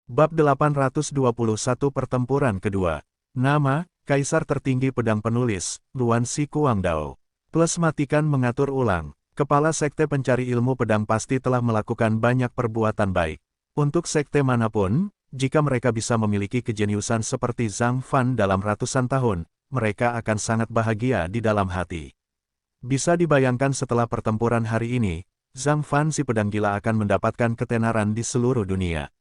Bab 821 Pertempuran Kedua. Nama, Kaisar Tertinggi Pedang Penulis, Luan Si Kuangdao. Plus matikan mengatur ulang. Kepala Sekte Pencari Ilmu Pedang pasti telah melakukan banyak perbuatan baik. Untuk sekte manapun, jika mereka bisa memiliki kejeniusan seperti Zhang Fan dalam ratusan tahun, mereka akan sangat bahagia di dalam hati. Bisa dibayangkan setelah pertempuran hari ini, Zhang Fan si pedang gila akan mendapatkan ketenaran di seluruh dunia.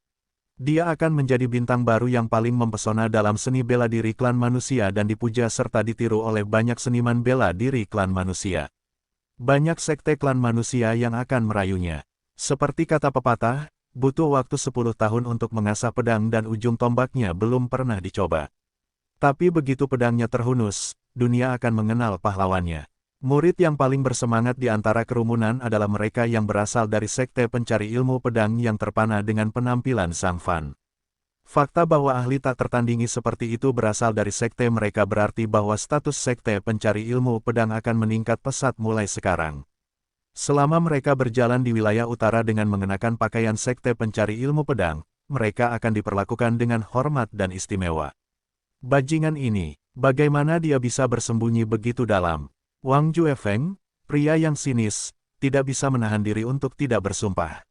Dia akan menjadi bintang baru yang paling mempesona dalam seni bela diri klan manusia dan dipuja serta ditiru oleh banyak seniman bela diri klan manusia. Banyak sekte klan manusia yang akan merayunya. Seperti kata pepatah, butuh waktu 10 tahun untuk mengasah pedang dan ujung tombaknya belum pernah dicoba. Tapi begitu pedangnya terhunus, dunia akan mengenal pahlawannya. Murid yang paling bersemangat di antara kerumunan adalah mereka yang berasal dari sekte pencari ilmu pedang yang terpana dengan penampilan Zhang Fan. Fakta bahwa ahli tak tertandingi seperti itu berasal dari sekte mereka berarti bahwa status sekte pencari ilmu pedang akan meningkat pesat mulai sekarang. Selama mereka berjalan di wilayah utara dengan mengenakan pakaian sekte pencari ilmu pedang, mereka akan diperlakukan dengan hormat dan istimewa. Bajingan ini, bagaimana dia bisa bersembunyi begitu dalam? Wang Juefeng, pria yang sinis, tidak bisa menahan diri untuk tidak bersumpah.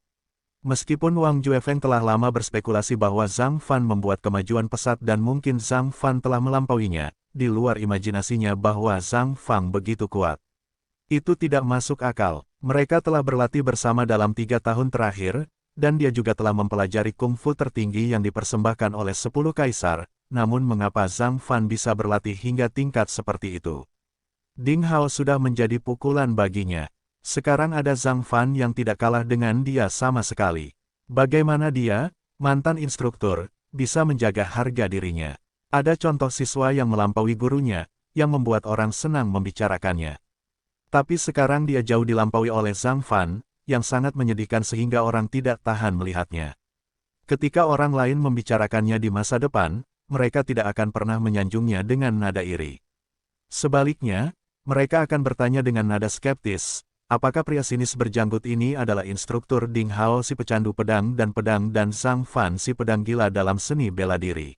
Meskipun Wang Juefeng telah lama berspekulasi bahwa Zhang Fan membuat kemajuan pesat dan mungkin Zhang Fan telah melampauinya, di luar imajinasinya bahwa Zhang Fan begitu kuat. Itu tidak masuk akal. Mereka telah berlatih bersama dalam 3 tahun terakhir, dan dia juga telah mempelajari kungfu tertinggi yang dipersembahkan oleh 10 kaisar, namun mengapa Zhang Fan bisa berlatih hingga tingkat seperti itu? Ding Hao sudah menjadi pukulan baginya. Sekarang ada Zhang Fan yang tidak kalah dengan dia sama sekali. Bagaimana dia, mantan instruktur, bisa menjaga harga dirinya? Ada contoh siswa yang melampaui gurunya, yang membuat orang senang membicarakannya. Tapi sekarang dia jauh dilampaui oleh Zhang Fan, yang sangat menyedihkan sehingga orang tidak tahan melihatnya. Ketika orang lain membicarakannya di masa depan, mereka tidak akan pernah menyanjungnya dengan nada iri. Sebaliknya, mereka akan bertanya dengan nada skeptis, apakah pria sinis berjanggut ini adalah instruktur Ding Hao si pecandu pedang dan Zhang Fan si pedang gila dalam seni bela diri.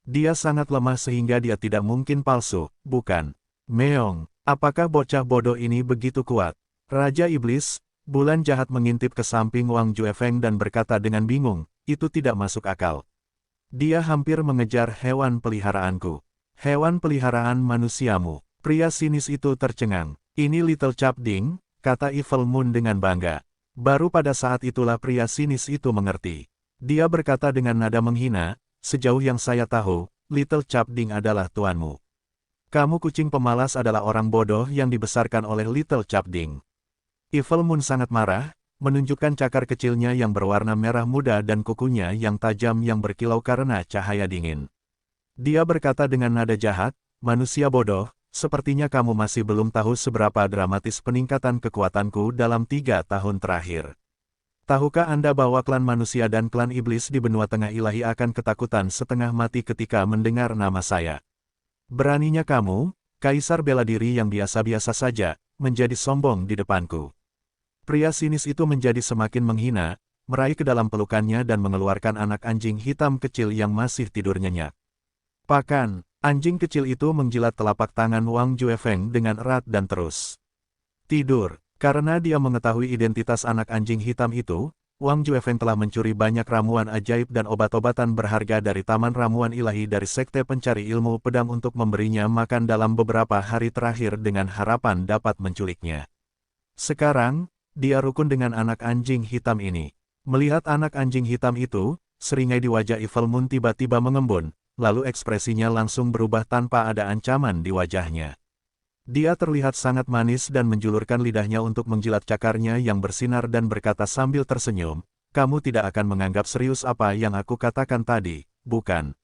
Dia sangat lemah sehingga dia tidak mungkin palsu, bukan? Meong, apakah bocah bodoh ini begitu kuat? Raja Iblis, bulan jahat mengintip ke samping Wang Juefeng dan berkata dengan bingung, itu tidak masuk akal. Dia hampir mengejar hewan peliharaanku. Hewan peliharaan manusiamu. Pria sinis itu tercengang. Ini Little Chap Ding, kata Evil Moon dengan bangga. Baru pada saat itulah pria sinis itu mengerti. Dia berkata dengan nada menghina, sejauh yang saya tahu, Little Chap Ding adalah tuanmu. Kamu kucing pemalas adalah orang bodoh yang dibesarkan oleh Little Chap Ding. Evil Moon sangat marah, menunjukkan cakar kecilnya yang berwarna merah muda dan kukunya yang tajam yang berkilau karena cahaya dingin. Dia berkata dengan nada jahat, manusia bodoh, sepertinya kamu masih belum tahu seberapa dramatis peningkatan kekuatanku dalam 3 tahun terakhir. Tahukah Anda bahwa klan manusia dan klan iblis di benua tengah ilahi akan ketakutan setengah mati ketika mendengar nama saya? Beraninya kamu, kaisar bela diri yang biasa-biasa saja, menjadi sombong di depanku. Pria sinis itu menjadi semakin menghina, meraih ke dalam pelukannya dan mengeluarkan anak anjing hitam kecil yang masih tidur nyenyak. Pakan. Anjing kecil itu menjilat telapak tangan Wang Juefeng dengan erat dan terus tidur. Karena dia mengetahui identitas anak anjing hitam itu, Wang Juefeng telah mencuri banyak ramuan ajaib dan obat-obatan berharga dari Taman Ramuan Ilahi dari Sekte Pencari Ilmu Pedang untuk memberinya makan dalam beberapa hari terakhir dengan harapan dapat menculiknya. Sekarang, dia rukun dengan anak anjing hitam ini. Melihat anak anjing hitam itu, seringai di wajah Evil Moon tiba-tiba mengembun. Lalu ekspresinya langsung berubah tanpa ada ancaman di wajahnya. Dia terlihat sangat manis dan menjulurkan lidahnya untuk menjilat cakarnya yang bersinar dan berkata sambil tersenyum, kamu tidak akan menganggap serius apa yang aku katakan tadi, bukan?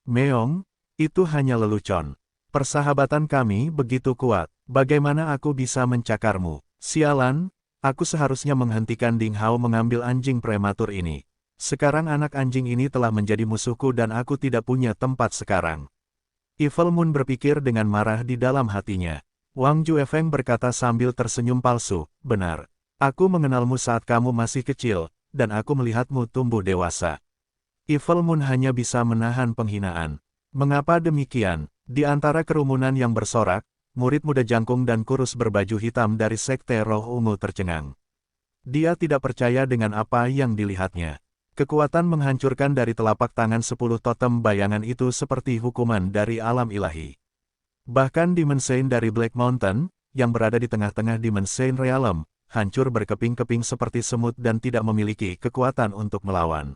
Meong, itu hanya lelucon. Persahabatan kami begitu kuat, bagaimana aku bisa mencakarmu? Sialan, aku seharusnya menghentikan Ding Hao mengambil anjing prematur ini. Sekarang anak anjing ini telah menjadi musuhku dan aku tidak punya tempat sekarang. Evil Moon berpikir dengan marah di dalam hatinya. Wang Juefeng berkata sambil tersenyum palsu, benar. Aku mengenalmu saat kamu masih kecil, dan aku melihatmu tumbuh dewasa. Evil Moon hanya bisa menahan penghinaan. Mengapa demikian? Di antara kerumunan yang bersorak, murid muda jangkung dan kurus berbaju hitam dari Sekte Roh Ungu tercengang. Dia tidak percaya dengan apa yang dilihatnya. Kekuatan menghancurkan dari telapak tangan 10 totem bayangan itu seperti hukuman dari alam ilahi. Bahkan Demon Saint dari Black Mountain, yang berada di tengah-tengah Demon Saint Realm, hancur berkeping-keping seperti semut dan tidak memiliki kekuatan untuk melawan.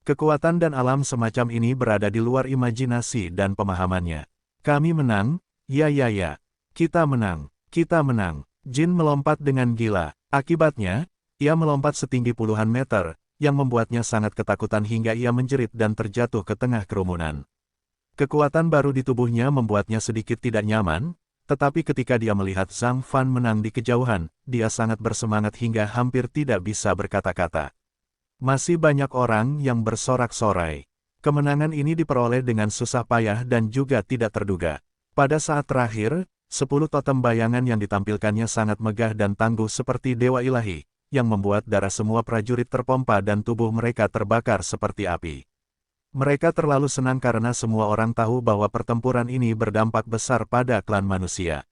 Kekuatan dan alam semacam ini berada di luar imajinasi dan pemahamannya. Kami menang, ya. Kita menang, kita menang. Jin melompat dengan gila. Akibatnya, ia melompat setinggi puluhan meter, yang membuatnya sangat ketakutan hingga ia menjerit dan terjatuh ke tengah kerumunan. Kekuatan baru di tubuhnya membuatnya sedikit tidak nyaman, tetapi ketika dia melihat Zhang Fan menang di kejauhan, dia sangat bersemangat hingga hampir tidak bisa berkata-kata. Masih banyak orang yang bersorak-sorai. Kemenangan ini diperoleh dengan susah payah dan juga tidak terduga. Pada saat terakhir, 10 totem bayangan yang ditampilkannya sangat megah dan tangguh seperti dewa ilahi, yang membuat darah semua prajurit terpompa dan tubuh mereka terbakar seperti api. Mereka terlalu senang karena semua orang tahu bahwa pertempuran ini berdampak besar pada klan manusia.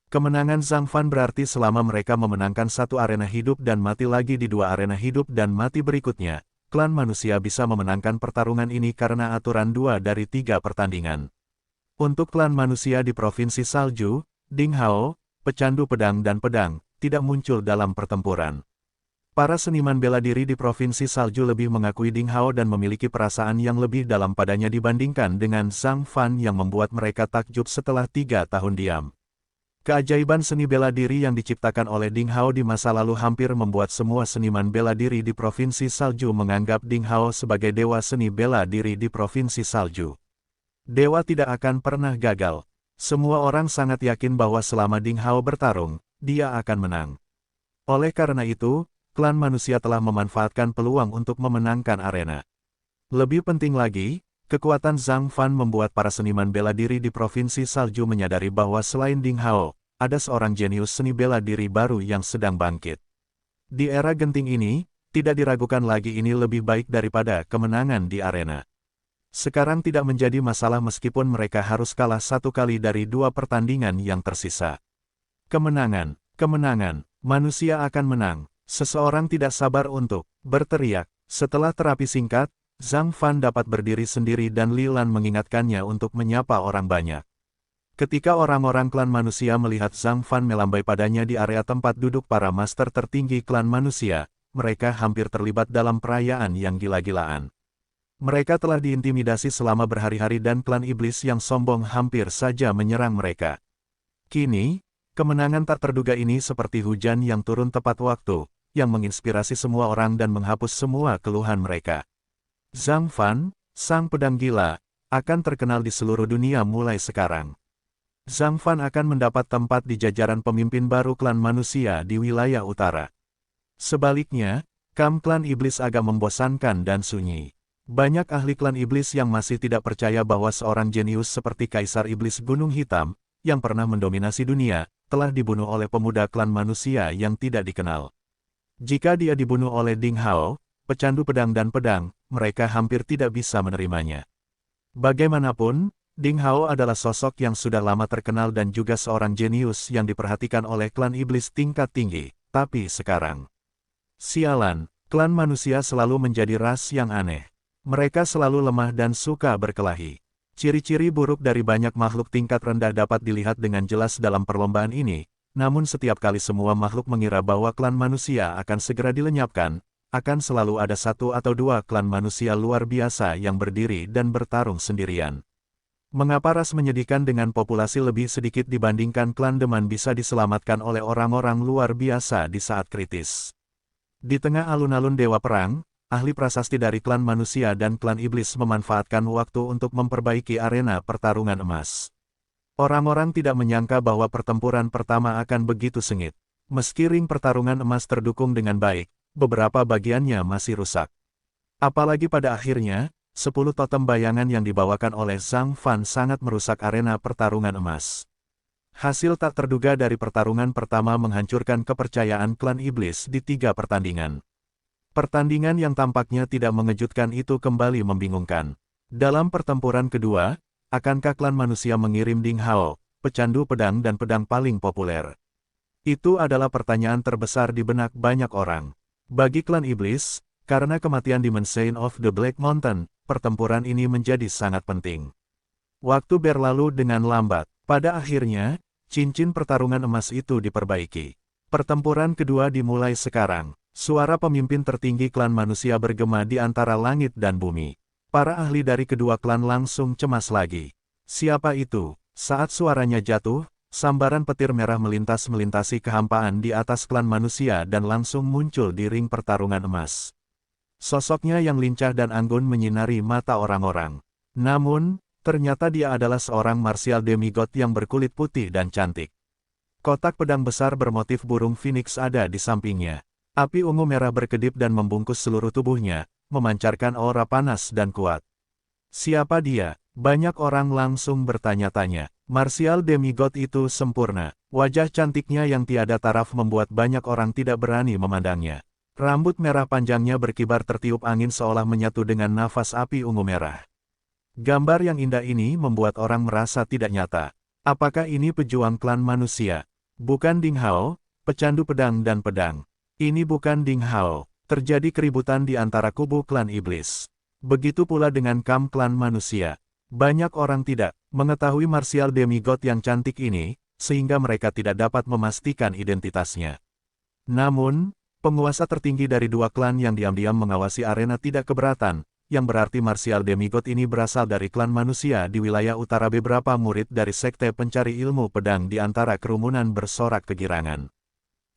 Kemenangan Zhang Fan berarti selama mereka memenangkan satu arena hidup dan mati lagi di 2 arena hidup dan mati berikutnya, klan manusia bisa memenangkan pertarungan ini karena aturan 2 dari 3 pertandingan. Untuk klan manusia di Provinsi Salju, Ding Hao, pecandu pedang dan pedang, tidak muncul dalam pertempuran. Para seniman bela diri di Provinsi Salju lebih mengakui Ding Hao dan memiliki perasaan yang lebih dalam padanya dibandingkan dengan Zhang Fan yang membuat mereka takjub setelah 3 tahun diam. Keajaiban seni bela diri yang diciptakan oleh Ding Hao di masa lalu hampir membuat semua seniman bela diri di Provinsi Salju menganggap Ding Hao sebagai dewa seni bela diri di Provinsi Salju. Dewa tidak akan pernah gagal. Semua orang sangat yakin bahwa selama Ding Hao bertarung, dia akan menang. Oleh karena itu, klan manusia telah memanfaatkan peluang untuk memenangkan arena. Lebih penting lagi, kekuatan Zhang Fan membuat para seniman bela diri di Provinsi Salju menyadari bahwa selain Ding Hao, ada seorang jenius seni bela diri baru yang sedang bangkit. Di era genting ini, tidak diragukan lagi ini lebih baik daripada kemenangan di arena. Sekarang tidak menjadi masalah meskipun mereka harus kalah 1 kali dari 2 pertandingan yang tersisa. Kemenangan, kemenangan, manusia akan menang. Seseorang tidak sabar untuk berteriak. Setelah terapi singkat, Zhang Fan dapat berdiri sendiri dan Li Lan mengingatkannya untuk menyapa orang banyak. Ketika orang-orang klan manusia melihat Zhang Fan melambai padanya di area tempat duduk para master tertinggi klan manusia, mereka hampir terlibat dalam perayaan yang gila-gilaan. Mereka telah diintimidasi selama berhari-hari dan klan iblis yang sombong hampir saja menyerang mereka. Kini, kemenangan tak terduga ini seperti hujan yang turun tepat waktu, yang menginspirasi semua orang dan menghapus semua keluhan mereka. Zhang Fan, sang pedang gila, akan terkenal di seluruh dunia mulai sekarang. Zhang Fan akan mendapat tempat di jajaran pemimpin baru klan manusia di wilayah utara. Sebaliknya, klan iblis agak membosankan dan sunyi. Banyak ahli klan iblis yang masih tidak percaya bahwa seorang jenius seperti Kaisar Iblis Gunung Hitam, yang pernah mendominasi dunia, telah dibunuh oleh pemuda klan manusia yang tidak dikenal. Jika dia dibunuh oleh Ding Hao, pecandu pedang dan pedang, mereka hampir tidak bisa menerimanya. Bagaimanapun, Ding Hao adalah sosok yang sudah lama terkenal dan juga seorang jenius yang diperhatikan oleh klan iblis tingkat tinggi, tapi sekarang. Sialan, klan manusia selalu menjadi ras yang aneh. Mereka selalu lemah dan suka berkelahi. Ciri-ciri buruk dari banyak makhluk tingkat rendah dapat dilihat dengan jelas dalam perlombaan ini, namun setiap kali semua makhluk mengira bahwa klan manusia akan segera dilenyapkan, akan selalu ada 1 atau 2 klan manusia luar biasa yang berdiri dan bertarung sendirian. Mengapa ras menyedihkan dengan populasi lebih sedikit dibandingkan klan Deman bisa diselamatkan oleh orang-orang luar biasa di saat kritis? Di tengah alun-alun Dewa Perang, ahli prasasti dari klan manusia dan klan iblis memanfaatkan waktu untuk memperbaiki arena pertarungan emas. Orang-orang tidak menyangka bahwa pertempuran pertama akan begitu sengit. Meski ring pertarungan emas terdukung dengan baik, beberapa bagiannya masih rusak. Apalagi pada akhirnya, 10 totem bayangan yang dibawakan oleh Zhang Fan sangat merusak arena pertarungan emas. Hasil tak terduga dari pertarungan pertama menghancurkan kepercayaan klan iblis di 3 pertandingan. Pertandingan yang tampaknya tidak mengejutkan itu kembali membingungkan. Dalam pertempuran kedua, akankah klan manusia mengirim Ding Hao, pecandu pedang dan pedang paling populer? Itu adalah pertanyaan terbesar di benak banyak orang. Bagi klan iblis, karena kematian Demon Saint of the Black Mountain, pertempuran ini menjadi sangat penting. Waktu berlalu dengan lambat. Pada akhirnya, cincin pertarungan emas itu diperbaiki. Pertempuran kedua dimulai sekarang. Suara pemimpin tertinggi klan manusia bergema di antara langit dan bumi. Para ahli dari kedua klan langsung cemas lagi. Siapa itu? Saat suaranya jatuh, sambaran petir merah melintasi kehampaan di atas klan manusia dan langsung muncul di ring pertarungan emas. Sosoknya yang lincah dan anggun menyinari mata orang-orang. Namun, ternyata dia adalah seorang martial demigod yang berkulit putih dan cantik. Kotak pedang besar bermotif burung phoenix ada di sampingnya. Api ungu merah berkedip dan membungkus seluruh tubuhnya, memancarkan aura panas dan kuat. Siapa dia? Banyak orang langsung bertanya-tanya. Martial demigod itu sempurna. Wajah cantiknya yang tiada taraf membuat banyak orang tidak berani memandangnya. Rambut merah panjangnya berkibar tertiup angin seolah menyatu dengan nafas api ungu merah. Gambar yang indah ini membuat orang merasa tidak nyata. Apakah ini pejuang klan manusia? Bukan Ding Hao, pecandu pedang dan pedang. Ini bukan Ding Hao. Terjadi keributan di antara kubu klan iblis. Begitu pula dengan kam klan manusia. Banyak orang tidak mengetahui martial demigod yang cantik ini, sehingga mereka tidak dapat memastikan identitasnya. Namun, penguasa tertinggi dari dua klan yang diam-diam mengawasi arena tidak keberatan, yang berarti martial demigod ini berasal dari klan manusia di wilayah utara. Beberapa murid dari sekte pencari ilmu pedang di antara kerumunan bersorak kegirangan.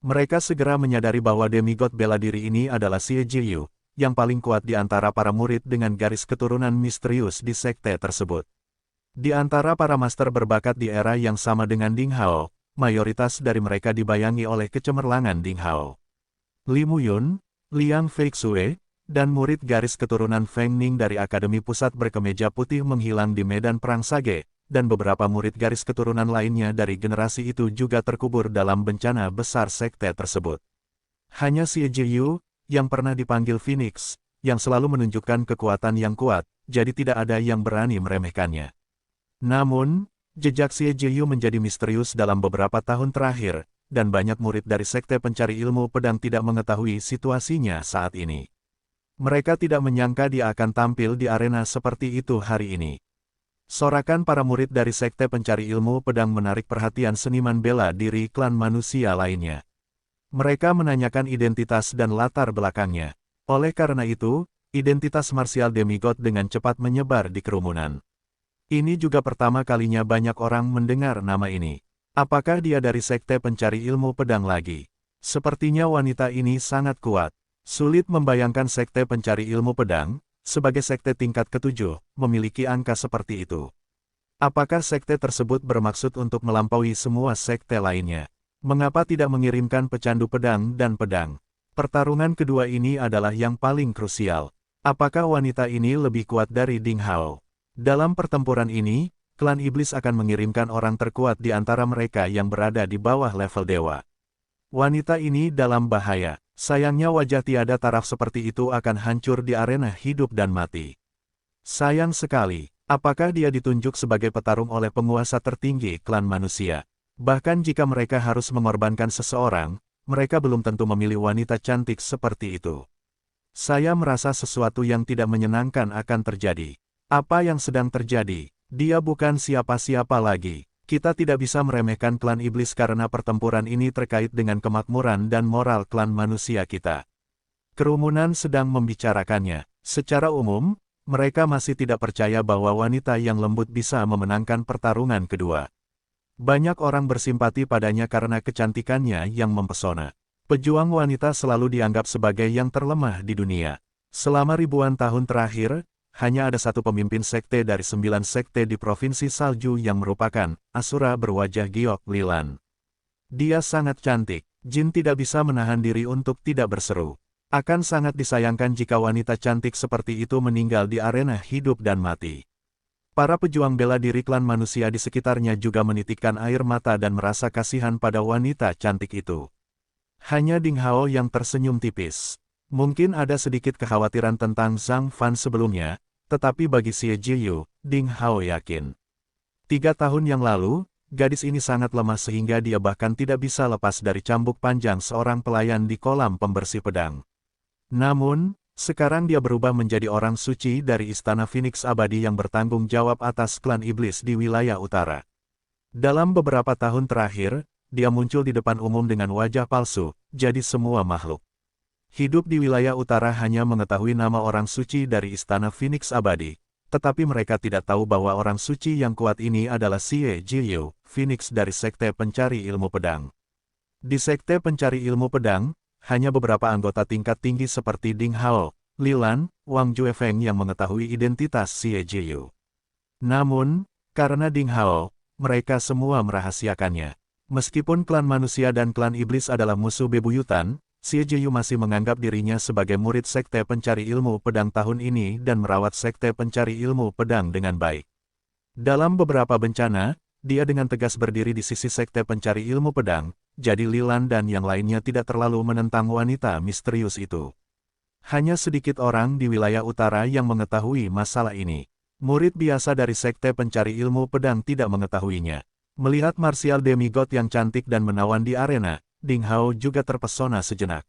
Mereka segera menyadari bahwa demigod bela diri ini adalah Xie Jiyu, yang paling kuat di antara para murid dengan garis keturunan misterius di sekte tersebut. Di antara para master berbakat di era yang sama dengan Ding Hao, mayoritas dari mereka dibayangi oleh kecemerlangan Ding Hao. Li Muyun, Liang Feixue, dan murid garis keturunan Feng Ning dari Akademi Pusat Berkemeja Putih menghilang di medan perang Sage, dan beberapa murid garis keturunan lainnya dari generasi itu juga terkubur dalam bencana besar sekte tersebut. Hanya Xie Jiyu, yang pernah dipanggil Phoenix, yang selalu menunjukkan kekuatan yang kuat, jadi tidak ada yang berani meremehkannya. Namun, jejak Xie Jiyu menjadi misterius dalam beberapa tahun terakhir, dan banyak murid dari sekte pencari ilmu pedang tidak mengetahui situasinya saat ini. Mereka tidak menyangka dia akan tampil di arena seperti itu hari ini. Sorakan para murid dari sekte pencari ilmu pedang menarik perhatian seniman bela diri klan manusia lainnya. Mereka menanyakan identitas dan latar belakangnya. Oleh karena itu, identitas martial demigod dengan cepat menyebar di kerumunan. Ini juga pertama kalinya banyak orang mendengar nama ini. Apakah dia dari sekte pencari ilmu pedang lagi? Sepertinya wanita ini sangat kuat. Sulit membayangkan sekte pencari ilmu pedang, sebagai sekte tingkat ketujuh, memiliki angka seperti itu. Apakah sekte tersebut bermaksud untuk melampaui semua sekte lainnya? Mengapa tidak mengirimkan pecandu pedang dan pedang? Pertarungan kedua ini adalah yang paling krusial. Apakah wanita ini lebih kuat dari Ding Hao? Dalam pertempuran ini, klan iblis akan mengirimkan orang terkuat di antara mereka yang berada di bawah level dewa. Wanita ini dalam bahaya. Sayangnya wajah tiada taraf seperti itu akan hancur di arena hidup dan mati. Sayang sekali, apakah dia ditunjuk sebagai petarung oleh penguasa tertinggi klan manusia? Bahkan jika mereka harus mengorbankan seseorang, mereka belum tentu memilih wanita cantik seperti itu. Saya merasa sesuatu yang tidak menyenangkan akan terjadi. Apa yang sedang terjadi? Dia bukan siapa-siapa lagi. Kita tidak bisa meremehkan klan iblis karena pertempuran ini terkait dengan kemakmuran dan moral klan manusia kita. Kerumunan sedang membicarakannya. Secara umum, mereka masih tidak percaya bahwa wanita yang lembut bisa memenangkan pertarungan kedua. Banyak orang bersimpati padanya karena kecantikannya yang mempesona. Pejuang wanita selalu dianggap sebagai yang terlemah di dunia. Selama ribuan tahun terakhir, hanya ada satu pemimpin sekte dari 9 sekte di Provinsi Salju yang merupakan Asura berwajah giok Lilan. Dia sangat cantik, jin tidak bisa menahan diri untuk tidak berseru. Akan sangat disayangkan jika wanita cantik seperti itu meninggal di arena hidup dan mati. Para pejuang bela diri klan manusia di sekitarnya juga menitikkan air mata dan merasa kasihan pada wanita cantik itu. Hanya Ding Hao yang tersenyum tipis. Mungkin ada sedikit kekhawatiran tentang Zhang Fan sebelumnya, tetapi bagi Xie Jiyu, Ding Hao yakin. 3 tahun yang lalu, gadis ini sangat lemah sehingga dia bahkan tidak bisa lepas dari cambuk panjang seorang pelayan di kolam pembersih pedang. Namun, sekarang dia berubah menjadi orang suci dari Istana Phoenix Abadi yang bertanggung jawab atas klan iblis di wilayah utara. Dalam beberapa tahun terakhir, dia muncul di depan umum dengan wajah palsu, jadi semua makhluk hidup di wilayah utara hanya mengetahui nama orang suci dari Istana Phoenix Abadi, tetapi mereka tidak tahu bahwa orang suci yang kuat ini adalah Xie Jiyu, Phoenix dari Sekte Pencari Ilmu Pedang. Di Sekte Pencari Ilmu Pedang, hanya beberapa anggota tingkat tinggi seperti Ding Hao, Li Lan, Wang Juefeng yang mengetahui identitas Xie Jiyu. Namun, karena Ding Hao, mereka semua merahasiakannya. Meskipun klan manusia dan klan iblis adalah musuh bebuyutan, Xie Jiyu masih menganggap dirinya sebagai murid Sekte Pencari Ilmu Pedang tahun ini dan merawat Sekte Pencari Ilmu Pedang dengan baik. Dalam beberapa bencana, dia dengan tegas berdiri di sisi Sekte Pencari Ilmu Pedang, jadi Li Lan dan yang lainnya tidak terlalu menentang wanita misterius itu. Hanya sedikit orang di wilayah utara yang mengetahui masalah ini. Murid biasa dari Sekte Pencari Ilmu Pedang tidak mengetahuinya. Melihat martial demigod yang cantik dan menawan di arena, Ding Hao juga terpesona sejenak.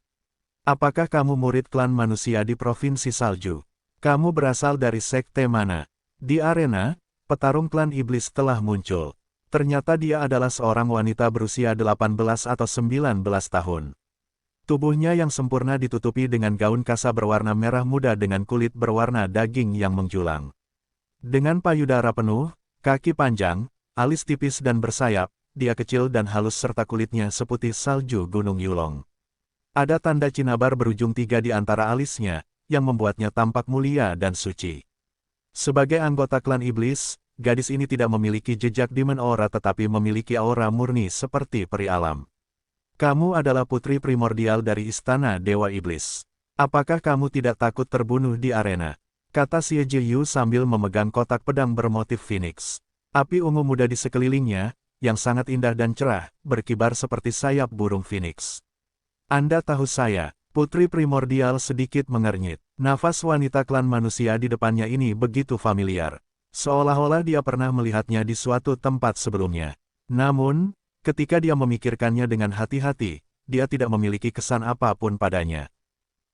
Apakah kamu murid klan manusia di Provinsi Salju? Kamu berasal dari sekte mana? Di arena, petarung klan iblis telah muncul. Ternyata dia adalah seorang wanita berusia 18 atau 19 tahun. Tubuhnya yang sempurna ditutupi dengan gaun kasa berwarna merah muda dengan kulit berwarna daging yang menjulang. Dengan payudara penuh, kaki panjang, alis tipis dan bersayap, dia kecil dan halus serta kulitnya seputih salju Gunung Yulong. Ada tanda cinabar berujung 3 di antara alisnya, yang membuatnya tampak mulia dan suci. Sebagai anggota klan iblis, gadis ini tidak memiliki jejak demon aura tetapi memiliki aura murni seperti peri alam. Kamu adalah putri primordial dari Istana Dewa Iblis. Apakah kamu tidak takut terbunuh di arena? Kata Xie Jiyu sambil memegang kotak pedang bermotif Phoenix. Api ungu muda di sekelilingnya, yang sangat indah dan cerah, berkibar seperti sayap burung Phoenix. Anda tahu saya, putri primordial sedikit mengernyit. Nafas wanita klan manusia di depannya ini begitu familiar. Seolah-olah dia pernah melihatnya di suatu tempat sebelumnya. Namun, ketika dia memikirkannya dengan hati-hati, dia tidak memiliki kesan apapun padanya.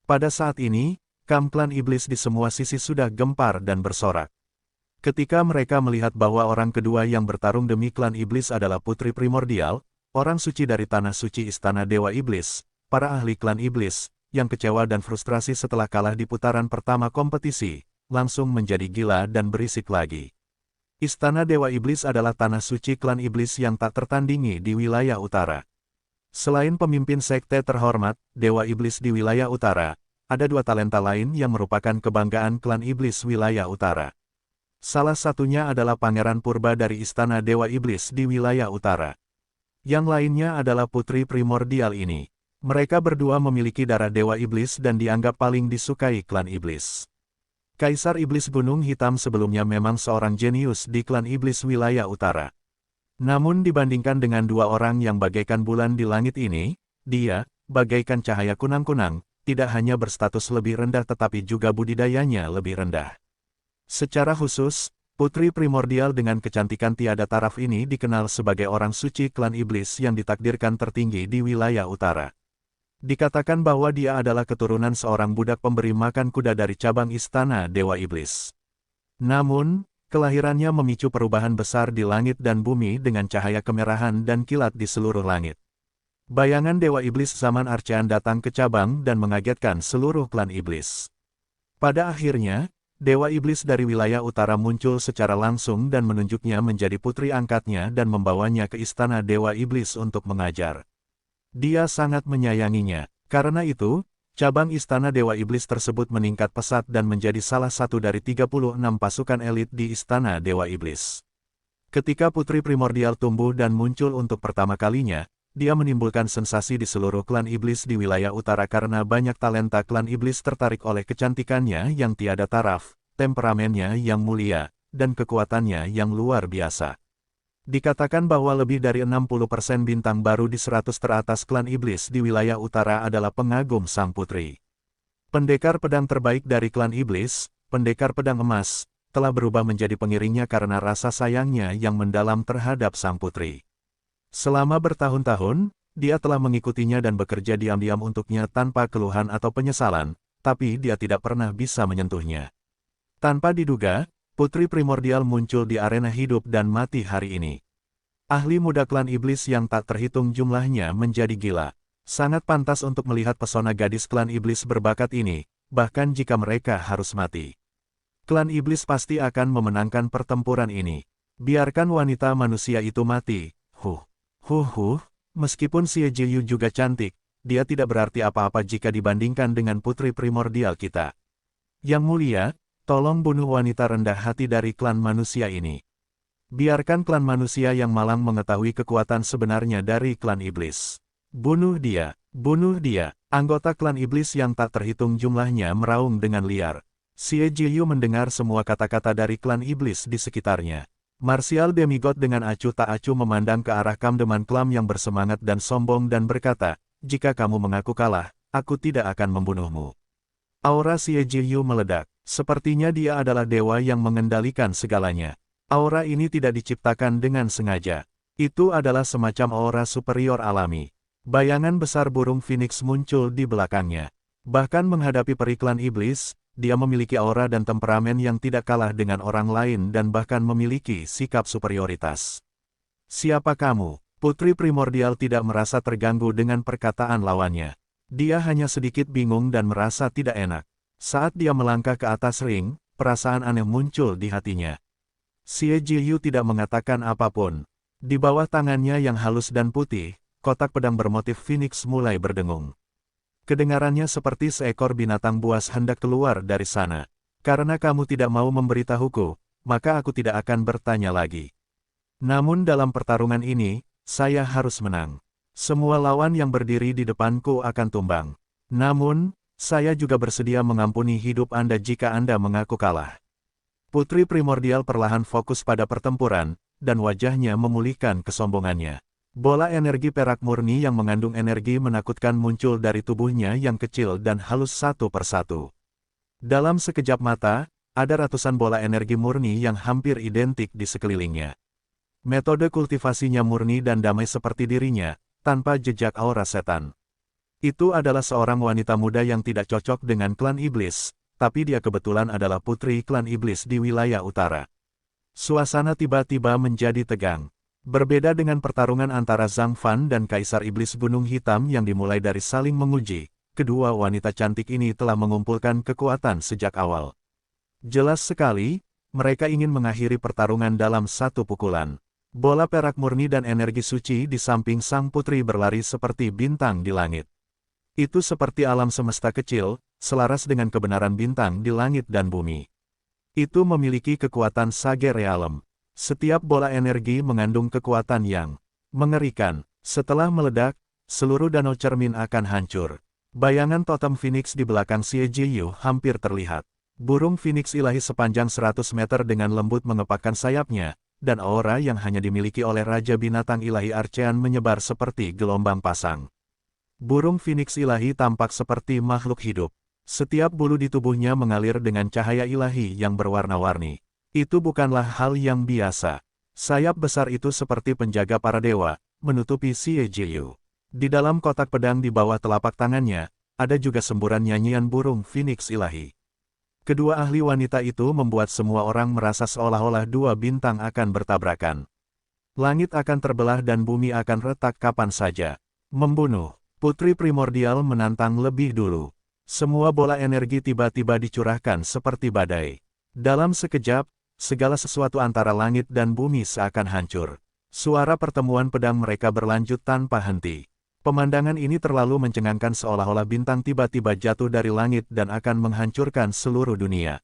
Pada saat ini, kam klan iblis di semua sisi sudah gempar dan bersorak. Ketika mereka melihat bahwa orang kedua yang bertarung demi klan iblis adalah putri primordial, orang suci dari tanah suci Istana Dewa Iblis, para ahli klan iblis, yang kecewa dan frustrasi setelah kalah di putaran pertama kompetisi, langsung menjadi gila dan berisik lagi. Istana Dewa Iblis adalah tanah suci klan iblis yang tak tertandingi di wilayah utara. Selain pemimpin sekte terhormat, Dewa Iblis di wilayah utara, ada 2 talenta lain yang merupakan kebanggaan klan iblis wilayah utara. Salah satunya adalah Pangeran Purba dari Istana Dewa Iblis di wilayah utara. Yang lainnya adalah putri primordial ini. Mereka berdua memiliki darah Dewa Iblis dan dianggap paling disukai klan iblis. Kaisar Iblis Gunung Hitam sebelumnya memang seorang jenius di klan iblis wilayah utara. Namun dibandingkan dengan 2 orang yang bagaikan bulan di langit ini, dia, bagaikan cahaya kunang-kunang, tidak hanya berstatus lebih rendah tetapi juga budidayanya lebih rendah. Secara khusus, putri primordial dengan kecantikan tiada taraf ini dikenal sebagai orang suci klan iblis yang ditakdirkan tertinggi di wilayah utara. Dikatakan bahwa dia adalah keturunan seorang budak pemberi makan kuda dari cabang Istana Dewa Iblis. Namun, kelahirannya memicu perubahan besar di langit dan bumi dengan cahaya kemerahan dan kilat di seluruh langit. Bayangan Dewa Iblis zaman Archean datang ke cabang dan mengagetkan seluruh klan iblis. Pada akhirnya, Dewa Iblis dari wilayah utara muncul secara langsung dan menunjuknya menjadi putri angkatnya dan membawanya ke Istana Dewa Iblis untuk mengajar. Dia sangat menyayanginya. Karena itu, cabang Istana Dewa Iblis tersebut meningkat pesat dan menjadi salah satu dari 36 pasukan elit di Istana Dewa Iblis. Ketika putri primordial tumbuh dan muncul untuk pertama kalinya, dia menimbulkan sensasi di seluruh klan iblis di wilayah utara karena banyak talenta klan iblis tertarik oleh kecantikannya yang tiada taraf, temperamennya yang mulia, dan kekuatannya yang luar biasa. Dikatakan bahwa lebih dari 60% bintang baru di 100 teratas klan iblis di wilayah utara adalah pengagum sang putri. Pendekar pedang terbaik dari klan iblis, pendekar pedang emas, telah berubah menjadi pengiringnya karena rasa sayangnya yang mendalam terhadap sang putri. Selama bertahun-tahun, dia telah mengikutinya dan bekerja diam-diam untuknya tanpa keluhan atau penyesalan, tapi dia tidak pernah bisa menyentuhnya. Tanpa diduga, putri primordial muncul di arena hidup dan mati hari ini. Ahli muda klan iblis yang tak terhitung jumlahnya menjadi gila. Sangat pantas untuk melihat pesona gadis klan iblis berbakat ini, bahkan jika mereka harus mati. Klan iblis pasti akan memenangkan pertempuran ini. Biarkan wanita manusia itu mati. Meskipun Xie Jiyu juga cantik, dia tidak berarti apa-apa jika dibandingkan dengan putri primordial kita. Yang mulia, tolong bunuh wanita rendah hati dari klan manusia ini. Biarkan klan manusia yang malang mengetahui kekuatan sebenarnya dari klan iblis. Bunuh dia, bunuh dia. Anggota klan iblis yang tak terhitung jumlahnya meraung dengan liar. Xie Jiyu mendengar semua kata-kata dari klan iblis di sekitarnya. Martial Demigod dengan acuh tak acuh memandang ke arah Kamdeman Klam yang bersemangat dan sombong dan berkata, "Jika kamu mengaku kalah, aku tidak akan membunuhmu." Aura Xie Jiyu meledak. Sepertinya dia adalah dewa yang mengendalikan segalanya. Aura ini tidak diciptakan dengan sengaja. Itu adalah semacam aura superior alami. Bayangan besar burung phoenix muncul di belakangnya. Bahkan menghadapi periklan iblis, dia memiliki aura dan temperamen yang tidak kalah dengan orang lain dan bahkan memiliki sikap superioritas. "Siapa kamu?" Putri primordial tidak merasa terganggu dengan perkataan lawannya. Dia hanya sedikit bingung dan merasa tidak enak. Saat dia melangkah ke atas ring, perasaan aneh muncul di hatinya. Xie Jiyu tidak mengatakan apapun. Di bawah tangannya yang halus dan putih, kotak pedang bermotif phoenix mulai berdengung. Kedengarannya seperti seekor binatang buas hendak keluar dari sana. "Karena kamu tidak mau memberitahuku, maka aku tidak akan bertanya lagi. Namun dalam pertarungan ini, saya harus menang. Semua lawan yang berdiri di depanku akan tumbang. Namun, saya juga bersedia mengampuni hidup Anda jika Anda mengaku kalah." Putri primordial perlahan fokus pada pertempuran, dan wajahnya memulihkan kesombongannya. Bola energi perak murni yang mengandung energi menakutkan muncul dari tubuhnya yang kecil dan halus satu persatu. Dalam sekejap mata, ada ratusan bola energi murni yang hampir identik di sekelilingnya. Metode kultivasinya murni dan damai seperti dirinya, tanpa jejak aura setan. Itu adalah seorang wanita muda yang tidak cocok dengan klan iblis, tapi dia kebetulan adalah putri klan iblis di wilayah utara. Suasana tiba-tiba menjadi tegang. Berbeda dengan pertarungan antara Zhang Fan dan Kaisar Iblis Gunung Hitam yang dimulai dari saling menguji, kedua wanita cantik ini telah mengumpulkan kekuatan sejak awal. Jelas sekali, mereka ingin mengakhiri pertarungan dalam satu pukulan. Bola perak murni dan energi suci di samping sang putri berlari seperti bintang di langit. Itu seperti alam semesta kecil, selaras dengan kebenaran bintang di langit dan bumi. Itu memiliki kekuatan Sage Realem. Setiap bola energi mengandung kekuatan yang mengerikan. Setelah meledak, seluruh danau cermin akan hancur. Bayangan totem Phoenix di belakang Xie Jiyu hampir terlihat. Burung Phoenix ilahi sepanjang 100 meter dengan lembut mengepakkan sayapnya, dan aura yang hanya dimiliki oleh Raja Binatang Ilahi Archean menyebar seperti gelombang pasang. Burung Phoenix ilahi tampak seperti makhluk hidup. Setiap bulu di tubuhnya mengalir dengan cahaya ilahi yang berwarna-warni. Itu bukanlah hal yang biasa. Sayap besar itu seperti penjaga para dewa, menutupi Xie Jiyu. Di dalam kotak pedang di bawah telapak tangannya, ada juga semburan nyanyian burung Phoenix ilahi. Kedua ahli wanita itu membuat semua orang merasa seolah-olah dua bintang akan bertabrakan. Langit akan terbelah dan bumi akan retak kapan saja. Membunuh. Putri primordial menantang lebih dulu. Semua bola energi tiba-tiba dicurahkan seperti badai. Dalam sekejap, segala sesuatu antara langit dan bumi seakan hancur. Suara pertemuan pedang mereka berlanjut tanpa henti. Pemandangan ini terlalu mencengangkan seolah-olah bintang tiba-tiba jatuh dari langit dan akan menghancurkan seluruh dunia.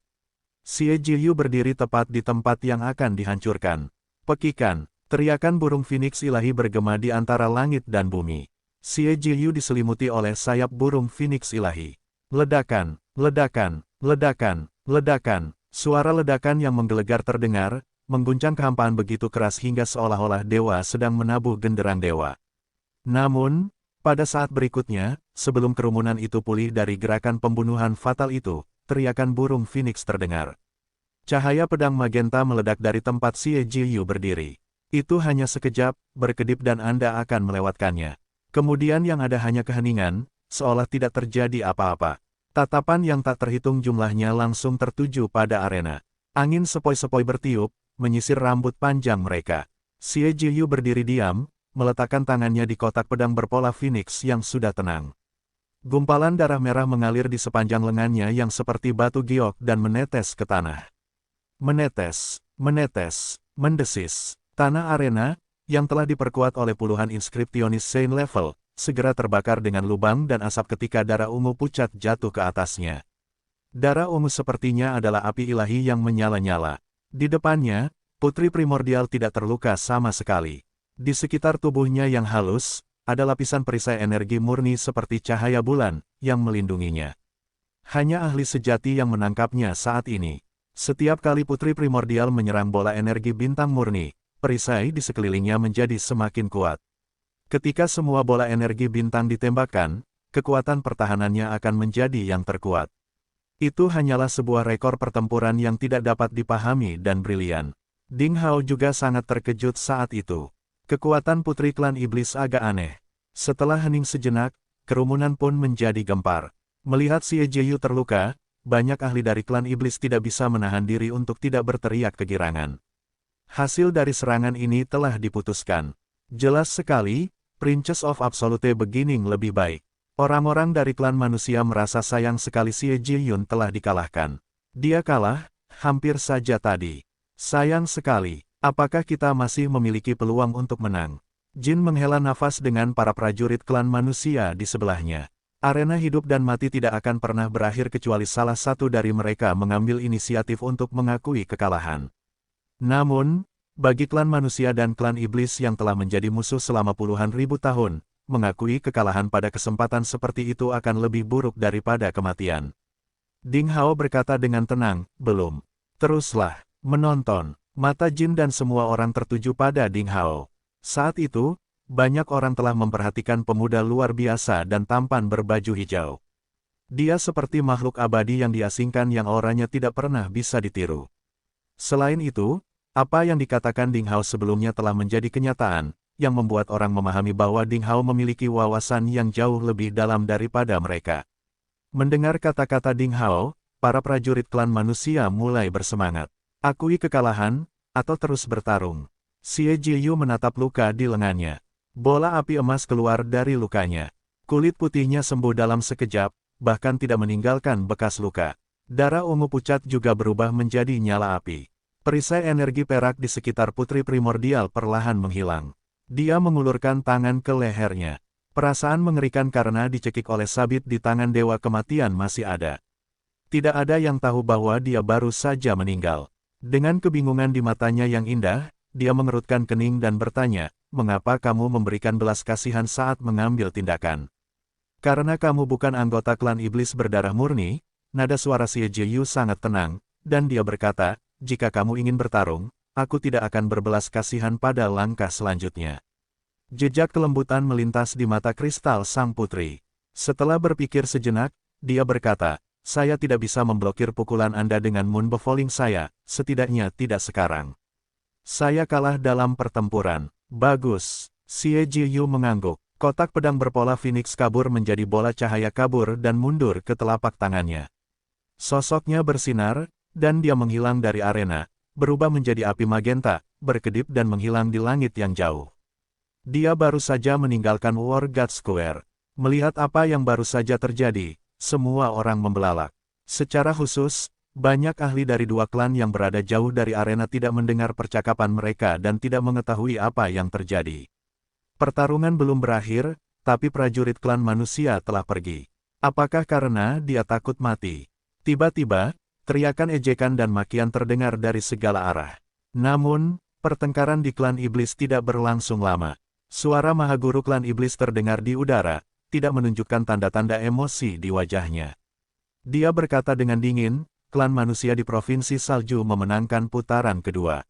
Xie Jiyu berdiri tepat di tempat yang akan dihancurkan. "Pekikan!" Teriakan burung Phoenix ilahi bergema di antara langit dan bumi. Xie Jiyu diselimuti oleh sayap burung Phoenix ilahi. Ledakan, ledakan, ledakan, ledakan. Suara ledakan yang menggelegar terdengar, mengguncang kehampaan begitu keras hingga seolah-olah dewa sedang menabuh genderang dewa. Namun, Pada saat berikutnya, sebelum kerumunan itu pulih dari gerakan pembunuhan fatal itu, teriakan burung Phoenix terdengar. Cahaya pedang magenta meledak dari tempat Xie Jiyu berdiri. Itu hanya sekejap, berkedip dan Anda akan melewatkannya. Kemudian yang ada hanya keheningan, seolah tidak terjadi apa-apa. Tatapan yang tak terhitung jumlahnya langsung tertuju pada arena. Angin sepoi-sepoi bertiup, menyisir rambut panjang mereka. Xie Jiyu berdiri diam, meletakkan tangannya di kotak pedang berpola Phoenix yang sudah tenang. Gumpalan darah merah mengalir di sepanjang lengannya yang seperti batu giok dan menetes ke tanah. Menetes, menetes, mendesis. Tanah arena, yang telah diperkuat oleh puluhan inskripsionis Saint level, segera terbakar dengan lubang dan asap ketika darah ungu pucat jatuh ke atasnya. Darah ungu sepertinya adalah api ilahi yang menyala-nyala. Di depannya, putri primordial tidak terluka sama sekali. Di sekitar tubuhnya yang halus, ada lapisan perisai energi murni seperti cahaya bulan, yang melindunginya. Hanya ahli sejati yang menangkapnya saat ini. Setiap kali putri primordial menyerang bola energi bintang murni, perisai di sekelilingnya menjadi semakin kuat. Ketika semua bola energi bintang ditembakkan, kekuatan pertahanannya akan menjadi yang terkuat. Itu hanyalah sebuah rekor pertempuran yang tidak dapat dipahami dan brilian. Ding Hao juga sangat terkejut saat itu. Kekuatan putri klan iblis agak aneh. Setelah hening sejenak, kerumunan pun menjadi gempar. Melihat Xie Jiyu terluka, banyak ahli dari klan iblis tidak bisa menahan diri untuk tidak berteriak kegirangan. Hasil dari serangan ini telah diputuskan. Jelas sekali, Princess of Absolute Beginning lebih baik. Orang-orang dari klan manusia merasa sayang sekali Xie Jiyun telah dikalahkan. Dia kalah, hampir saja tadi. Sayang sekali. Apakah kita masih memiliki peluang untuk menang? Jin menghela nafas dengan para prajurit klan manusia di sebelahnya. Arena hidup dan mati tidak akan pernah berakhir kecuali salah satu dari mereka mengambil inisiatif untuk mengakui kekalahan. Namun, bagi klan manusia dan klan iblis yang telah menjadi musuh selama puluhan ribu tahun, mengakui kekalahan pada kesempatan seperti itu akan lebih buruk daripada kematian. Ding Hao berkata dengan tenang, belum. Teruslah menonton. Mata Jin dan semua orang tertuju pada Ding Hao. Saat itu, banyak orang telah memperhatikan pemuda luar biasa dan tampan berbaju hijau. Dia seperti makhluk abadi yang diasingkan yang auranya tidak pernah bisa ditiru. Selain itu, apa yang dikatakan Ding Hao sebelumnya telah menjadi kenyataan, yang membuat orang memahami bahwa Ding Hao memiliki wawasan yang jauh lebih dalam daripada mereka. Mendengar kata-kata Ding Hao, para prajurit klan manusia mulai bersemangat. Akui kekalahan, atau terus bertarung. Xie Jiyu menatap luka di lengannya. Bola api emas keluar dari lukanya. Kulit putihnya sembuh dalam sekejap, bahkan tidak meninggalkan bekas luka. Darah ungu pucat juga berubah menjadi nyala api. Perisai energi perak di sekitar putri primordial perlahan menghilang. Dia mengulurkan tangan ke lehernya. Perasaan mengerikan karena dicekik oleh sabit di tangan dewa kematian masih ada. Tidak ada yang tahu bahwa dia baru saja meninggal. Dengan kebingungan di matanya yang indah, dia mengerutkan kening dan bertanya, mengapa kamu memberikan belas kasihan saat mengambil tindakan? Karena kamu bukan anggota klan iblis berdarah murni, nada suara Xie Jiyu sangat tenang, dan dia berkata, jika kamu ingin bertarung, aku tidak akan berbelas kasihan pada langkah selanjutnya. Jejak kelembutan melintas di mata kristal sang putri. Setelah berpikir sejenak, dia berkata, saya tidak bisa memblokir pukulan Anda dengan Moon Befalling saya, setidaknya tidak sekarang. Saya kalah dalam pertempuran. Bagus. Xie Jiyu mengangguk. Kotak pedang berpola Phoenix kabur menjadi bola cahaya kabur dan mundur ke telapak tangannya. Sosoknya bersinar, dan dia menghilang dari arena, berubah menjadi api magenta, berkedip dan menghilang di langit yang jauh. Dia baru saja meninggalkan War God Square. Melihat apa yang baru saja terjadi, semua orang membelalak. Secara khusus, banyak ahli dari dua klan yang berada jauh dari arena tidak mendengar percakapan mereka dan tidak mengetahui apa yang terjadi. Pertarungan belum berakhir, tapi prajurit klan manusia telah pergi. Apakah karena dia takut mati? Tiba-tiba, teriakan ejekan dan makian terdengar dari segala arah. Namun, pertengkaran di klan iblis tidak berlangsung lama. Suara Mahaguru klan iblis terdengar di udara, tidak menunjukkan tanda-tanda emosi di wajahnya. Dia berkata dengan dingin, klan manusia di Provinsi Salju memenangkan putaran kedua.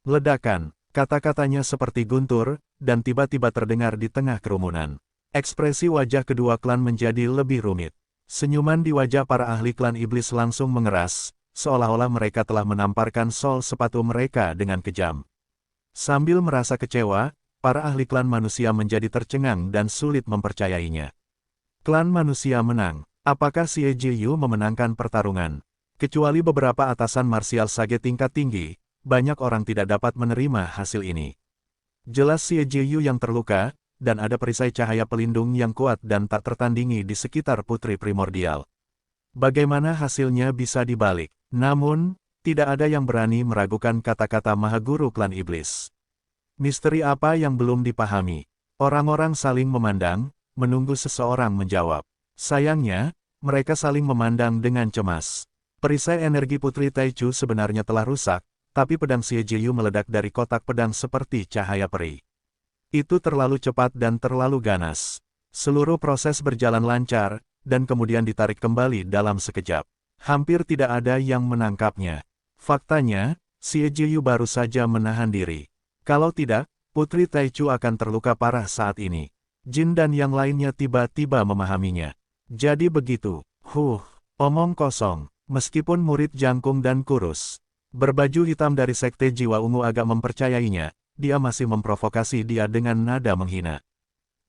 Ledakan, kata-katanya seperti guntur, dan tiba-tiba terdengar di tengah kerumunan. Ekspresi wajah kedua klan menjadi lebih rumit. Senyuman di wajah para ahli klan iblis langsung mengeras, seolah-olah mereka telah menamparkan sol sepatu mereka dengan kejam. Sambil merasa kecewa, para ahli klan manusia menjadi tercengang dan sulit mempercayainya. Klan manusia menang. Apakah Xie Jiyu memenangkan pertarungan? Kecuali beberapa atasan marsial sage tingkat tinggi, banyak orang tidak dapat menerima hasil ini. Jelas Xie Jiyu yang terluka, dan ada perisai cahaya pelindung yang kuat dan tak tertandingi di sekitar putri primordial. Bagaimana hasilnya bisa dibalik? Namun, tidak ada yang berani meragukan kata-kata Mahaguru klan iblis. Misteri apa yang belum dipahami? Orang-orang saling memandang, menunggu seseorang menjawab. Sayangnya, mereka saling memandang dengan cemas. Perisai energi Putri Taichu sebenarnya telah rusak, tapi pedang Xie Jiyu meledak dari kotak pedang seperti cahaya peri. Itu terlalu cepat dan terlalu ganas. Seluruh proses berjalan lancar, dan kemudian ditarik kembali dalam sekejap. Hampir tidak ada yang menangkapnya. Faktanya, Xie Jiyu baru saja menahan diri. Kalau tidak, Putri Taichu akan terluka parah saat ini. Jin dan yang lainnya tiba-tiba memahaminya. Jadi begitu. Omong kosong. Meskipun murid jangkung dan kurus berbaju hitam dari Sekte Jiwa Ungu agak mempercayainya, dia masih memprovokasi dia dengan nada menghina.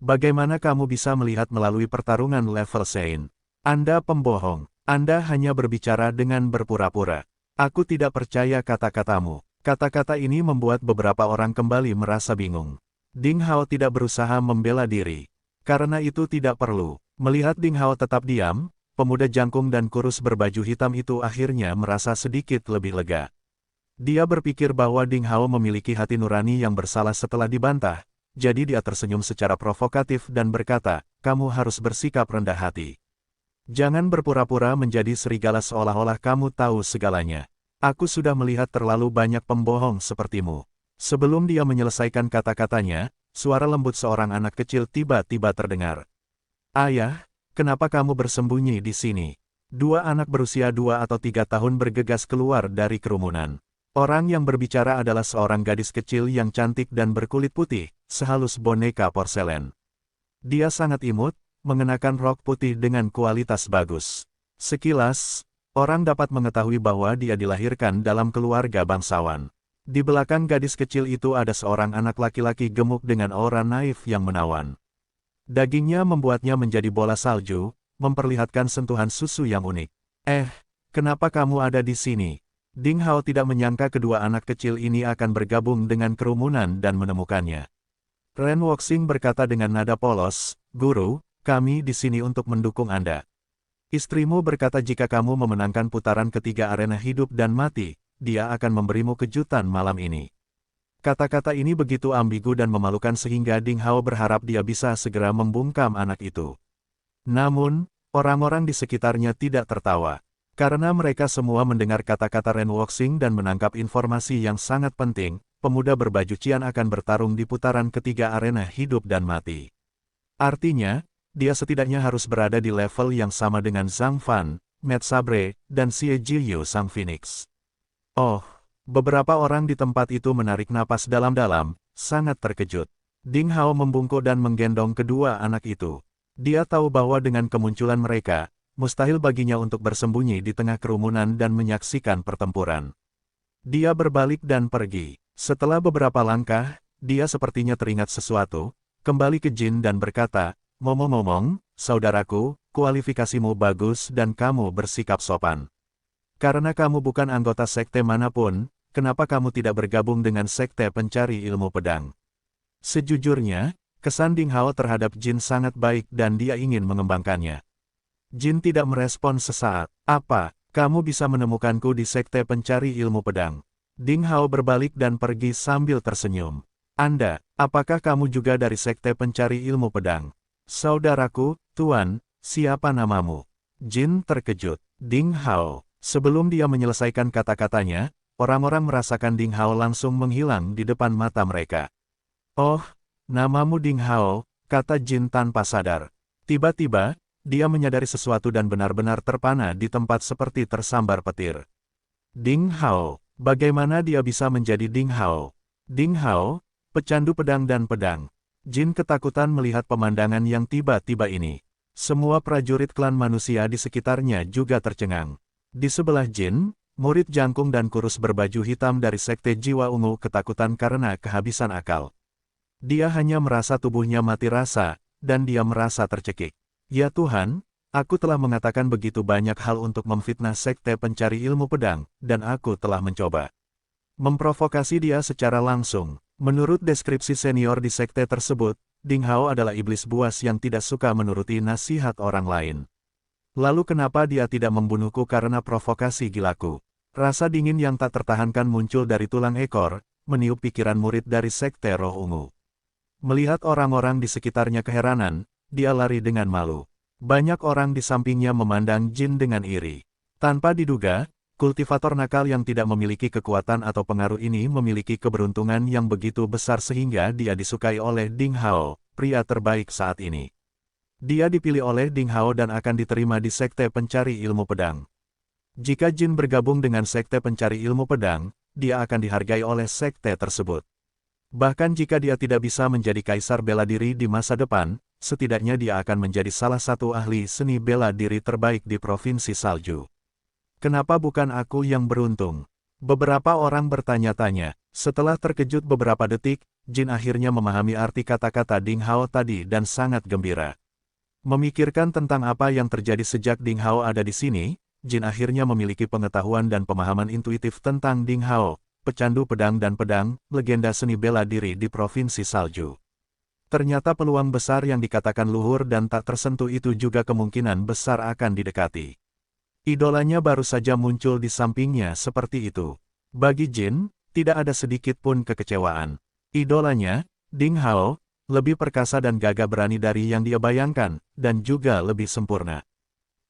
Bagaimana kamu bisa melihat melalui pertarungan level Sein? Anda pembohong. Anda hanya berbicara dengan berpura-pura. Aku tidak percaya kata-katamu. Kata-kata ini membuat beberapa orang kembali merasa bingung. Ding Hao tidak berusaha membela diri. Karena itu tidak perlu. Melihat Ding Hao tetap diam, pemuda jangkung dan kurus berbaju hitam itu akhirnya merasa sedikit lebih lega. Dia berpikir bahwa Ding Hao memiliki hati nurani yang bersalah setelah dibantah, jadi dia tersenyum secara provokatif dan berkata, kamu harus bersikap rendah hati. Jangan berpura-pura menjadi serigala seolah-olah kamu tahu segalanya. Aku sudah melihat terlalu banyak pembohong sepertimu. Sebelum dia menyelesaikan kata-katanya, suara lembut seorang anak kecil tiba-tiba terdengar. Ayah, kenapa kamu bersembunyi di sini? Dua anak berusia 2 atau 3 tahun bergegas keluar dari kerumunan. Orang yang berbicara adalah seorang gadis kecil yang cantik dan berkulit putih, sehalus boneka porselen. Dia sangat imut, mengenakan rok putih dengan kualitas bagus. Sekilas, orang dapat mengetahui bahwa dia dilahirkan dalam keluarga bangsawan. Di belakang gadis kecil itu ada seorang anak laki-laki gemuk dengan aura naif yang menawan. Dagingnya membuatnya menjadi bola salju, memperlihatkan sentuhan susu yang unik. Kenapa kamu ada di sini? Ding Hao tidak menyangka kedua anak kecil ini akan bergabung dengan kerumunan dan menemukannya. Ren Wuxing berkata dengan nada polos, Guru, kami di sini untuk mendukung Anda. Istrimu berkata jika kamu memenangkan putaran ketiga arena hidup dan mati, dia akan memberimu kejutan malam ini. Kata-kata ini begitu ambigu dan memalukan sehingga Ding Hao berharap dia bisa segera membungkam anak itu. Namun, orang-orang di sekitarnya tidak tertawa. Karena mereka semua mendengar kata-kata Ren Wuxing dan menangkap informasi yang sangat penting, pemuda berbaju cian akan bertarung di putaran ketiga arena hidup dan mati. Artinya, dia setidaknya harus berada di level yang sama dengan Zhang Fan, Matt Sabre, dan Xie Jiyu Sang Phoenix. Beberapa orang di tempat itu menarik napas dalam-dalam, sangat terkejut. Ding Hao membungkuk dan menggendong kedua anak itu. Dia tahu bahwa dengan kemunculan mereka, mustahil baginya untuk bersembunyi di tengah kerumunan dan menyaksikan pertempuran. Dia berbalik dan pergi. Setelah beberapa langkah, dia sepertinya teringat sesuatu, kembali ke Jin dan berkata, ngomong-ngomong, saudaraku, kualifikasimu bagus dan kamu bersikap sopan. Karena kamu bukan anggota sekte manapun, kenapa kamu tidak bergabung dengan sekte pencari ilmu pedang? Sejujurnya, kesan Ding Hao terhadap Jin sangat baik dan dia ingin mengembangkannya. Jin tidak merespon sesaat. Apa, kamu bisa menemukanku di sekte pencari ilmu pedang? Ding Hao berbalik dan pergi sambil tersenyum. Anda, apakah kamu juga dari sekte pencari ilmu pedang? Saudaraku, Tuan, siapa namamu? Jin terkejut. Ding Hao. Sebelum dia menyelesaikan kata-katanya, orang-orang merasakan Ding Hao langsung menghilang di depan mata mereka. Namamu Ding Hao, kata Jin tanpa sadar. Tiba-tiba, dia menyadari sesuatu dan benar-benar terpana di tempat seperti tersambar petir. Ding Hao, bagaimana dia bisa menjadi Ding Hao? Ding Hao, pecandu pedang dan pedang. Jin ketakutan melihat pemandangan yang tiba-tiba ini. Semua prajurit klan manusia di sekitarnya juga tercengang. Di sebelah Jin, murid jangkung dan kurus berbaju hitam dari Sekte Jiwa Ungu ketakutan karena kehabisan akal. Dia hanya merasa tubuhnya mati rasa, dan dia merasa tercekik. Ya Tuhan, aku telah mengatakan begitu banyak hal untuk memfitnah Sekte Pencari Ilmu Pedang, dan aku telah mencoba memprovokasi dia secara langsung. Menurut deskripsi senior di sekte tersebut, Ding Hao adalah iblis buas yang tidak suka menuruti nasihat orang lain. Lalu kenapa dia tidak membunuhku karena provokasi gilaku? Rasa dingin yang tak tertahankan muncul dari tulang ekor, meniup pikiran murid dari Sekte Roh Ungu. Melihat orang-orang di sekitarnya keheranan, dia lari dengan malu. Banyak orang di sampingnya memandang Jin dengan iri. Tanpa diduga, kultivator nakal yang tidak memiliki kekuatan atau pengaruh ini memiliki keberuntungan yang begitu besar sehingga dia disukai oleh Ding Hao, pria terbaik saat ini. Dia dipilih oleh Ding Hao dan akan diterima di Sekte Pencari Ilmu Pedang. Jika Jin bergabung dengan Sekte Pencari Ilmu Pedang, dia akan dihargai oleh sekte tersebut. Bahkan jika dia tidak bisa menjadi kaisar bela diri di masa depan, setidaknya dia akan menjadi salah satu ahli seni bela diri terbaik di Provinsi Salju. Kenapa bukan aku yang beruntung? Beberapa orang bertanya-tanya. Setelah terkejut beberapa detik, Jin akhirnya memahami arti kata-kata Ding Hao tadi dan sangat gembira. Memikirkan tentang apa yang terjadi sejak Ding Hao ada di sini, Jin akhirnya memiliki pengetahuan dan pemahaman intuitif tentang Ding Hao, pecandu pedang dan pedang, legenda seni bela diri di Provinsi Salju. Ternyata peluang besar yang dikatakan luhur dan tak tersentuh itu juga kemungkinan besar akan didekati. Idolanya baru saja muncul di sampingnya seperti itu. Bagi Jin, tidak ada sedikit pun kekecewaan. Idolanya, Ding Hao, lebih perkasa dan gagah berani dari yang dia bayangkan, dan juga lebih sempurna.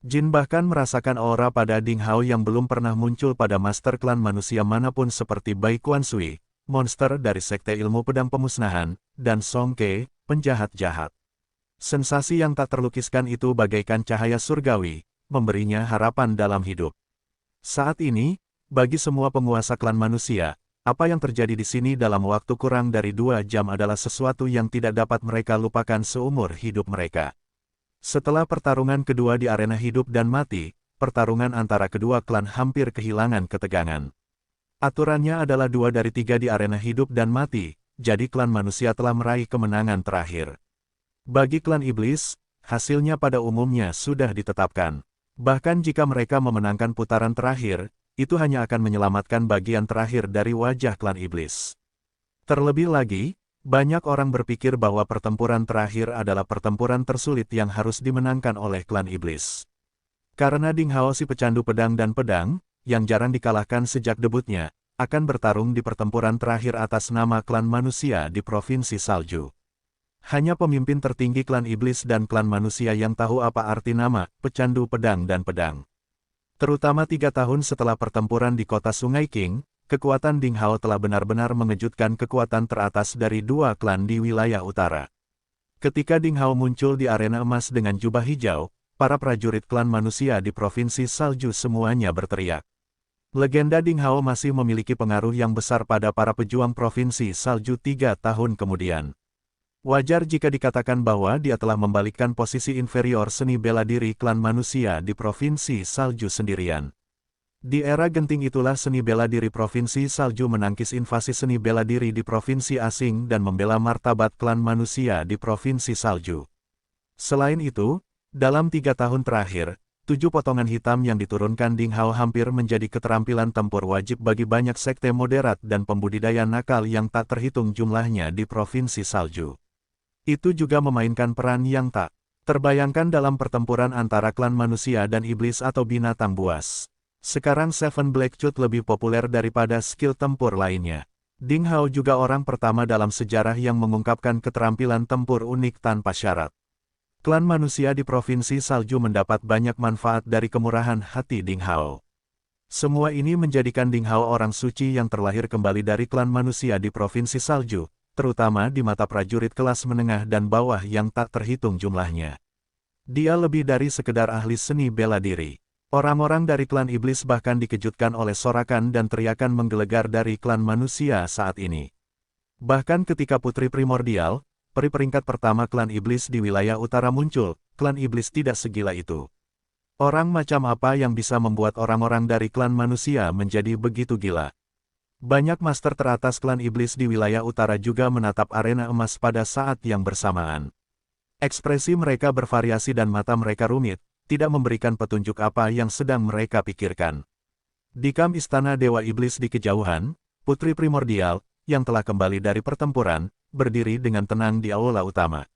Jin bahkan merasakan aura pada Ding Hao yang belum pernah muncul pada master klan manusia manapun seperti Bai Quan Sui, monster dari Sekte Ilmu Pedang Pemusnahan, dan Song Ke, penjahat jahat. Sensasi yang tak terlukiskan itu bagaikan cahaya surgawi, memberinya harapan dalam hidup. Saat ini, bagi semua penguasa klan manusia, apa yang terjadi di sini dalam waktu kurang dari 2 jam adalah sesuatu yang tidak dapat mereka lupakan seumur hidup mereka. Setelah pertarungan kedua di arena hidup dan mati, pertarungan antara kedua klan hampir kehilangan ketegangan. Aturannya adalah 2 dari 3 di arena hidup dan mati, jadi klan manusia telah meraih kemenangan terakhir. Bagi klan iblis, hasilnya pada umumnya sudah ditetapkan. Bahkan jika mereka memenangkan putaran terakhir, itu hanya akan menyelamatkan bagian terakhir dari wajah klan iblis. Terlebih lagi, banyak orang berpikir bahwa pertempuran terakhir adalah pertempuran tersulit yang harus dimenangkan oleh klan iblis. Karena Ding Hao si pecandu pedang dan pedang, yang jarang dikalahkan sejak debutnya, akan bertarung di pertempuran terakhir atas nama klan manusia di Provinsi Salju. Hanya pemimpin tertinggi klan iblis dan klan manusia yang tahu apa arti nama pecandu pedang dan pedang. Terutama 3 tahun setelah pertempuran di kota Sungai King, kekuatan Ding Hao telah benar-benar mengejutkan kekuatan teratas dari 2 klan di wilayah utara. Ketika Ding Hao muncul di arena emas dengan jubah hijau, para prajurit klan manusia di Provinsi Salju semuanya berteriak. Legenda Ding Hao masih memiliki pengaruh yang besar pada para pejuang Provinsi Salju 3 tahun kemudian. Wajar jika dikatakan bahwa dia telah membalikkan posisi inferior seni bela diri klan manusia di Provinsi Salju sendirian. Di era genting itulah seni bela diri Provinsi Salju menangkis invasi seni bela diri di provinsi asing dan membela martabat klan manusia di Provinsi Salju. Selain itu, dalam 3 tahun terakhir, 7 potongan hitam yang diturunkan Ding Hao hampir menjadi keterampilan tempur wajib bagi banyak sekte moderat dan pembudidaya nakal yang tak terhitung jumlahnya di Provinsi Salju. Itu juga memainkan peran yang tak terbayangkan dalam pertempuran antara klan manusia dan iblis atau binatang buas. Sekarang Seven Black Chute lebih populer daripada skill tempur lainnya. Ding Hao juga orang pertama dalam sejarah yang mengungkapkan keterampilan tempur unik tanpa syarat. Klan manusia di Provinsi Salju mendapat banyak manfaat dari kemurahan hati Ding Hao. Semua ini menjadikan Ding Hao orang suci yang terlahir kembali dari klan manusia di Provinsi Salju, terutama di mata prajurit kelas menengah dan bawah yang tak terhitung jumlahnya. Dia lebih dari sekedar ahli seni bela diri. Orang-orang dari klan iblis bahkan dikejutkan oleh sorakan dan teriakan menggelegar dari klan manusia saat ini. Bahkan ketika Putri Primordial, peri peringkat pertama klan iblis di wilayah utara muncul, klan iblis tidak segila itu. Orang macam apa yang bisa membuat orang-orang dari klan manusia menjadi begitu gila? Banyak master teratas klan iblis di wilayah utara juga menatap arena emas pada saat yang bersamaan. Ekspresi mereka bervariasi dan mata mereka rumit, tidak memberikan petunjuk apa yang sedang mereka pikirkan. Di kamp istana Dewa Iblis di kejauhan, Putri Primordial, yang telah kembali dari pertempuran, berdiri dengan tenang di aula utama.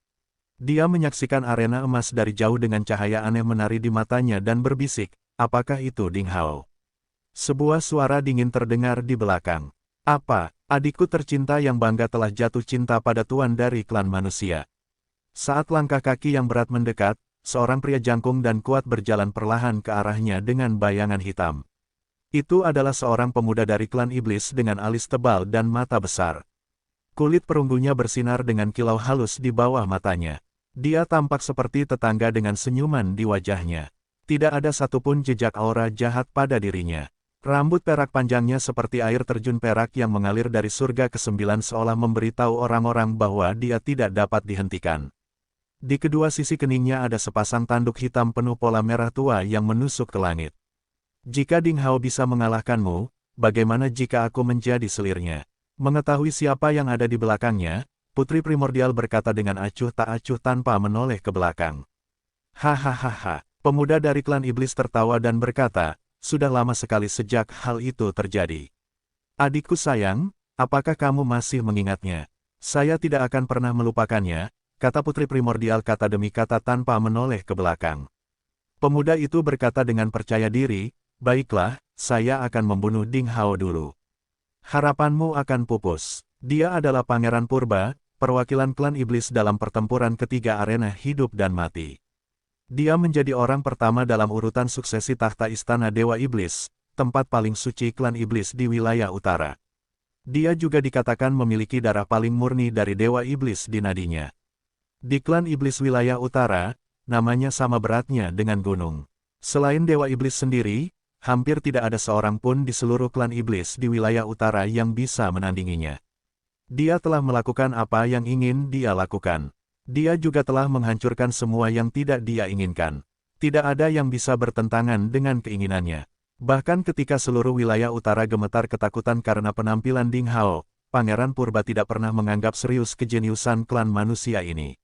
Dia menyaksikan arena emas dari jauh dengan cahaya aneh menari di matanya dan berbisik, "Apakah itu Ding Hao?" Sebuah suara dingin terdengar di belakang. "Apa, adikku tercinta yang bangga telah jatuh cinta pada tuan dari klan manusia?" Saat langkah kaki yang berat mendekat, seorang pria jangkung dan kuat berjalan perlahan ke arahnya dengan bayangan hitam. Itu adalah seorang pemuda dari klan iblis dengan alis tebal dan mata besar. Kulit perunggunya bersinar dengan kilau halus di bawah matanya. Dia tampak seperti tetangga dengan senyuman di wajahnya. Tidak ada satupun jejak aura jahat pada dirinya. Rambut perak panjangnya seperti air terjun perak yang mengalir dari surga ke-9 seolah memberitahu orang-orang bahwa dia tidak dapat dihentikan. Di kedua sisi keningnya ada sepasang tanduk hitam penuh pola merah tua yang menusuk ke langit. "Jika Ding Hao bisa mengalahkanmu, bagaimana jika aku menjadi selirnya?" Mengetahui siapa yang ada di belakangnya, Putri Primordial berkata dengan acuh tak acuh tanpa menoleh ke belakang. "Hahaha." Pemuda dari klan iblis tertawa dan berkata, "Sudah lama sekali sejak hal itu terjadi. Adikku sayang, apakah kamu masih mengingatnya? Saya tidak akan pernah melupakannya," kata Putri Primordial kata demi kata tanpa menoleh ke belakang. Pemuda itu berkata dengan percaya diri, "Baiklah, saya akan membunuh Ding Hao dulu. Harapanmu akan pupus." Dia adalah Pangeran Purba, perwakilan klan iblis dalam pertempuran ketiga arena hidup dan mati. Dia menjadi orang pertama dalam urutan suksesi tahta istana Dewa Iblis, tempat paling suci klan iblis di wilayah utara. Dia juga dikatakan memiliki darah paling murni dari Dewa Iblis di nadinya. Di klan iblis wilayah utara, namanya sama beratnya dengan gunung. Selain Dewa Iblis sendiri, hampir tidak ada seorang pun di seluruh klan iblis di wilayah utara yang bisa menandinginya. Dia telah melakukan apa yang ingin dia lakukan. Dia juga telah menghancurkan semua yang tidak dia inginkan. Tidak ada yang bisa bertentangan dengan keinginannya. Bahkan ketika seluruh wilayah utara gemetar ketakutan karena penampilan Ding Hao, Pangeran Purba tidak pernah menganggap serius kejeniusan klan manusia ini.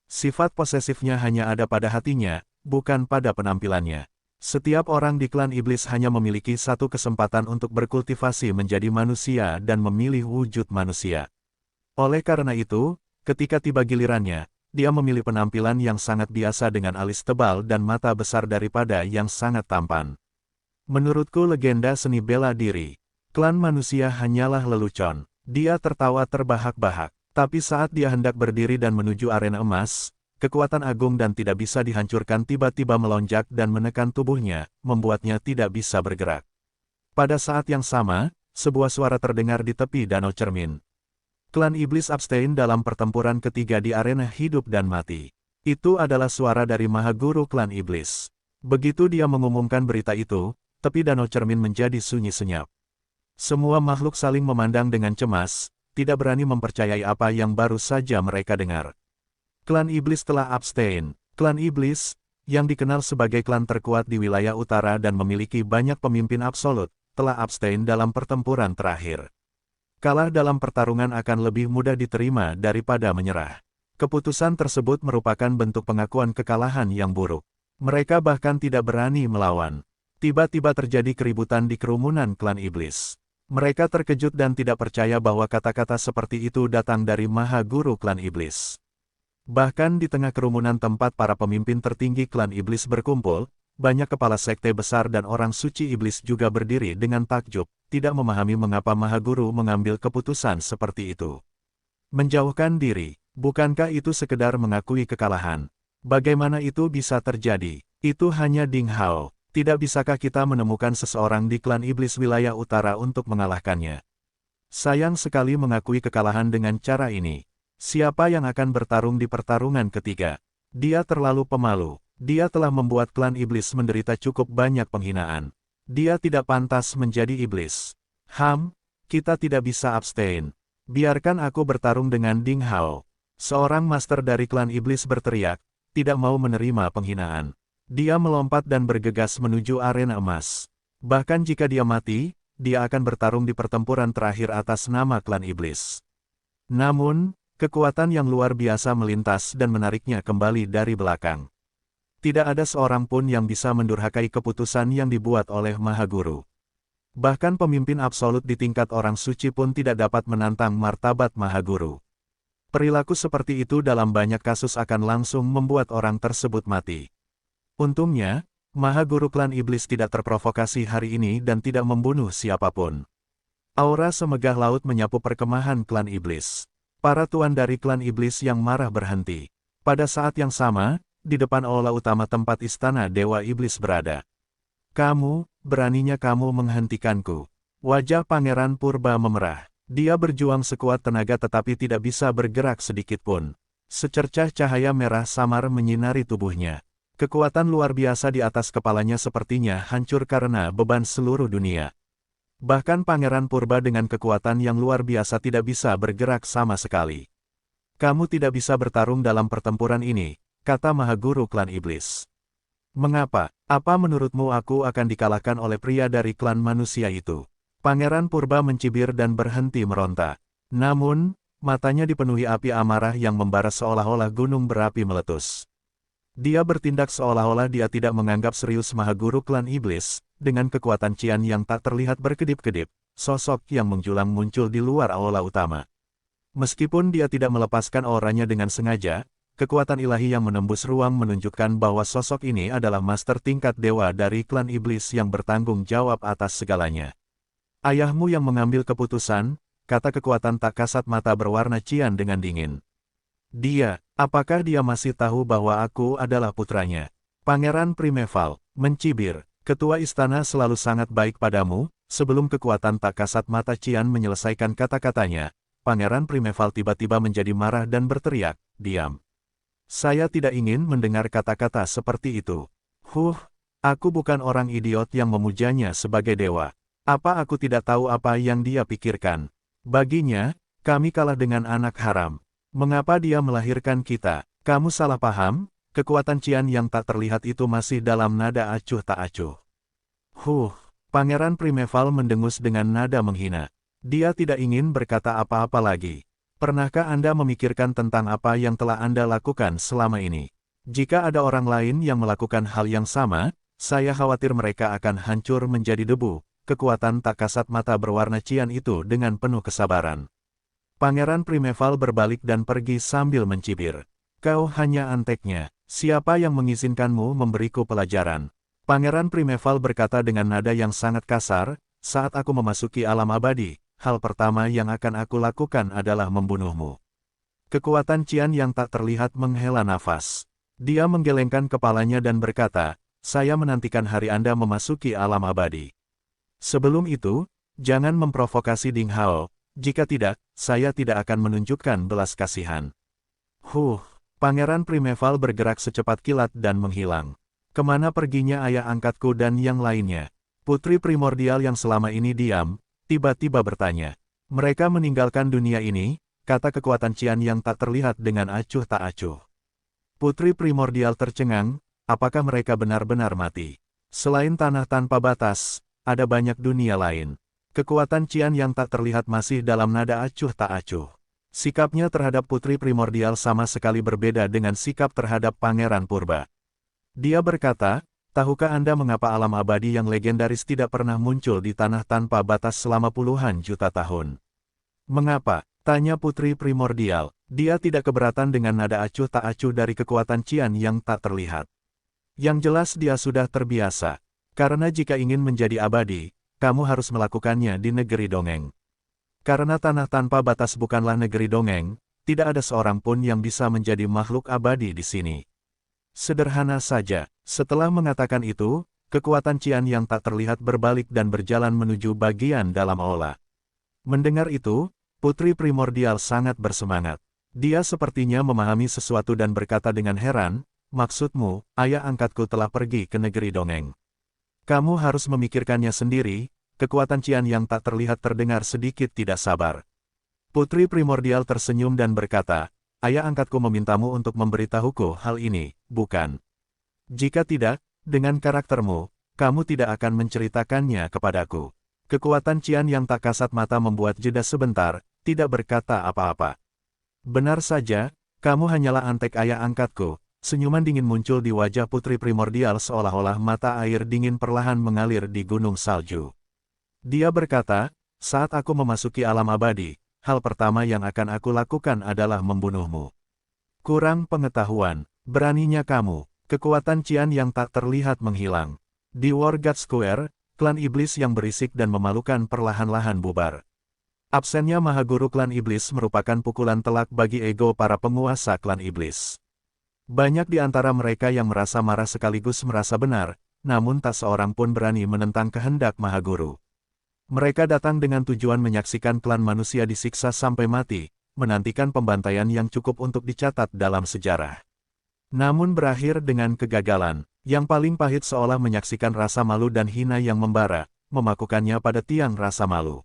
Sifat posesifnya hanya ada pada hatinya, bukan pada penampilannya. Setiap orang di klan iblis hanya memiliki satu kesempatan untuk berkultivasi menjadi manusia dan memilih wujud manusia. Oleh karena itu, ketika tiba gilirannya, dia memilih penampilan yang sangat biasa dengan alis tebal dan mata besar daripada yang sangat tampan. "Menurutku legenda seni bela diri. Klan manusia hanyalah lelucon." Dia tertawa terbahak-bahak. Tapi saat dia hendak berdiri dan menuju arena emas, kekuatan agung dan tidak bisa dihancurkan tiba-tiba melonjak dan menekan tubuhnya, membuatnya tidak bisa bergerak. Pada saat yang sama, sebuah suara terdengar di tepi danau cermin. Klan iblis abstain dalam pertempuran ketiga di arena hidup dan mati. Itu adalah suara dari Maha Guru klan iblis. Begitu dia mengumumkan berita itu, tepi danau cermin menjadi sunyi senyap. Semua makhluk saling memandang dengan cemas, tidak berani mempercayai apa yang baru saja mereka dengar. Klan iblis telah abstain. Klan iblis, yang dikenal sebagai klan terkuat di wilayah utara dan memiliki banyak pemimpin absolut, telah abstain dalam pertempuran terakhir. Kalah dalam pertarungan akan lebih mudah diterima daripada menyerah. Keputusan tersebut merupakan bentuk pengakuan kekalahan yang buruk. Mereka bahkan tidak berani melawan. Tiba-tiba terjadi keributan di kerumunan klan iblis. Mereka terkejut dan tidak percaya bahwa kata-kata seperti itu datang dari Maha Guru klan iblis. Bahkan di tengah kerumunan tempat para pemimpin tertinggi klan iblis berkumpul, banyak kepala sekte besar dan orang suci iblis juga berdiri dengan takjub, tidak memahami mengapa Maha Guru mengambil keputusan seperti itu. Menjauhkan diri, bukankah itu sekedar mengakui kekalahan? Bagaimana itu bisa terjadi? Itu hanya Ding Hao. Tidak bisakah kita menemukan seseorang di klan iblis wilayah utara untuk mengalahkannya? Sayang sekali mengakui kekalahan dengan cara ini. Siapa yang akan bertarung di pertarungan ketiga? Dia terlalu pemalu. Dia telah membuat klan iblis menderita cukup banyak penghinaan. Dia tidak pantas menjadi iblis. Kita tidak bisa abstain. Biarkan aku bertarung dengan Ding Hao. Seorang master dari klan iblis berteriak, tidak mau menerima penghinaan. Dia melompat dan bergegas menuju arena emas. Bahkan jika dia mati, dia akan bertarung di pertempuran terakhir atas nama klan iblis. Namun, kekuatan yang luar biasa melintas dan menariknya kembali dari belakang. Tidak ada seorang pun yang bisa mendurhakai keputusan yang dibuat oleh Mahaguru. Bahkan pemimpin absolut di tingkat orang suci pun tidak dapat menantang martabat Mahaguru. Perilaku seperti itu dalam banyak kasus akan langsung membuat orang tersebut mati. Untungnya, Mahaguru klan iblis tidak terprovokasi hari ini dan tidak membunuh siapapun. Aura semegah laut menyapu perkemahan klan iblis. Para tuan dari klan iblis yang marah berhenti. Pada saat yang sama, di depan aula utama tempat istana Dewa Iblis berada. Kamu, beraninya kamu menghentikanku. Wajah Pangeran Purba memerah. Dia berjuang sekuat tenaga tetapi tidak bisa bergerak sedikitpun. Secercah cahaya merah samar menyinari tubuhnya. Kekuatan luar biasa di atas kepalanya sepertinya hancur karena beban seluruh dunia. Bahkan Pangeran Purba dengan kekuatan yang luar biasa tidak bisa bergerak sama sekali. Kamu tidak bisa bertarung dalam pertempuran ini, kata Mahaguru klan iblis. Mengapa? Apa menurutmu aku akan dikalahkan oleh pria dari klan manusia itu? Pangeran Purba mencibir dan berhenti meronta. Namun, matanya dipenuhi api amarah yang membara seolah-olah gunung berapi meletus. Dia bertindak seolah-olah dia tidak menganggap serius Mahaguru klan iblis, dengan kekuatan Cian yang tak terlihat berkedip-kedip, sosok yang menjulang muncul di luar aula utama. Meskipun dia tidak melepaskan auranya dengan sengaja, kekuatan ilahi yang menembus ruang menunjukkan bahwa sosok ini adalah master tingkat dewa dari klan iblis yang bertanggung jawab atas segalanya. Ayahmu yang mengambil keputusan, kata kekuatan tak kasat mata berwarna cian dengan dingin. Dia, apakah dia masih tahu bahwa aku adalah putranya? Pangeran Primeval, mencibir, ketua istana selalu sangat baik padamu. Sebelum kekuatan tak kasat mata cian menyelesaikan kata-katanya, Pangeran Primeval tiba-tiba menjadi marah dan berteriak, diam. Saya tidak ingin mendengar kata-kata seperti itu. Aku bukan orang idiot yang memujanya sebagai dewa. Apa aku tidak tahu apa yang dia pikirkan? Baginya, kami kalah dengan anak haram. Mengapa dia melahirkan kita? Kamu salah paham, kekuatan Cian yang tak terlihat itu masih dalam nada acuh tak acuh. Pangeran Primeval mendengus dengan nada menghina. Dia tidak ingin berkata apa-apa lagi. Pernahkah Anda memikirkan tentang apa yang telah Anda lakukan selama ini? Jika ada orang lain yang melakukan hal yang sama, saya khawatir mereka akan hancur menjadi debu. Kekuatan tak kasat mata berwarna cian itu dengan penuh kesabaran. Pangeran Primeval berbalik dan pergi sambil mencibir. Kau hanya anteknya. Siapa yang mengizinkanmu memberiku pelajaran? Pangeran Primeval berkata dengan nada yang sangat kasar, saat aku memasuki alam abadi, hal pertama yang akan aku lakukan adalah membunuhmu. Kekuatan Cian yang tak terlihat menghela nafas. Dia menggelengkan kepalanya dan berkata, saya menantikan hari Anda memasuki alam abadi. Sebelum itu, jangan memprovokasi Ding Hao, jika tidak, saya tidak akan menunjukkan belas kasihan. Pangeran Primeval bergerak secepat kilat dan menghilang. Kemana perginya ayah angkatku dan yang lainnya? Putri primordial yang selama ini diam, tiba-tiba bertanya. Mereka meninggalkan dunia ini, kata kekuatan Cian yang tak terlihat dengan acuh tak acuh. Putri primordial tercengang, apakah mereka benar-benar mati? Selain tanah tanpa batas, ada banyak dunia lain. Kekuatan Cian yang tak terlihat masih dalam nada acuh tak acuh. Sikapnya terhadap Putri primordial sama sekali berbeda dengan sikap terhadap Pangeran Purba. Dia berkata, tahukah Anda mengapa alam abadi yang legendaris tidak pernah muncul di tanah tanpa batas selama puluhan juta tahun? Mengapa? Tanya Putri primordial. Dia tidak keberatan dengan nada acuh tak acuh dari kekuatan Cian yang tak terlihat. Yang jelas dia sudah terbiasa. Karena jika ingin menjadi abadi, kamu harus melakukannya di negeri dongeng. Karena tanah tanpa batas bukanlah negeri dongeng, tidak ada seorang pun yang bisa menjadi makhluk abadi di sini. Sederhana saja, setelah mengatakan itu, kekuatan Cian yang tak terlihat berbalik dan berjalan menuju bagian dalam aula. Mendengar itu, Putri primordial sangat bersemangat. Dia sepertinya memahami sesuatu dan berkata dengan heran, maksudmu, ayah angkatku telah pergi ke negeri dongeng. Kamu harus memikirkannya sendiri, kekuatan Cian yang tak terlihat terdengar sedikit tidak sabar. Putri primordial tersenyum dan berkata, ayah angkatku memintamu untuk memberitahuku hal ini, bukan? Jika tidak, dengan karaktermu, kamu tidak akan menceritakannya kepadaku. Kekuatan Qian yang tak kasat mata membuat jeda sebentar, tidak berkata apa-apa. Benar saja, kamu hanyalah antek ayah angkatku. Senyuman dingin muncul di wajah putri primordial seolah-olah mata air dingin perlahan mengalir di gunung salju. Dia berkata, saat aku memasuki alam abadi, hal pertama yang akan aku lakukan adalah membunuhmu. Kurang pengetahuan, beraninya kamu, kekuatan Qian yang tak terlihat menghilang. Di War God Square, klan iblis yang berisik dan memalukan perlahan-lahan bubar. Absennya Mahaguru klan iblis merupakan pukulan telak bagi ego para penguasa klan iblis. Banyak di antara mereka yang merasa marah sekaligus merasa benar, namun tak seorang pun berani menentang kehendak Mahaguru. Mereka datang dengan tujuan menyaksikan klan manusia disiksa sampai mati, menantikan pembantaian yang cukup untuk dicatat dalam sejarah. Namun berakhir dengan kegagalan, yang paling pahit seolah menyaksikan rasa malu dan hina yang membara, memakukannya pada tiang rasa malu.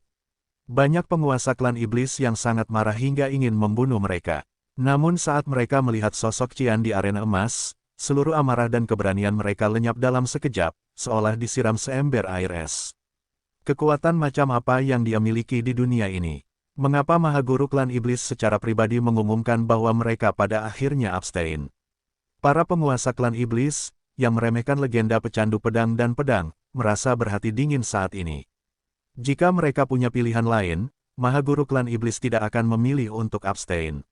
Banyak penguasa klan iblis yang sangat marah hingga ingin membunuh mereka. Namun saat mereka melihat sosok Qian di arena emas, seluruh amarah dan keberanian mereka lenyap dalam sekejap, seolah disiram seember air es. Kekuatan macam apa yang dia miliki di dunia ini? Mengapa Mahaguru klan iblis secara pribadi mengumumkan bahwa mereka pada akhirnya abstain? Para penguasa klan iblis, yang meremehkan legenda pecandu pedang dan pedang, merasa berhati dingin saat ini. Jika mereka punya pilihan lain, Mahaguru klan iblis tidak akan memilih untuk abstain.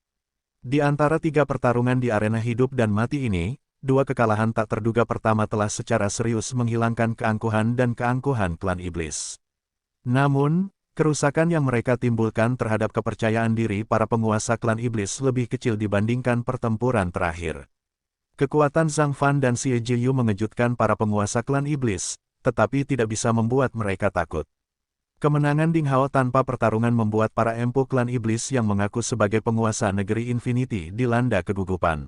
Di antara 3 pertarungan di arena hidup dan mati ini, 2 kekalahan tak terduga pertama telah secara serius menghilangkan keangkuhan dan keangkuhan klan iblis. Namun, kerusakan yang mereka timbulkan terhadap kepercayaan diri para penguasa klan iblis lebih kecil dibandingkan pertempuran terakhir. Kekuatan Zhang Fan dan Xie Jiyu mengejutkan para penguasa klan iblis, tetapi tidak bisa membuat mereka takut. Kemenangan Ding Hao tanpa pertarungan membuat para empu klan iblis yang mengaku sebagai penguasa negeri Infinity dilanda kegugupan.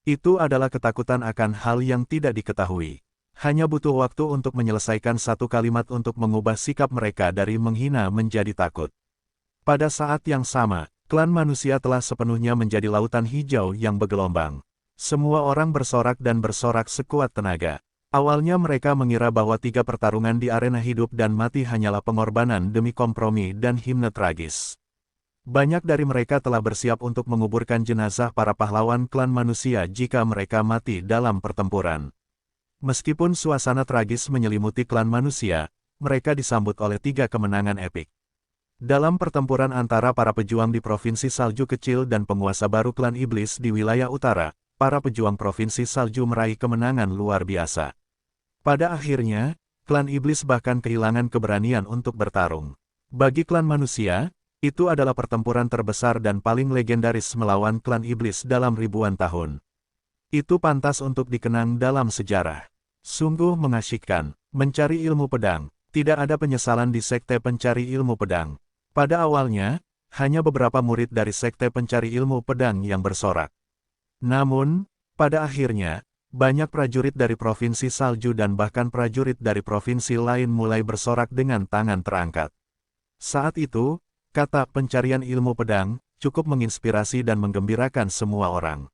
Itu adalah ketakutan akan hal yang tidak diketahui. Hanya butuh waktu untuk menyelesaikan satu kalimat untuk mengubah sikap mereka dari menghina menjadi takut. Pada saat yang sama, klan manusia telah sepenuhnya menjadi lautan hijau yang bergelombang. Semua orang bersorak dan bersorak sekuat tenaga. Awalnya mereka mengira bahwa 3 pertarungan di arena hidup dan mati hanyalah pengorbanan demi kompromi dan himne tragis. Banyak dari mereka telah bersiap untuk menguburkan jenazah para pahlawan klan manusia jika mereka mati dalam pertempuran. Meskipun suasana tragis menyelimuti klan manusia, mereka disambut oleh 3 kemenangan epik. Dalam pertempuran antara para pejuang di Provinsi Salju Kecil dan penguasa baru klan iblis di wilayah utara, para pejuang Provinsi Salju meraih kemenangan luar biasa. Pada akhirnya, klan iblis bahkan kehilangan keberanian untuk bertarung. Bagi klan manusia, itu adalah pertempuran terbesar dan paling legendaris melawan klan iblis dalam ribuan tahun. Itu pantas untuk dikenang dalam sejarah. Sungguh mengasyikkan, mencari ilmu pedang, tidak ada penyesalan di Sekte Pencari Ilmu Pedang. Pada awalnya, hanya beberapa murid dari Sekte Pencari Ilmu Pedang yang bersorak. Namun, pada akhirnya, banyak prajurit dari Provinsi Salju dan bahkan prajurit dari provinsi lain mulai bersorak dengan tangan terangkat. Saat itu, kata pencarian ilmu pedang cukup menginspirasi dan menggembirakan semua orang.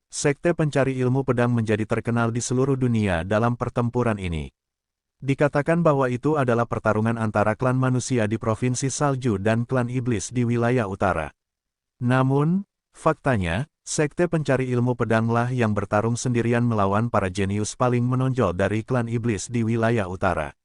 Sekte Pencari Ilmu Pedang menjadi terkenal di seluruh dunia dalam pertempuran ini. Dikatakan bahwa itu adalah pertarungan antara klan manusia di Provinsi Salju dan klan iblis di wilayah utara. Namun, faktanya, Sekte Pencari Ilmu Pedanglah yang bertarung sendirian melawan para jenius paling menonjol dari klan iblis di wilayah utara.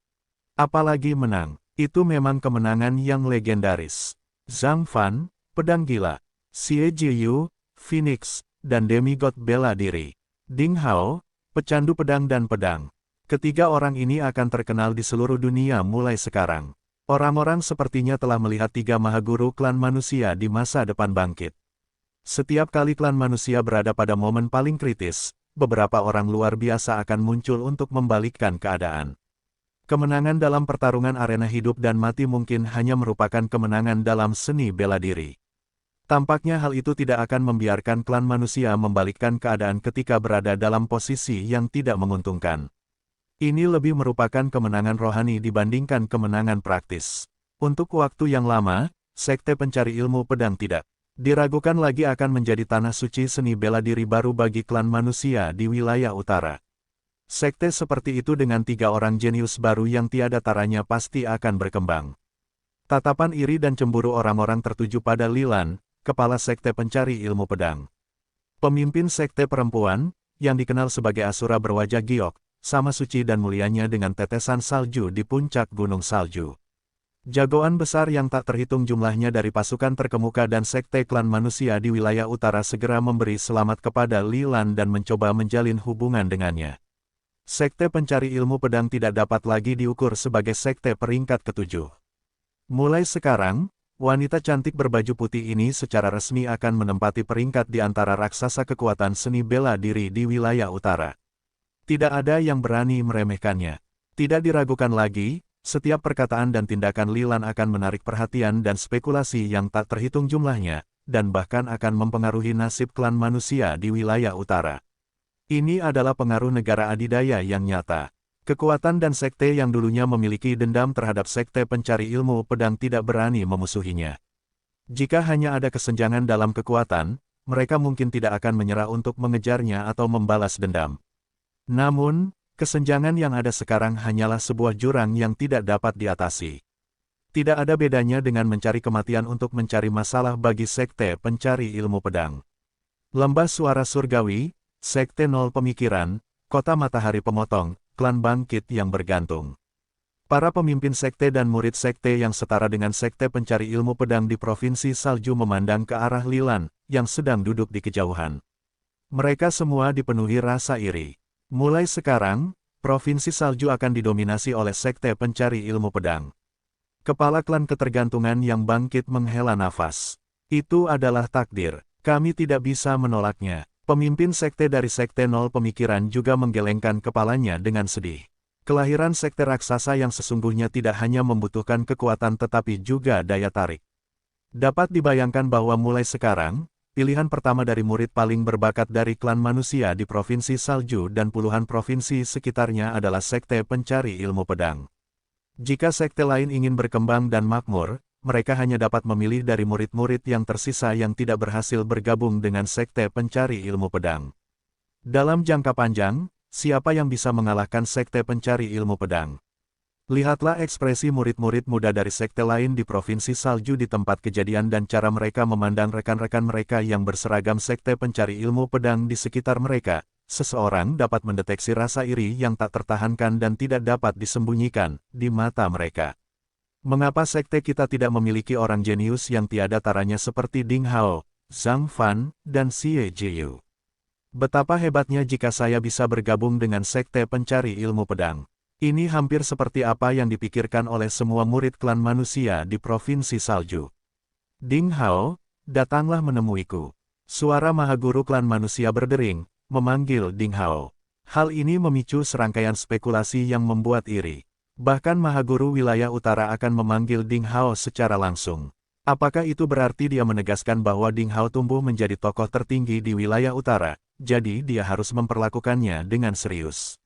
Apalagi menang, itu memang kemenangan yang legendaris. Zhang Fan, pedang gila. Xie Jiyu, Phoenix, dan demigod bela diri. Ding Hao, pecandu pedang dan pedang. Ketiga orang ini akan terkenal di seluruh dunia mulai sekarang. Orang-orang sepertinya telah melihat 3 mahaguru klan manusia di masa depan bangkit. Setiap kali klan manusia berada pada momen paling kritis, beberapa orang luar biasa akan muncul untuk membalikkan keadaan. Kemenangan dalam pertarungan arena hidup dan mati mungkin hanya merupakan kemenangan dalam seni bela diri. Tampaknya hal itu tidak akan membiarkan klan manusia membalikkan keadaan ketika berada dalam posisi yang tidak menguntungkan. Ini lebih merupakan kemenangan rohani dibandingkan kemenangan praktis. Untuk waktu yang lama, Sekte Pencari Ilmu Pedang tidak Diragukan lagi akan menjadi tanah suci seni bela diri baru bagi klan manusia di wilayah utara. Sekte seperti itu dengan 3 orang jenius baru yang tiada taranya pasti akan berkembang. Tatapan iri dan cemburu orang-orang tertuju pada Lilan, kepala sekte pencari ilmu pedang. Pemimpin sekte perempuan, yang dikenal sebagai Asura berwajah giok, sama suci dan mulianya dengan tetesan salju di puncak gunung salju. Jagoan besar yang tak terhitung jumlahnya dari pasukan terkemuka dan sekte klan manusia di wilayah utara segera memberi selamat kepada Lilan dan mencoba menjalin hubungan dengannya. Sekte pencari ilmu pedang tidak dapat lagi diukur sebagai sekte peringkat ketujuh. Mulai sekarang, wanita cantik berbaju putih ini secara resmi akan menempati peringkat di antara raksasa kekuatan seni bela diri di wilayah utara. Tidak ada yang berani meremehkannya. Tidak diragukan lagi, setiap perkataan dan tindakan Lilan akan menarik perhatian dan spekulasi yang tak terhitung jumlahnya, dan bahkan akan mempengaruhi nasib klan manusia di wilayah utara. Ini adalah pengaruh negara adidaya yang nyata. Kekuatan dan sekte yang dulunya memiliki dendam terhadap sekte pencari ilmu pedang tidak berani memusuhinya. Jika hanya ada kesenjangan dalam kekuatan, mereka mungkin tidak akan menyerah untuk mengejarnya atau membalas dendam. Namun, kesenjangan yang ada sekarang hanyalah sebuah jurang yang tidak dapat diatasi. Tidak ada bedanya dengan mencari kematian untuk mencari masalah bagi sekte pencari ilmu pedang. Lembah Suara Surgawi, Sekte Nol Pemikiran, Kota Matahari Pemotong, Klan Bangkit yang bergantung. Para pemimpin sekte dan murid sekte yang setara dengan sekte pencari ilmu pedang di Provinsi Salju memandang ke arah Lilan, yang sedang duduk di kejauhan. Mereka semua dipenuhi rasa iri. Mulai sekarang, Provinsi Salju akan didominasi oleh sekte pencari ilmu pedang. Kepala klan ketergantungan yang bangkit menghela nafas. Itu adalah takdir, kami tidak bisa menolaknya. Pemimpin sekte dari Sekte Nol Pemikiran juga menggelengkan kepalanya dengan sedih. Kelahiran sekte raksasa yang sesungguhnya tidak hanya membutuhkan kekuatan tetapi juga daya tarik. Dapat dibayangkan bahwa mulai sekarang, pilihan pertama dari murid paling berbakat dari klan manusia di Provinsi Salju dan puluhan provinsi sekitarnya adalah sekte pencari ilmu pedang. Jika sekte lain ingin berkembang dan makmur, mereka hanya dapat memilih dari murid-murid yang tersisa yang tidak berhasil bergabung dengan sekte pencari ilmu pedang. Dalam jangka panjang, siapa yang bisa mengalahkan sekte pencari ilmu pedang? Lihatlah ekspresi murid-murid muda dari sekte lain di Provinsi Salju di tempat kejadian dan cara mereka memandang rekan-rekan mereka yang berseragam sekte pencari ilmu pedang di sekitar mereka. Seseorang dapat mendeteksi rasa iri yang tak tertahankan dan tidak dapat disembunyikan di mata mereka. Mengapa sekte kita tidak memiliki orang jenius yang tiada taranya seperti Ding Hao, Zhang Fan, dan Xie Jiyu? Betapa hebatnya jika saya bisa bergabung dengan sekte pencari ilmu pedang. Ini hampir seperti apa yang dipikirkan oleh semua murid klan manusia di Provinsi Salju. Ding Hao, datanglah menemuiku. Suara Mahaguru klan manusia berdering, memanggil Ding Hao. Hal ini memicu serangkaian spekulasi yang membuat iri. Bahkan Mahaguru wilayah utara akan memanggil Ding Hao secara langsung. Apakah itu berarti dia menegaskan bahwa Ding Hao tumbuh menjadi tokoh tertinggi di wilayah utara, jadi dia harus memperlakukannya dengan serius.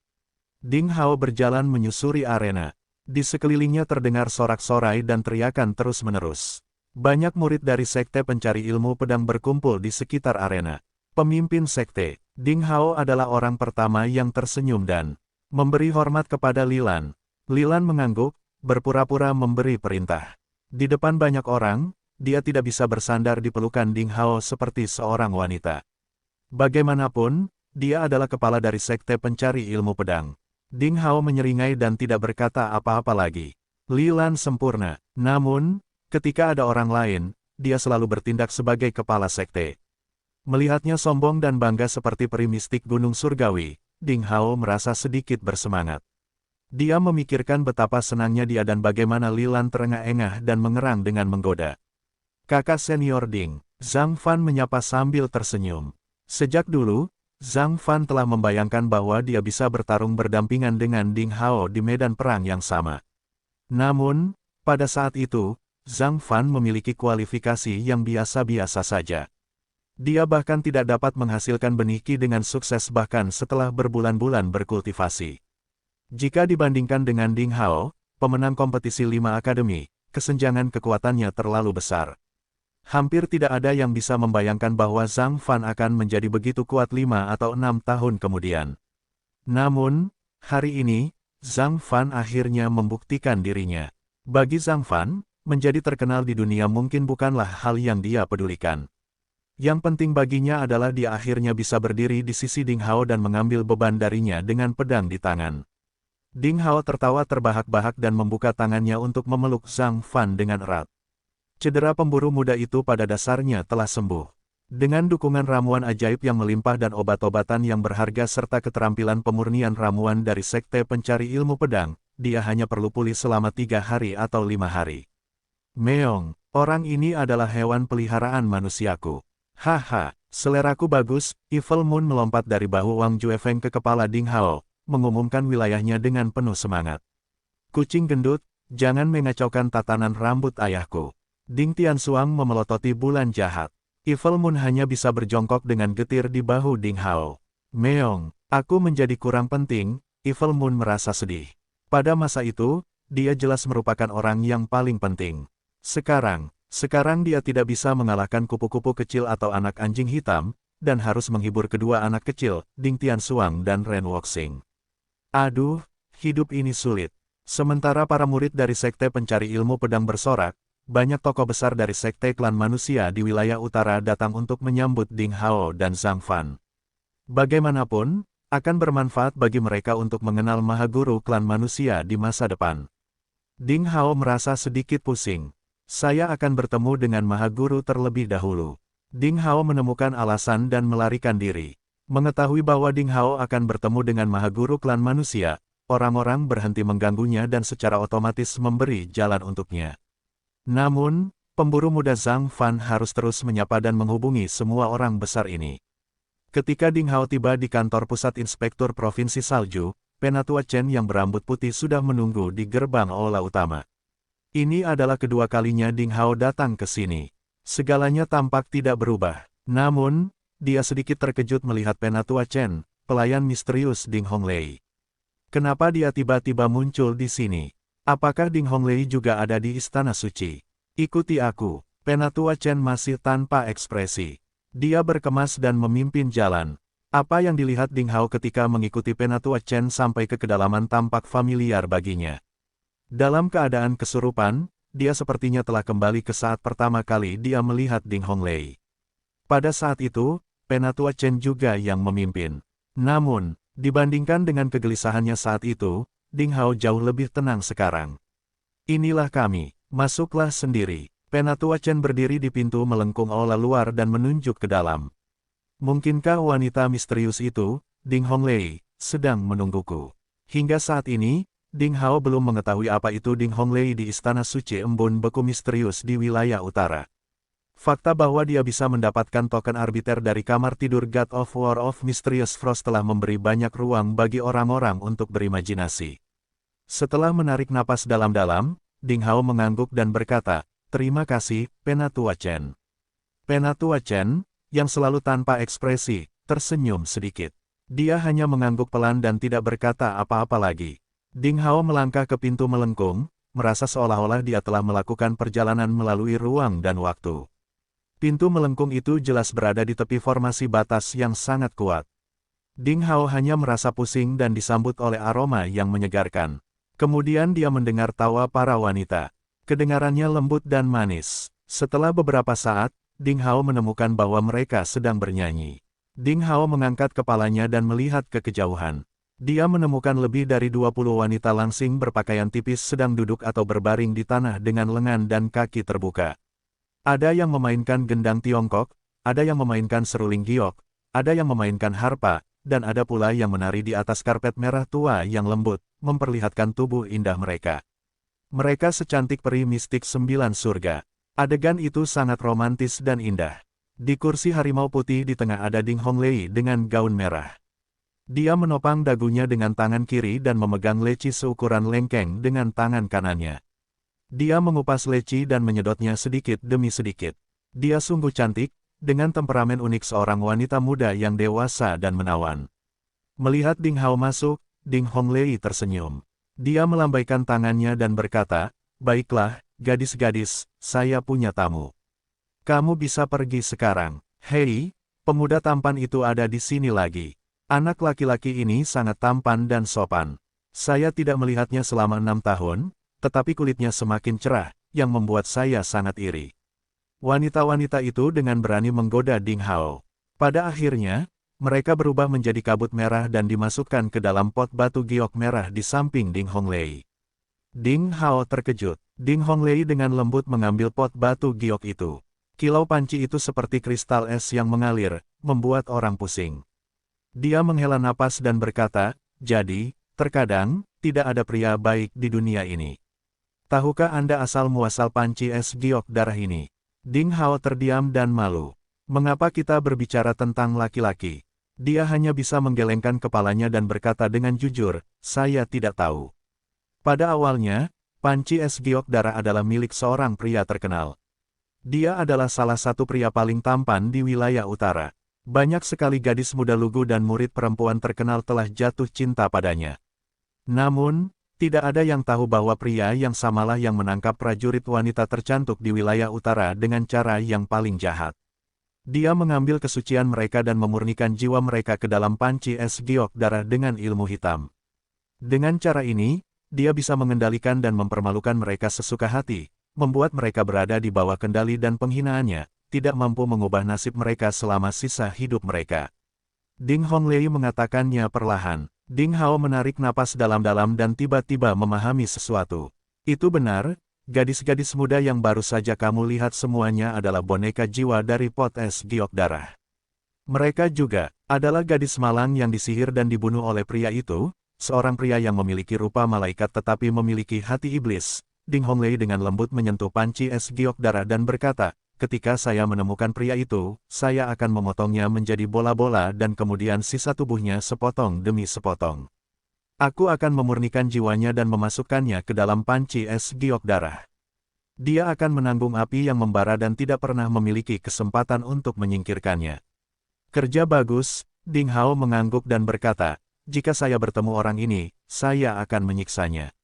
Ding Hao berjalan menyusuri arena. Di sekelilingnya terdengar sorak-sorai dan teriakan terus-menerus. Banyak murid dari sekte pencari ilmu pedang berkumpul di sekitar arena. Pemimpin sekte, Ding Hao adalah orang pertama yang tersenyum dan memberi hormat kepada Lilan. Lilan mengangguk, berpura-pura memberi perintah. Di depan banyak orang, dia tidak bisa bersandar di pelukan Ding Hao seperti seorang wanita. Bagaimanapun, dia adalah kepala dari sekte pencari ilmu pedang. Ding Hao menyeringai dan tidak berkata apa-apa lagi. Lilan sempurna, namun, ketika ada orang lain, dia selalu bertindak sebagai kepala sekte. Melihatnya sombong dan bangga seperti peri mistik Gunung Surgawi, Ding Hao merasa sedikit bersemangat. Dia memikirkan betapa senangnya dia dan bagaimana Lilan terengah-engah dan mengerang dengan menggoda. Kakak senior Ding, Zhang Fan menyapa sambil tersenyum. Sejak dulu, Zhang Fan telah membayangkan bahwa dia bisa bertarung berdampingan dengan Ding Hao di medan perang yang sama. Namun, pada saat itu, Zhang Fan memiliki kualifikasi yang biasa-biasa saja. Dia bahkan tidak dapat menghasilkan benih Qi dengan sukses bahkan setelah berbulan-bulan berkultivasi. Jika dibandingkan dengan Ding Hao, pemenang kompetisi 5 akademi, kesenjangan kekuatannya terlalu besar. Hampir tidak ada yang bisa membayangkan bahwa Zhang Fan akan menjadi begitu kuat 5 atau 6 tahun kemudian. Namun, hari ini, Zhang Fan akhirnya membuktikan dirinya. Bagi Zhang Fan, menjadi terkenal di dunia mungkin bukanlah hal yang dia pedulikan. Yang penting baginya adalah dia akhirnya bisa berdiri di sisi Ding Hao dan mengambil beban darinya dengan pedang di tangan. Ding Hao tertawa terbahak-bahak dan membuka tangannya untuk memeluk Zhang Fan dengan erat. Cedera pemburu muda itu pada dasarnya telah sembuh. Dengan dukungan ramuan ajaib yang melimpah dan obat-obatan yang berharga serta keterampilan pemurnian ramuan dari Sekte Pencari Ilmu Pedang, dia hanya perlu pulih selama 3 hari atau 5 hari. Meong, orang ini adalah hewan peliharaan manusiaku. Haha, seleraku bagus. Evil Moon melompat dari bahu Wang Juefeng ke kepala Ding Hao, mengumumkan wilayahnya dengan penuh semangat. Kucing gendut, jangan mengacaukan tatanan rambut ayahku. Ding Tianxuang memelototi bulan jahat. Evil Moon hanya bisa berjongkok dengan getir di bahu Ding Hao. Meong, aku menjadi kurang penting. Evil Moon merasa sedih. Pada masa itu, dia jelas merupakan orang yang paling penting. Sekarang dia tidak bisa mengalahkan kupu-kupu kecil atau anak anjing hitam, dan harus menghibur kedua anak kecil, Ding Tianxuang dan Ren Wuxing. Aduh, hidup ini sulit. Sementara para murid dari Sekte Pencari Ilmu Pedang bersorak, banyak tokoh besar dari Sekte Klan Manusia di wilayah utara datang untuk menyambut Ding Hao dan Zhang Fan. Bagaimanapun, akan bermanfaat bagi mereka untuk mengenal Mahaguru Klan Manusia di masa depan. Ding Hao merasa sedikit pusing. Saya akan bertemu dengan Mahaguru terlebih dahulu. Ding Hao menemukan alasan dan melarikan diri. Mengetahui bahwa Ding Hao akan bertemu dengan Mahaguru Klan Manusia, orang-orang berhenti mengganggunya dan secara otomatis memberi jalan untuknya. Namun, pemburu muda Zhang Fan harus terus menyapa dan menghubungi semua orang besar ini. Ketika Ding Hao tiba di kantor pusat Inspektur Provinsi Salju, Penatua Chen yang berambut putih sudah menunggu di gerbang aula utama. Ini adalah kedua kalinya Ding Hao datang ke sini. Segalanya tampak tidak berubah. Namun, dia sedikit terkejut melihat Penatua Chen, pelayan misterius Ding Honglei. Kenapa dia tiba-tiba muncul di sini? Apakah Ding Honglei juga ada di Istana Suci? Ikuti aku. Penatua Chen masih tanpa ekspresi. Dia berkemas dan memimpin jalan. Apa yang dilihat Ding Hao ketika mengikuti Penatua Chen sampai ke kedalaman tampak familiar baginya. Dalam keadaan kesurupan, dia sepertinya telah kembali ke saat pertama kali dia melihat Ding Honglei. Pada saat itu, Penatua Chen juga yang memimpin. Namun, dibandingkan dengan kegelisahannya saat itu, Ding Hao jauh lebih tenang sekarang. Inilah kami, masuklah sendiri. Penatua Chen berdiri di pintu melengkung aula luar dan menunjuk ke dalam. Mungkinkah wanita misterius itu, Ding Honglei, sedang menungguku? Hingga saat ini, Ding Hao belum mengetahui apa itu Ding Honglei di Istana Suci Embun Beku misterius di wilayah utara. Fakta bahwa dia bisa mendapatkan token arbiter dari kamar tidur God of War of Mysterious Frost telah memberi banyak ruang bagi orang-orang untuk berimajinasi. Setelah menarik napas dalam-dalam, Ding Hao mengangguk dan berkata, "Terima kasih, Penatua Chen." Penatua Chen, yang selalu tanpa ekspresi, tersenyum sedikit. Dia hanya mengangguk pelan dan tidak berkata apa-apa lagi. Ding Hao melangkah ke pintu melengkung, merasa seolah-olah dia telah melakukan perjalanan melalui ruang dan waktu. Pintu melengkung itu jelas berada di tepi formasi batas yang sangat kuat. Ding Hao hanya merasa pusing dan disambut oleh aroma yang menyegarkan. Kemudian dia mendengar tawa para wanita. Kedengarannya lembut dan manis. Setelah beberapa saat, Ding Hao menemukan bahwa mereka sedang bernyanyi. Ding Hao mengangkat kepalanya dan melihat ke kejauhan. Dia menemukan lebih dari 20 wanita langsing berpakaian tipis sedang duduk atau berbaring di tanah dengan lengan dan kaki terbuka. Ada yang memainkan gendang Tiongkok, ada yang memainkan seruling giok, ada yang memainkan harpa, dan ada pula yang menari di atas karpet merah tua yang lembut, memperlihatkan tubuh indah mereka. Mereka secantik peri mistik 9 surga. Adegan itu sangat romantis dan indah. Di kursi harimau putih di tengah ada Ding Honglei dengan gaun merah. Dia menopang dagunya dengan tangan kiri dan memegang leci seukuran lengkeng dengan tangan kanannya. Dia mengupas leci dan menyedotnya sedikit demi sedikit. Dia sungguh cantik, dengan temperamen unik seorang wanita muda yang dewasa dan menawan. Melihat Ding Hao masuk, Ding Honglei tersenyum. Dia melambaikan tangannya dan berkata, "Baiklah, gadis-gadis, saya punya tamu." Kamu bisa pergi sekarang. Hei, pemuda tampan itu ada di sini lagi. Anak laki-laki ini sangat tampan dan sopan. Saya tidak melihatnya selama 6 tahun, tetapi kulitnya semakin cerah, yang membuat saya sangat iri. Wanita-wanita itu dengan berani menggoda Ding Hao. Pada akhirnya, mereka berubah menjadi kabut merah dan dimasukkan ke dalam pot batu giok merah di samping Ding Honglei. Ding Hao terkejut. Ding Honglei dengan lembut mengambil pot batu giok itu. Kilau panci itu seperti kristal es yang mengalir, membuat orang pusing. Dia menghela napas dan berkata, "Jadi, terkadang, tidak ada pria baik di dunia ini. Tahukah Anda asal-muasal panci es giok darah ini?" Ding Hao terdiam dan malu. Mengapa kita berbicara tentang laki-laki? Dia hanya bisa menggelengkan kepalanya dan berkata dengan jujur, "Saya tidak tahu." Pada awalnya, panci es giok darah adalah milik seorang pria terkenal. Dia adalah salah satu pria paling tampan di wilayah utara. Banyak sekali gadis muda lugu dan murid perempuan terkenal telah jatuh cinta padanya. Namun, tidak ada yang tahu bahwa pria yang samalah yang menangkap prajurit wanita tercantik di wilayah utara dengan cara yang paling jahat. Dia mengambil kesucian mereka dan memurnikan jiwa mereka ke dalam panci es giok darah dengan ilmu hitam. Dengan cara ini, dia bisa mengendalikan dan mempermalukan mereka sesuka hati, membuat mereka berada di bawah kendali dan penghinaannya, tidak mampu mengubah nasib mereka selama sisa hidup mereka. Ding Honglei mengatakannya perlahan. Ding Hao menarik napas dalam-dalam dan tiba-tiba memahami sesuatu. Itu benar, gadis-gadis muda yang baru saja kamu lihat semuanya adalah boneka jiwa dari pot es giok darah. Mereka juga adalah gadis malang yang disihir dan dibunuh oleh pria itu, seorang pria yang memiliki rupa malaikat tetapi memiliki hati iblis. Ding Honglei dengan lembut menyentuh panci es giok darah dan berkata, "Ketika saya menemukan pria itu, saya akan memotongnya menjadi bola-bola dan kemudian sisa tubuhnya sepotong demi sepotong. Aku akan memurnikan jiwanya dan memasukkannya ke dalam panci es giok darah. Dia akan menanggung api yang membara dan tidak pernah memiliki kesempatan untuk menyingkirkannya." "Kerja bagus," Ding Hao mengangguk dan berkata, "jika saya bertemu orang ini, saya akan menyiksanya."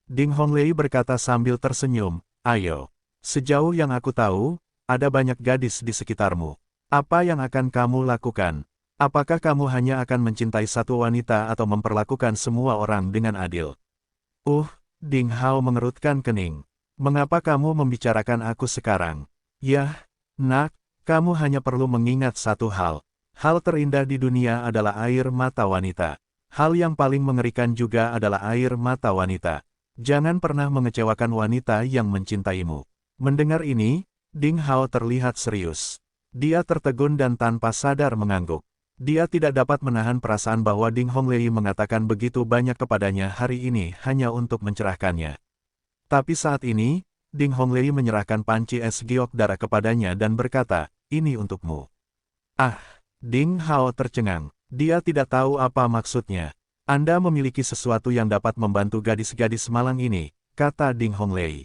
Ding Honglei berkata sambil tersenyum, "Ayo. Sejauh yang aku tahu, ada banyak gadis di sekitarmu. Apa yang akan kamu lakukan? Apakah kamu hanya akan mencintai satu wanita atau memperlakukan semua orang dengan adil?" Ding Hao mengerutkan kening. "Mengapa kamu membicarakan aku sekarang?" "Yah, nak, kamu hanya perlu mengingat satu hal. Hal terindah di dunia adalah air mata wanita. Hal yang paling mengerikan juga adalah air mata wanita. Jangan pernah mengecewakan wanita yang mencintaimu." Mendengar ini, Ding Hao terlihat serius. Dia tertegun dan tanpa sadar mengangguk. Dia tidak dapat menahan perasaan bahwa Ding Honglei mengatakan begitu banyak kepadanya hari ini hanya untuk mencerahkannya. Tapi saat ini, Ding Honglei menyerahkan panci es giok darah kepadanya dan berkata, "Ini untukmu." Ding Hao tercengang. Dia tidak tahu apa maksudnya. "Anda memiliki sesuatu yang dapat membantu gadis-gadis malang ini," kata Ding Honglei.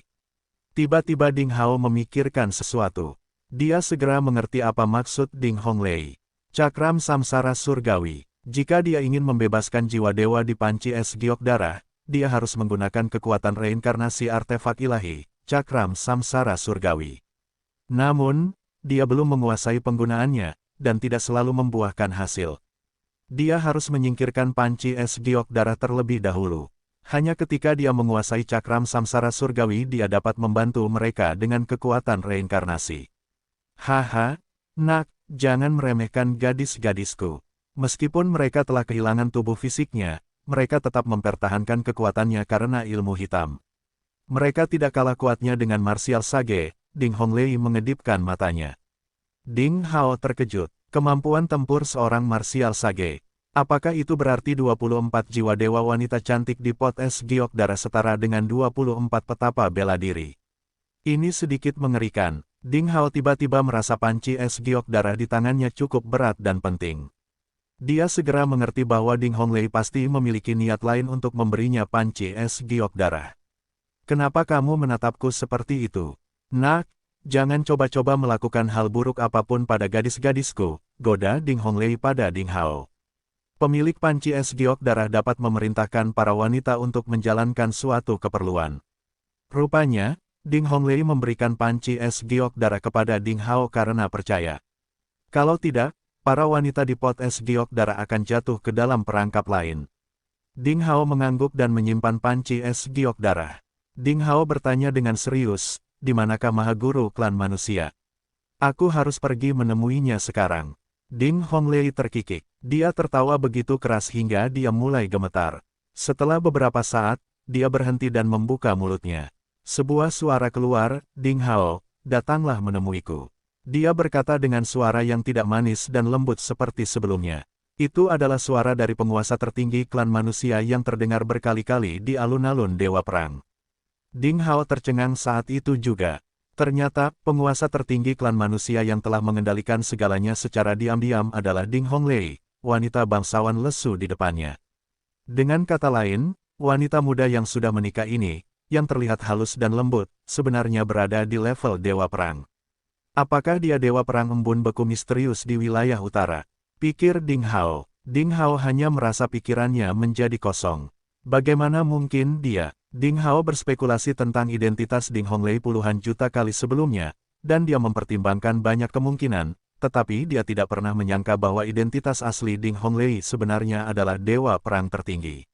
Tiba-tiba Ding Hao memikirkan sesuatu. Dia segera mengerti apa maksud Ding Honglei. Cakram samsara surgawi. Jika dia ingin membebaskan jiwa dewa di panci es giok darah, dia harus menggunakan kekuatan reinkarnasi artefak ilahi, cakram samsara surgawi. Namun, dia belum menguasai penggunaannya, dan tidak selalu membuahkan hasil. Dia harus menyingkirkan panci es giok darah terlebih dahulu. Hanya ketika dia menguasai cakram samsara surgawi dia dapat membantu mereka dengan kekuatan reinkarnasi. "Haha, nak, jangan meremehkan gadis-gadisku. Meskipun mereka telah kehilangan tubuh fisiknya, mereka tetap mempertahankan kekuatannya karena ilmu hitam. Mereka tidak kalah kuatnya dengan martial sage." Ding Honglei mengedipkan matanya. Ding Hao terkejut. Kemampuan tempur seorang martial sage. Apakah itu berarti 24 jiwa dewa wanita cantik di pot es giok darah setara dengan 24 petapa bela diri? Ini sedikit mengerikan. Ding Hao tiba-tiba merasa panci es giok darah di tangannya cukup berat dan penting. Dia segera mengerti bahwa Ding Honglei pasti memiliki niat lain untuk memberinya panci es giok darah. "Kenapa kamu menatapku seperti itu? Nak, jangan coba-coba melakukan hal buruk apapun pada gadis-gadisku," goda Ding Honglei pada Ding Hao. Pemilik panci es giok darah dapat memerintahkan para wanita untuk menjalankan suatu keperluan. Rupanya, Ding Honglei memberikan panci es giok darah kepada Ding Hao karena percaya. Kalau tidak, para wanita di pot es giok darah akan jatuh ke dalam perangkap lain. Ding Hao mengangguk dan menyimpan panci es giok darah. Ding Hao bertanya dengan serius, di manakah Maha Guru klan manusia? Aku harus pergi menemuinya sekarang. Ding Honglei terkikik. Dia tertawa begitu keras hingga dia mulai gemetar. Setelah beberapa saat, dia berhenti dan membuka mulutnya. Sebuah suara keluar, Ding Hao, datanglah menemuiku. Dia berkata dengan suara yang tidak manis dan lembut seperti sebelumnya. Itu adalah suara dari penguasa tertinggi klan manusia yang terdengar berkali-kali di alun-alun Dewa Perang. Ding Hao tercengang saat itu juga. Ternyata, penguasa tertinggi klan manusia yang telah mengendalikan segalanya secara diam-diam adalah Ding Honglei, wanita bangsawan lesu di depannya. Dengan kata lain, wanita muda yang sudah menikah ini, yang terlihat halus dan lembut, sebenarnya berada di level Dewa Perang. Apakah dia Dewa Perang embun beku misterius di wilayah utara? Pikir Ding Hao. Ding Hao hanya merasa pikirannya menjadi kosong. Bagaimana mungkin dia? Ding Hao berspekulasi tentang identitas Ding Honglei puluhan juta kali sebelumnya, dan dia mempertimbangkan banyak kemungkinan, tetapi dia tidak pernah menyangka bahwa identitas asli Ding Honglei sebenarnya adalah Dewa Perang tertinggi.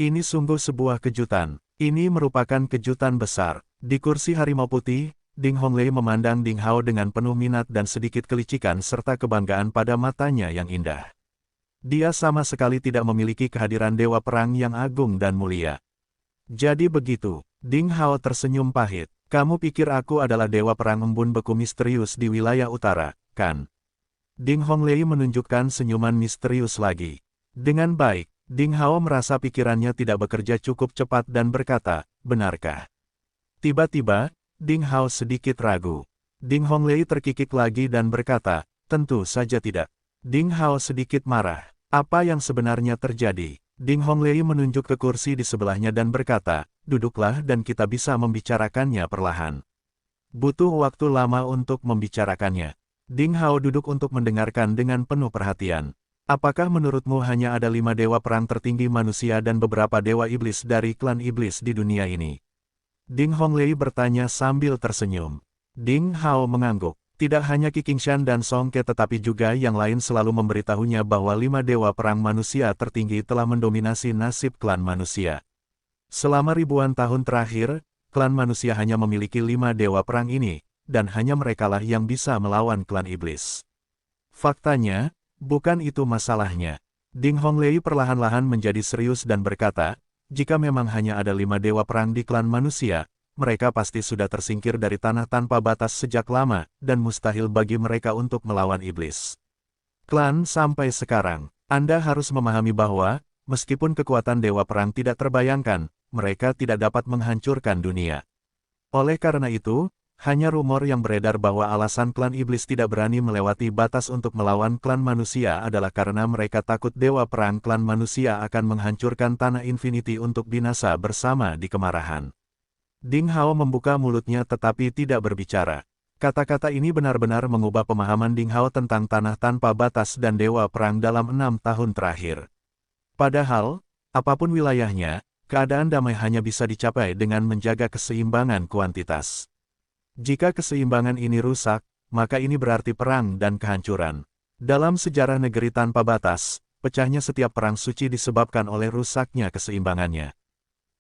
Ini sungguh sebuah kejutan. Ini merupakan kejutan besar. Di kursi harimau putih, Ding Honglei memandang Ding Hao dengan penuh minat dan sedikit kelicikan serta kebanggaan pada matanya yang indah. Dia sama sekali tidak memiliki kehadiran Dewa Perang yang agung dan mulia. Jadi begitu, Ding Hao tersenyum pahit. Kamu pikir aku adalah Dewa Perang embun beku misterius di wilayah utara, kan? Ding Honglei menunjukkan senyuman misterius lagi. Dengan baik, Ding Hao merasa pikirannya tidak bekerja cukup cepat dan berkata, benarkah? Tiba-tiba, Ding Hao sedikit ragu. Ding Honglei terkikik lagi dan berkata, tentu saja tidak. Ding Hao sedikit marah. Apa yang sebenarnya terjadi? Ding Honglei menunjuk ke kursi di sebelahnya dan berkata, duduklah dan kita bisa membicarakannya perlahan. Butuh waktu lama untuk membicarakannya. Ding Hao duduk untuk mendengarkan dengan penuh perhatian. Apakah menurutmu hanya ada 5 dewa perang tertinggi manusia dan beberapa dewa iblis dari klan iblis di dunia ini? Ding Honglei bertanya sambil tersenyum. Ding Hao mengangguk. Tidak hanya Qi Qingshan dan Song Ke tetapi juga yang lain selalu memberitahunya bahwa 5 dewa perang manusia tertinggi telah mendominasi nasib klan manusia. Selama ribuan tahun terakhir, klan manusia hanya memiliki 5 dewa perang ini, dan hanya merekalah yang bisa melawan klan iblis. Faktanya, bukan itu masalahnya. Ding Honglei perlahan-lahan menjadi serius dan berkata, jika memang hanya ada 5 dewa perang di klan manusia, mereka pasti sudah tersingkir dari tanah tanpa batas sejak lama, dan mustahil bagi mereka untuk melawan iblis. Klan sampai sekarang, Anda harus memahami bahwa, meskipun kekuatan dewa perang tidak terbayangkan, mereka tidak dapat menghancurkan dunia. Oleh karena itu, hanya rumor yang beredar bahwa alasan klan iblis tidak berani melewati batas untuk melawan klan manusia adalah karena mereka takut dewa perang klan manusia akan menghancurkan tanah infinity untuk binasa bersama di kemarahan. Ding Hao membuka mulutnya tetapi tidak berbicara. Kata-kata ini benar-benar mengubah pemahaman Ding Hao tentang tanah tanpa batas dan dewa perang dalam 6 tahun terakhir. Padahal, apapun wilayahnya, keadaan damai hanya bisa dicapai dengan menjaga keseimbangan kuantitas. Jika keseimbangan ini rusak, maka ini berarti perang dan kehancuran. Dalam sejarah negeri tanpa batas, pecahnya setiap perang suci disebabkan oleh rusaknya keseimbangannya.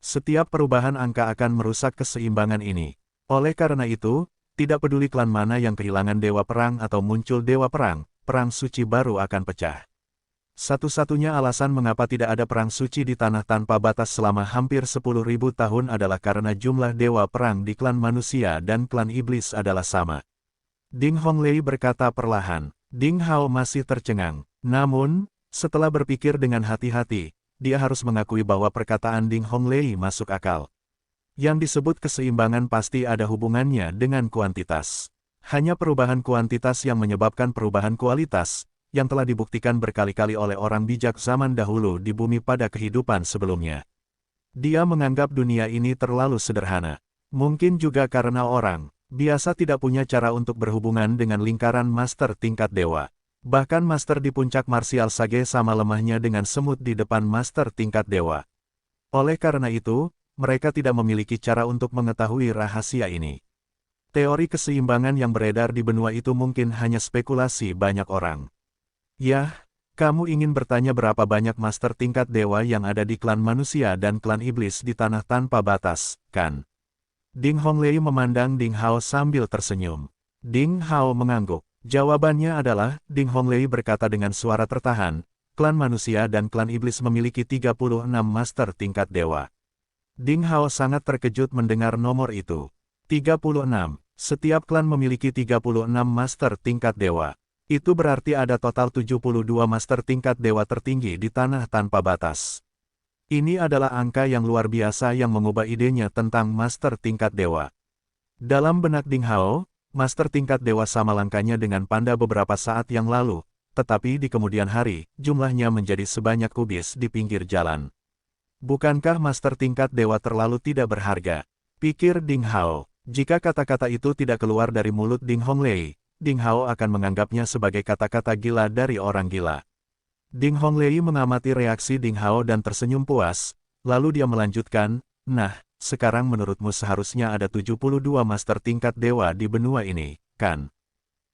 Setiap perubahan angka akan merusak keseimbangan ini. Oleh karena itu, tidak peduli klan mana yang kehilangan dewa perang atau muncul dewa perang, perang suci baru akan pecah. Satu-satunya alasan mengapa tidak ada perang suci di tanah tanpa batas selama hampir 10.000 tahun adalah karena jumlah dewa perang di klan manusia dan klan iblis adalah sama. Ding Honglei berkata perlahan. Ding Hao masih tercengang. Namun, setelah berpikir dengan hati-hati, dia harus mengakui bahwa perkataan Ding Honglei masuk akal. Yang disebut keseimbangan pasti ada hubungannya dengan kuantitas. Hanya perubahan kuantitas yang menyebabkan perubahan kualitas, yang telah dibuktikan berkali-kali oleh orang bijak zaman dahulu di bumi pada kehidupan sebelumnya. Dia menganggap dunia ini terlalu sederhana. Mungkin juga karena orang biasa tidak punya cara untuk berhubungan dengan lingkaran master tingkat dewa. Bahkan master di puncak martial sage sama lemahnya dengan semut di depan master tingkat dewa. Oleh karena itu, mereka tidak memiliki cara untuk mengetahui rahasia ini. Teori keseimbangan yang beredar di benua itu mungkin hanya spekulasi banyak orang. Yah, kamu ingin bertanya berapa banyak master tingkat dewa yang ada di klan manusia dan klan iblis di tanah tanpa batas, kan? Ding Honglei memandang Ding Hao sambil tersenyum. Ding Hao mengangguk. Jawabannya adalah, Ding Honglei berkata dengan suara tertahan, klan manusia dan klan iblis memiliki 36 master tingkat dewa. Ding Hao sangat terkejut mendengar nomor itu. 36. Setiap klan memiliki 36 master tingkat dewa. Itu berarti ada total 72 master tingkat dewa tertinggi di tanah tanpa batas. Ini adalah angka yang luar biasa yang mengubah idenya tentang master tingkat dewa. Dalam benak Ding Hao, master tingkat dewa sama langkahnya dengan panda beberapa saat yang lalu, tetapi di kemudian hari, jumlahnya menjadi sebanyak kubis di pinggir jalan. Bukankah master tingkat dewa terlalu tidak berharga? Pikir Ding Hao. Jika kata-kata itu tidak keluar dari mulut Ding Honglei, Ding Hao akan menganggapnya sebagai kata-kata gila dari orang gila. Ding Honglei mengamati reaksi Ding Hao dan tersenyum puas, lalu dia melanjutkan, nah, sekarang menurutmu seharusnya ada 72 master tingkat dewa di benua ini, kan?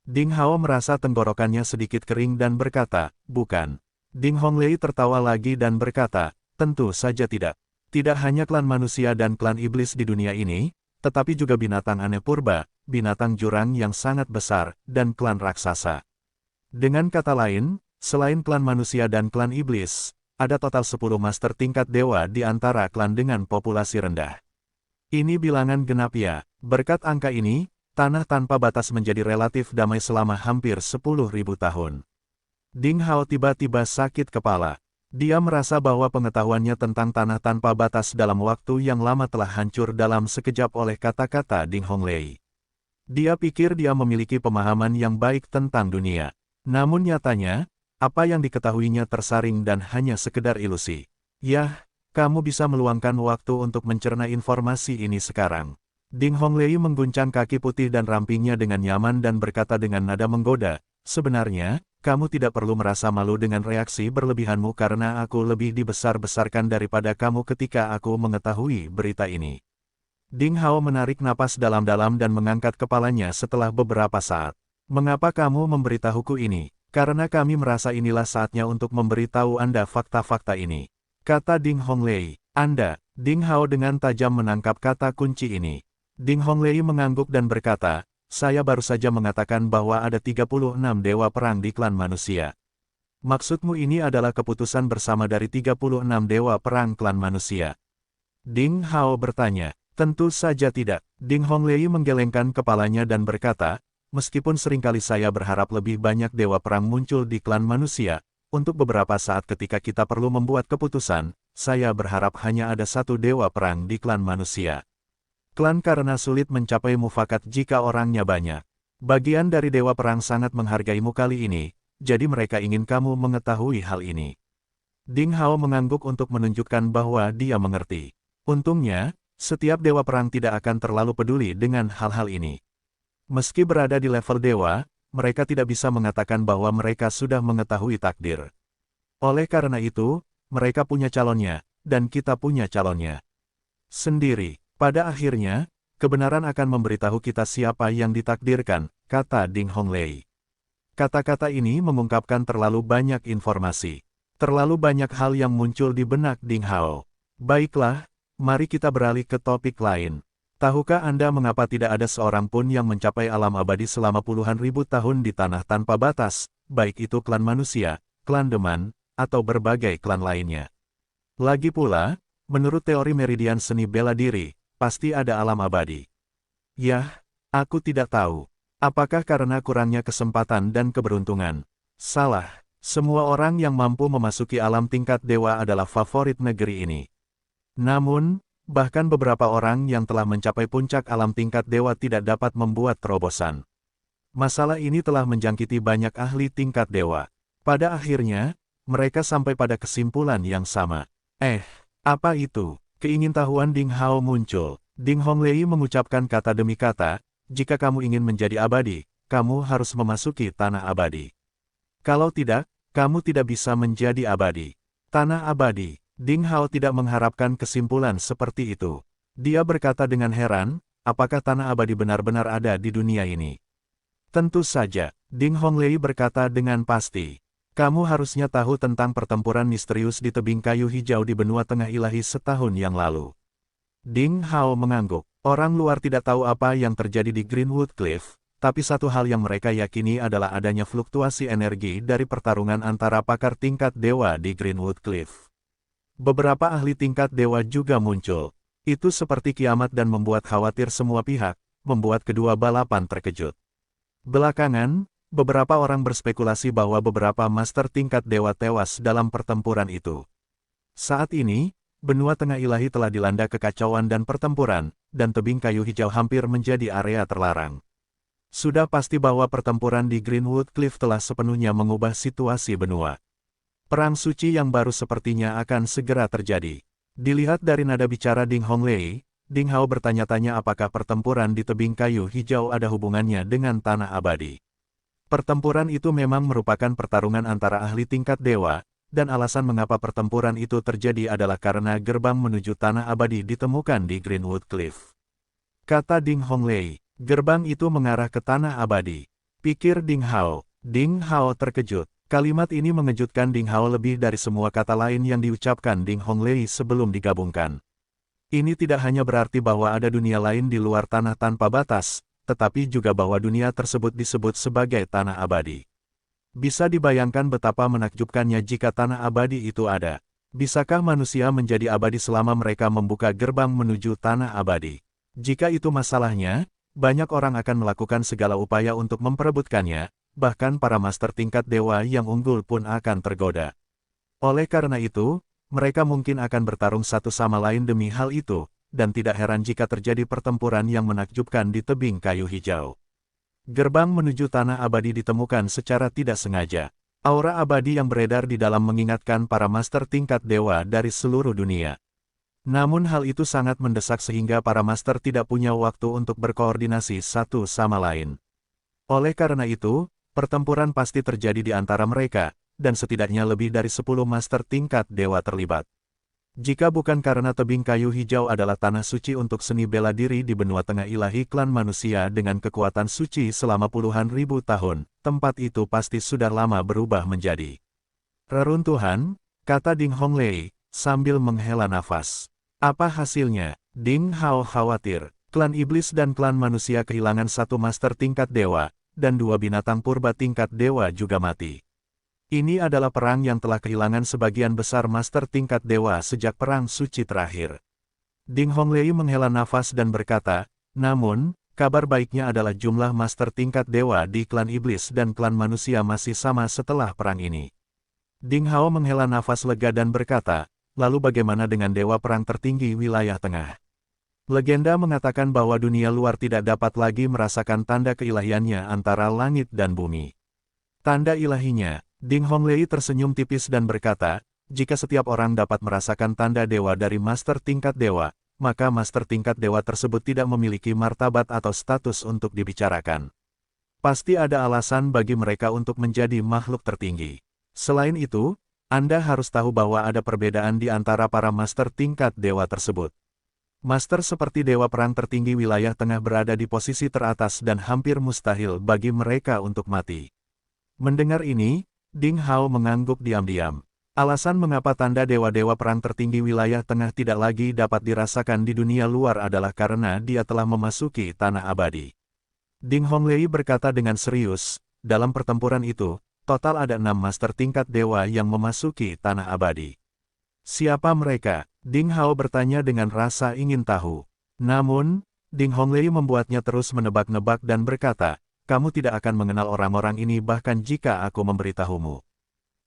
Ding Hao merasa tenggorokannya sedikit kering dan berkata, bukan. Ding Honglei tertawa lagi dan berkata, tentu saja tidak. Tidak hanya klan manusia dan klan iblis di dunia ini, tetapi juga binatang aneh purba, binatang jurang yang sangat besar, dan klan raksasa. Dengan kata lain, selain klan manusia dan klan iblis, ada total 10 master tingkat dewa di antara klan dengan populasi rendah. Ini bilangan genap ya. Berkat angka ini, tanah tanpa batas menjadi relatif damai selama hampir 10.000 tahun. Ding Hao tiba-tiba sakit kepala. Dia merasa bahwa pengetahuannya tentang tanah tanpa batas dalam waktu yang lama telah hancur dalam sekejap oleh kata-kata Ding Honglei. Dia pikir dia memiliki pemahaman yang baik tentang dunia. Namun nyatanya, apa yang diketahuinya tersaring dan hanya sekedar ilusi. Yah, kamu bisa meluangkan waktu untuk mencerna informasi ini sekarang. Ding Honglei mengguncang kaki putih dan rampingnya dengan nyaman dan berkata dengan nada menggoda, sebenarnya, kamu tidak perlu merasa malu dengan reaksi berlebihanmu karena aku lebih dibesar-besarkan daripada kamu ketika aku mengetahui berita ini. Ding Hao menarik napas dalam-dalam dan mengangkat kepalanya setelah beberapa saat. Mengapa kamu memberitahuku ini? Karena kami merasa inilah saatnya untuk memberitahu Anda fakta-fakta ini. Kata Ding Honglei, Anda. Ding Hao dengan tajam menangkap kata kunci ini. Ding Honglei mengangguk dan berkata, saya baru saja mengatakan bahwa ada 36 dewa perang di klan manusia. Maksudmu ini adalah keputusan bersama dari 36 dewa perang klan manusia? Ding Hao bertanya. Tentu saja tidak. Ding Honglei menggelengkan kepalanya dan berkata, meskipun seringkali saya berharap lebih banyak dewa perang muncul di klan manusia, untuk beberapa saat ketika kita perlu membuat keputusan, saya berharap hanya ada satu dewa perang di klan manusia. Klan karena sulit mencapai mufakat jika orangnya banyak. Bagian dari dewa perang sangat menghargaimu kali ini, jadi mereka ingin kamu mengetahui hal ini. Ding Hao mengangguk untuk menunjukkan bahwa dia mengerti. Untungnya, setiap dewa perang tidak akan terlalu peduli dengan hal-hal ini. Meski berada di level dewa, mereka tidak bisa mengatakan bahwa mereka sudah mengetahui takdir. Oleh karena itu, mereka punya calonnya, dan kita punya calonnya sendiri. Pada akhirnya, kebenaran akan memberitahu kita siapa yang ditakdirkan, kata Ding Honglei. Kata-kata ini mengungkapkan terlalu banyak informasi. Terlalu banyak hal yang muncul di benak Ding Hao. Baiklah, mari kita beralih ke topik lain. Tahukah Anda mengapa tidak ada seorang pun yang mencapai alam abadi selama puluhan ribu tahun di tanah tanpa batas, baik itu klan manusia, klan deman, atau berbagai klan lainnya? Lagi pula, menurut teori meridian seni bela diri, pasti ada alam abadi. Yah, aku tidak tahu. Apakah karena kurangnya kesempatan dan keberuntungan? Salah. Semua orang yang mampu memasuki alam tingkat dewa adalah favorit negeri ini. Namun, bahkan beberapa orang yang telah mencapai puncak alam tingkat dewa tidak dapat membuat terobosan. Masalah ini telah menjangkiti banyak ahli tingkat dewa. Pada akhirnya, mereka sampai pada kesimpulan yang sama. Apa itu? Keingintahuan Ding Hao muncul. Ding Honglei mengucapkan kata demi kata, jika kamu ingin menjadi abadi, kamu harus memasuki tanah abadi. Kalau tidak, kamu tidak bisa menjadi abadi. Tanah abadi. Ding Hao tidak mengharapkan kesimpulan seperti itu. Dia berkata dengan heran, apakah tanah abadi benar-benar ada di dunia ini? Tentu saja, Ding Honglei berkata dengan pasti. Kamu harusnya tahu tentang pertempuran misterius di tebing kayu hijau di benua tengah ilahi setahun yang lalu. Ding Hao mengangguk. Orang luar tidak tahu apa yang terjadi di Greenwood Cliff, tapi satu hal yang mereka yakini adalah adanya fluktuasi energi dari pertarungan antara pakar tingkat dewa di Greenwood Cliff. Beberapa ahli tingkat dewa juga muncul. Itu seperti kiamat dan membuat khawatir semua pihak, membuat kedua balapan terkejut. Belakangan, beberapa orang berspekulasi bahwa beberapa master tingkat dewa tewas dalam pertempuran itu. Saat ini, benua tengah ilahi telah dilanda kekacauan dan pertempuran, dan tebing kayu hijau hampir menjadi area terlarang. Sudah pasti bahwa pertempuran di Greenwood Cliff telah sepenuhnya mengubah situasi benua. Perang suci yang baru sepertinya akan segera terjadi. Dilihat dari nada bicara Ding Honglei, Ding Hao bertanya-tanya apakah pertempuran di tebing kayu hijau ada hubungannya dengan tanah abadi. Pertempuran itu memang merupakan pertarungan antara ahli tingkat dewa, dan alasan mengapa pertempuran itu terjadi adalah karena gerbang menuju tanah abadi ditemukan di Greenwood Cliff. Kata Ding Honglei, gerbang itu mengarah ke tanah abadi. Pikir Ding Hao. Ding Hao terkejut. Kalimat ini mengejutkan Ding Hao lebih dari semua kata lain yang diucapkan Ding Honglei sebelum digabungkan. Ini tidak hanya berarti bahwa ada dunia lain di luar tanah tanpa batas, tetapi juga bahwa dunia tersebut disebut sebagai tanah abadi. Bisa dibayangkan betapa menakjubkannya jika tanah abadi itu ada. Bisakah manusia menjadi abadi selama mereka membuka gerbang menuju tanah abadi? Jika itu masalahnya, banyak orang akan melakukan segala upaya untuk memperebutkannya, bahkan para master tingkat dewa yang unggul pun akan tergoda. Oleh karena itu, mereka mungkin akan bertarung satu sama lain demi hal itu, dan tidak heran jika terjadi pertempuran yang menakjubkan di tebing kayu hijau. Gerbang menuju tanah abadi ditemukan secara tidak sengaja. Aura abadi yang beredar di dalam mengingatkan para master tingkat dewa dari seluruh dunia. Namun hal itu sangat mendesak sehingga para master tidak punya waktu untuk berkoordinasi satu sama lain. Oleh karena itu, pertempuran pasti terjadi di antara mereka, dan setidaknya lebih dari 10 master tingkat dewa terlibat. Jika bukan karena tebing kayu hijau adalah tanah suci untuk seni bela diri di benua tengah ilahi klan manusia dengan kekuatan suci selama puluhan ribu tahun, tempat itu pasti sudah lama berubah menjadi reruntuhan, kata Ding Honglei, sambil menghela nafas. Apa hasilnya? Ding Hao khawatir, klan iblis dan klan manusia kehilangan satu master tingkat dewa, dan dua binatang purba tingkat dewa juga mati. Ini adalah perang yang telah kehilangan sebagian besar master tingkat dewa sejak perang suci terakhir. Ding Honglei menghela nafas dan berkata, namun, kabar baiknya adalah jumlah master tingkat dewa di klan iblis dan klan manusia masih sama setelah perang ini. Ding Hao menghela nafas lega dan berkata, lalu bagaimana dengan dewa perang tertinggi wilayah tengah? Legenda mengatakan bahwa dunia luar tidak dapat lagi merasakan tanda keilahiannya antara langit dan bumi. Tanda ilahinya. Ding Honglei tersenyum tipis dan berkata, jika setiap orang dapat merasakan tanda dewa dari master tingkat dewa, maka master tingkat dewa tersebut tidak memiliki martabat atau status untuk dibicarakan. Pasti ada alasan bagi mereka untuk menjadi makhluk tertinggi. Selain itu, Anda harus tahu bahwa ada perbedaan di antara para master tingkat dewa tersebut. Master seperti dewa perang tertinggi wilayah tengah berada di posisi teratas dan hampir mustahil bagi mereka untuk mati. Mendengar ini, Ding Hao mengangguk diam-diam. Alasan mengapa tanda dewa-dewa perang tertinggi wilayah tengah tidak lagi dapat dirasakan di dunia luar adalah karena dia telah memasuki tanah abadi. Ding Honglei berkata dengan serius, dalam pertempuran itu, total ada 6 master tingkat dewa yang memasuki tanah abadi. Siapa mereka? Ding Hao bertanya dengan rasa ingin tahu. Namun, Ding Honglei membuatnya terus menebak-nebak dan berkata, kamu tidak akan mengenal orang-orang ini bahkan jika aku memberitahumu.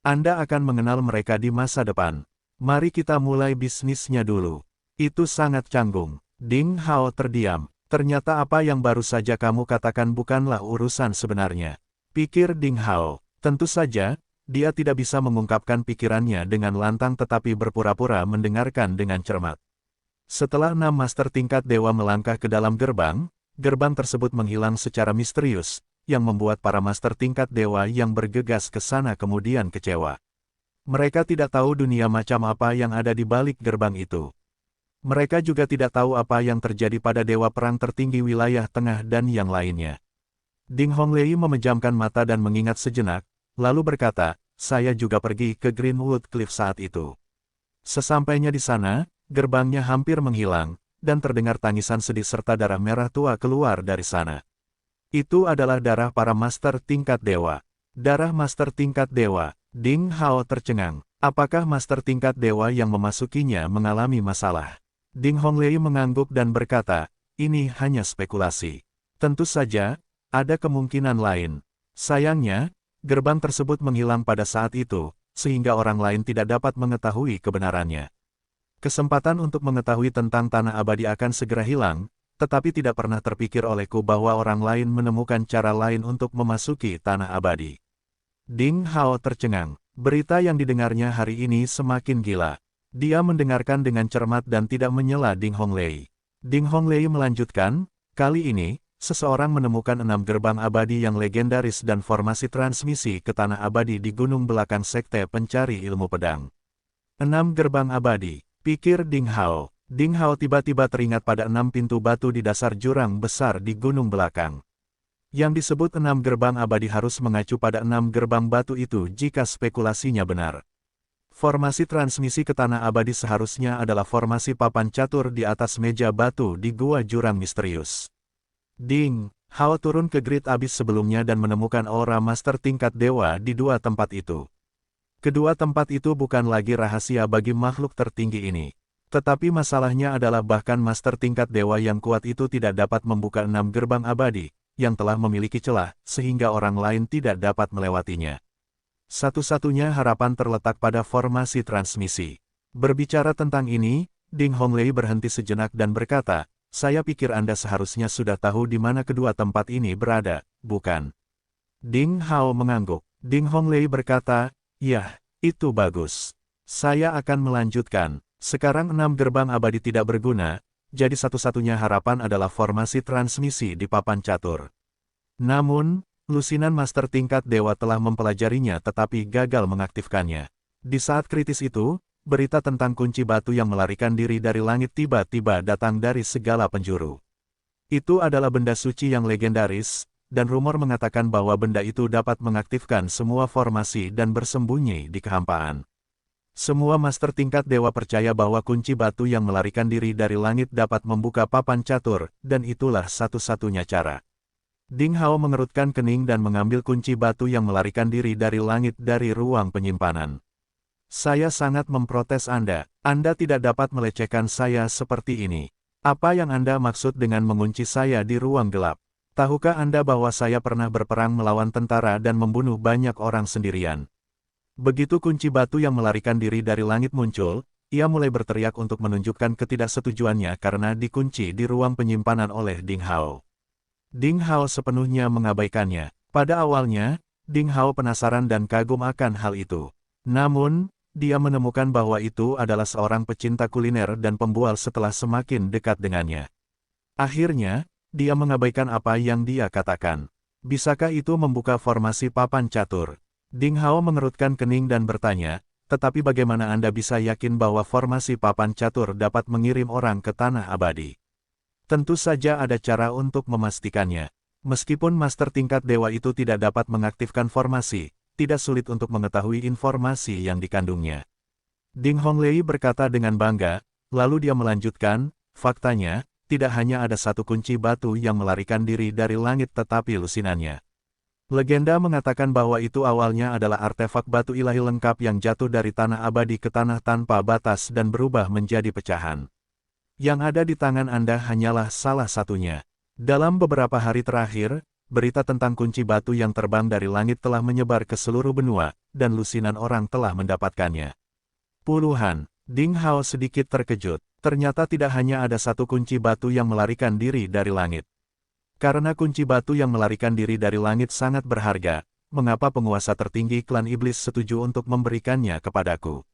Anda akan mengenal mereka di masa depan. Mari kita mulai bisnisnya dulu. Itu sangat canggung. Ding Hao terdiam. Ternyata apa yang baru saja kamu katakan bukanlah urusan sebenarnya. Pikir Ding Hao. Tentu saja, dia tidak bisa mengungkapkan pikirannya dengan lantang tetapi berpura-pura mendengarkan dengan cermat. Setelah 6 master tingkat dewa melangkah ke dalam gerbang, gerbang tersebut menghilang secara misterius, yang membuat para master tingkat dewa yang bergegas ke sana kemudian kecewa. Mereka tidak tahu dunia macam apa yang ada di balik gerbang itu. Mereka juga tidak tahu apa yang terjadi pada Dewa Perang tertinggi wilayah tengah dan yang lainnya. Ding Honglei memejamkan mata dan mengingat sejenak, lalu berkata, saya juga pergi ke Greenwood Cliff saat itu. Sesampainya di sana, gerbangnya hampir menghilang, dan terdengar tangisan sedih serta darah merah tua keluar dari sana. Itu adalah darah para master tingkat dewa. Darah master tingkat dewa. Ding Hao tercengang. Apakah master tingkat dewa yang memasukinya mengalami masalah? Ding Honglei mengangguk dan berkata, ini hanya spekulasi. Tentu saja, ada kemungkinan lain. Sayangnya, gerbang tersebut menghilang pada saat itu, sehingga orang lain tidak dapat mengetahui kebenarannya. Kesempatan untuk mengetahui tentang tanah abadi akan segera hilang, tetapi tidak pernah terpikir olehku bahwa orang lain menemukan cara lain untuk memasuki tanah abadi. Ding Hao tercengang. Berita yang didengarnya hari ini semakin gila. Dia mendengarkan dengan cermat dan tidak menyela Ding Honglei. Ding Honglei melanjutkan, kali ini, seseorang menemukan 6 gerbang abadi yang legendaris dan formasi transmisi ke tanah abadi di gunung belakang sekte pencari ilmu pedang. 6 gerbang abadi, pikir Ding Hao. Ding Hao tiba-tiba teringat pada 6 pintu batu di dasar jurang besar di gunung belakang. Yang disebut 6 gerbang abadi harus mengacu pada 6 gerbang batu itu jika spekulasinya benar. Formasi transmisi ke tanah abadi seharusnya adalah formasi papan catur di atas meja batu di gua jurang misterius. Ding Hao turun ke Great Abyss sebelumnya dan menemukan aura master tingkat dewa di 2 tempat itu. Kedua tempat itu bukan lagi rahasia bagi makhluk tertinggi ini. Tetapi masalahnya adalah bahkan master tingkat dewa yang kuat itu tidak dapat membuka 6 gerbang abadi yang telah memiliki celah, sehingga orang lain tidak dapat melewatinya. Satu-satunya harapan terletak pada formasi transmisi. Berbicara tentang ini, Ding Honglei berhenti sejenak dan berkata, saya pikir Anda seharusnya sudah tahu di mana kedua tempat ini berada, bukan? Ding Hao mengangguk. Ding Honglei berkata, ya, itu bagus. Saya akan melanjutkan. Sekarang 6 gerbang abadi tidak berguna, jadi satu-satunya harapan adalah formasi transmisi di papan catur. Namun, lusinan master tingkat dewa telah mempelajarinya tetapi gagal mengaktifkannya. Di saat kritis itu, berita tentang kunci batu yang melarikan diri dari langit tiba-tiba datang dari segala penjuru. Itu adalah benda suci yang legendaris, dan rumor mengatakan bahwa benda itu dapat mengaktifkan semua formasi dan bersembunyi di kehampaan. Semua master tingkat dewa percaya bahwa kunci batu yang melarikan diri dari langit dapat membuka papan catur, dan itulah satu-satunya cara. Ding Hao mengerutkan kening dan mengambil kunci batu yang melarikan diri dari langit dari ruang penyimpanan. Saya sangat memprotes Anda. Anda tidak dapat melecehkan saya seperti ini. Apa yang Anda maksud dengan mengunci saya di ruang gelap? Tahukah Anda bahwa saya pernah berperang melawan tentara dan membunuh banyak orang sendirian? Begitu kunci batu yang melarikan diri dari langit muncul, ia mulai berteriak untuk menunjukkan ketidaksetujuannya karena dikunci di ruang penyimpanan oleh Ding Hao. Ding Hao sepenuhnya mengabaikannya. Pada awalnya, Ding Hao penasaran dan kagum akan hal itu. Namun, dia menemukan bahwa itu adalah seorang pecinta kuliner dan pembual setelah semakin dekat dengannya. Akhirnya, dia mengabaikan apa yang dia katakan. Bisakah itu membuka formasi papan catur? Ding Hao mengerutkan kening dan bertanya, tetapi bagaimana Anda bisa yakin bahwa formasi papan catur dapat mengirim orang ke tanah abadi? Tentu saja ada cara untuk memastikannya. Meskipun master tingkat dewa itu tidak dapat mengaktifkan formasi, tidak sulit untuk mengetahui informasi yang dikandungnya. Ding Honglei berkata dengan bangga, lalu dia melanjutkan, faktanya, tidak hanya ada satu kunci batu yang melarikan diri dari langit tetapi lusinannya. Legenda mengatakan bahwa itu awalnya adalah artefak batu ilahi lengkap yang jatuh dari tanah abadi ke tanah tanpa batas dan berubah menjadi pecahan. Yang ada di tangan Anda hanyalah salah satunya. Dalam beberapa hari terakhir, berita tentang kunci batu yang terbang dari langit telah menyebar ke seluruh benua, dan lusinan orang telah mendapatkannya. Puluhan. Ding Hao sedikit terkejut. Ternyata tidak hanya ada satu kunci batu yang melarikan diri dari langit. Karena kunci batu yang melarikan diri dari langit sangat berharga, mengapa penguasa tertinggi klan iblis setuju untuk memberikannya kepadaku?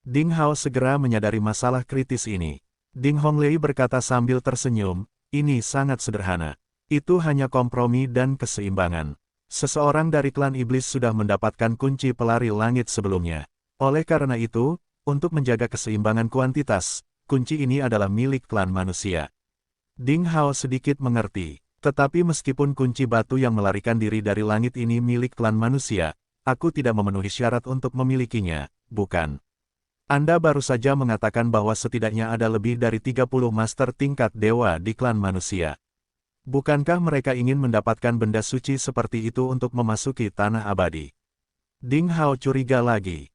Ding Hao segera menyadari masalah kritis ini. Ding Honglei berkata sambil tersenyum, ini sangat sederhana. Itu hanya kompromi dan keseimbangan. Seseorang dari klan iblis sudah mendapatkan kunci pelari langit sebelumnya. Oleh karena itu, untuk menjaga keseimbangan kuantitas, kunci ini adalah milik klan manusia. Ding Hao sedikit mengerti. Tetapi meskipun kunci batu yang melarikan diri dari langit ini milik klan manusia, aku tidak memenuhi syarat untuk memilikinya, bukan? Anda baru saja mengatakan bahwa setidaknya ada lebih dari 30 master tingkat dewa di klan manusia. Bukankah mereka ingin mendapatkan benda suci seperti itu untuk memasuki tanah abadi? Ding Hao curiga lagi.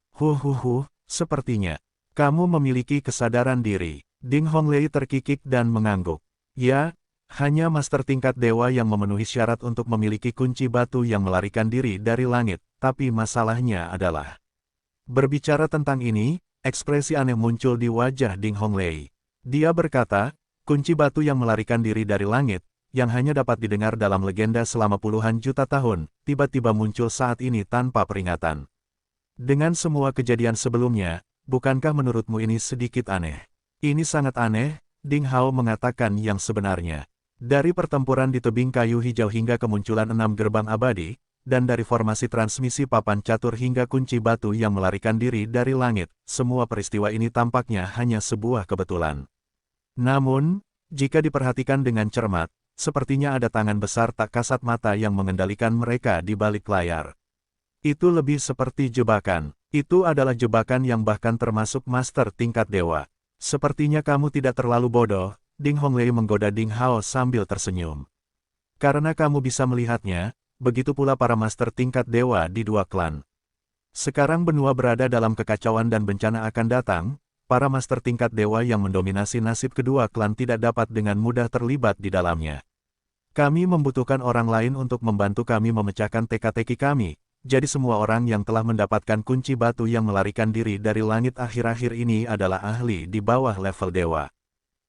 Sepertinya. Kamu memiliki kesadaran diri. Ding Honglei terkikik dan mengangguk. Ya, hanya master tingkat dewa yang memenuhi syarat untuk memiliki kunci batu yang melarikan diri dari langit, tapi masalahnya adalah... Berbicara tentang ini, ekspresi aneh muncul di wajah Ding Honglei. Dia berkata, kunci batu yang melarikan diri dari langit, yang hanya dapat didengar dalam legenda selama puluhan juta tahun, tiba-tiba muncul saat ini tanpa peringatan. Dengan semua kejadian sebelumnya, bukankah menurutmu ini sedikit aneh? Ini sangat aneh, Ding Hao mengatakan yang sebenarnya. Dari pertempuran di tebing kayu hijau hingga kemunculan 6 gerbang abadi, dan dari formasi transmisi papan catur hingga kunci batu yang melarikan diri dari langit, semua peristiwa ini tampaknya hanya sebuah kebetulan. Namun, jika diperhatikan dengan cermat, sepertinya ada tangan besar tak kasat mata yang mengendalikan mereka di balik layar. Itu lebih seperti jebakan. Itu adalah jebakan yang bahkan termasuk master tingkat dewa. Sepertinya kamu tidak terlalu bodoh, Ding Honglei menggoda Ding Hao sambil tersenyum. Karena kamu bisa melihatnya, begitu pula para master tingkat dewa di dua klan. Sekarang benua berada dalam kekacauan dan bencana akan datang, para master tingkat dewa yang mendominasi nasib kedua klan tidak dapat dengan mudah terlibat di dalamnya. Kami membutuhkan orang lain untuk membantu kami memecahkan teka-teki kami. Jadi semua orang yang telah mendapatkan kunci batu yang melarikan diri dari langit akhir-akhir ini adalah ahli di bawah level dewa.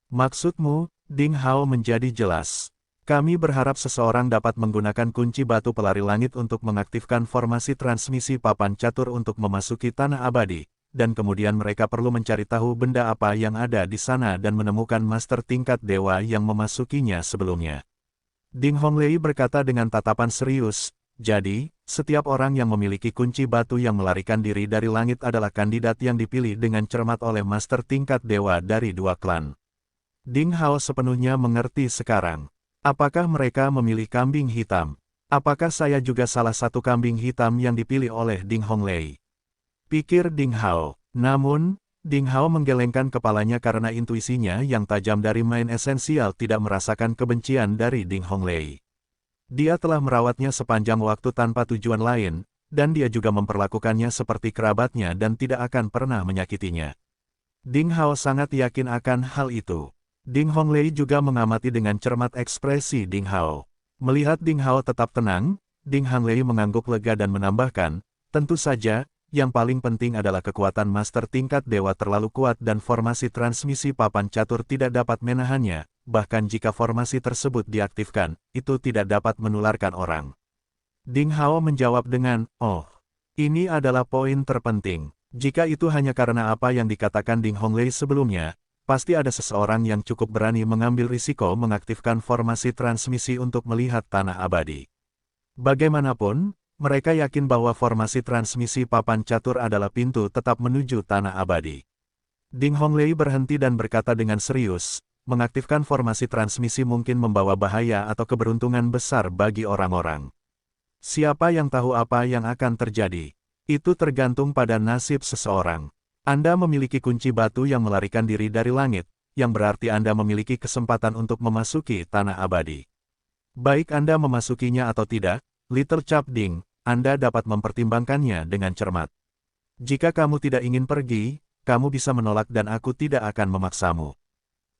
Maksudmu, Ding Hao menjadi jelas. Kami berharap seseorang dapat menggunakan kunci batu pelari langit untuk mengaktifkan formasi transmisi papan catur untuk memasuki tanah abadi, dan kemudian mereka perlu mencari tahu benda apa yang ada di sana dan menemukan master tingkat dewa yang memasukinya sebelumnya. Ding Honglei berkata dengan tatapan serius, jadi, setiap orang yang memiliki kunci batu yang melarikan diri dari langit adalah kandidat yang dipilih dengan cermat oleh master tingkat dewa dari dua klan. Ding Hao sepenuhnya mengerti sekarang. Apakah mereka memilih kambing hitam? Apakah saya juga salah satu kambing hitam yang dipilih oleh Ding Honglei? Pikir Ding Hao. Namun, Ding Hao menggelengkan kepalanya karena intuisinya yang tajam dari main esensial tidak merasakan kebencian dari Ding Honglei. Dia telah merawatnya sepanjang waktu tanpa tujuan lain, dan dia juga memperlakukannya seperti kerabatnya dan tidak akan pernah menyakitinya. Ding Hao sangat yakin akan hal itu. Ding Honglei juga mengamati dengan cermat ekspresi Ding Hao. Melihat Ding Hao tetap tenang, Ding Honglei mengangguk lega dan menambahkan, tentu saja, yang paling penting adalah kekuatan master tingkat dewa terlalu kuat dan formasi transmisi papan catur tidak dapat menahannya, bahkan jika formasi tersebut diaktifkan, itu tidak dapat menularkan orang. Ding Hao menjawab dengan, oh, ini adalah poin terpenting. Jika itu hanya karena apa yang dikatakan Ding Honglei sebelumnya, pasti ada seseorang yang cukup berani mengambil risiko mengaktifkan formasi transmisi untuk melihat tanah abadi. Bagaimanapun, mereka yakin bahwa formasi transmisi papan catur adalah pintu tetap menuju tanah abadi. Ding Honglei berhenti dan berkata dengan serius, mengaktifkan formasi transmisi mungkin membawa bahaya atau keberuntungan besar bagi orang-orang. Siapa yang tahu apa yang akan terjadi? Itu tergantung pada nasib seseorang. Anda memiliki kunci batu yang melarikan diri dari langit, yang berarti Anda memiliki kesempatan untuk memasuki tanah abadi. Baik Anda memasukinya atau tidak, Little Chap Ding, Anda dapat mempertimbangkannya dengan cermat. Jika kamu tidak ingin pergi, kamu bisa menolak dan aku tidak akan memaksamu.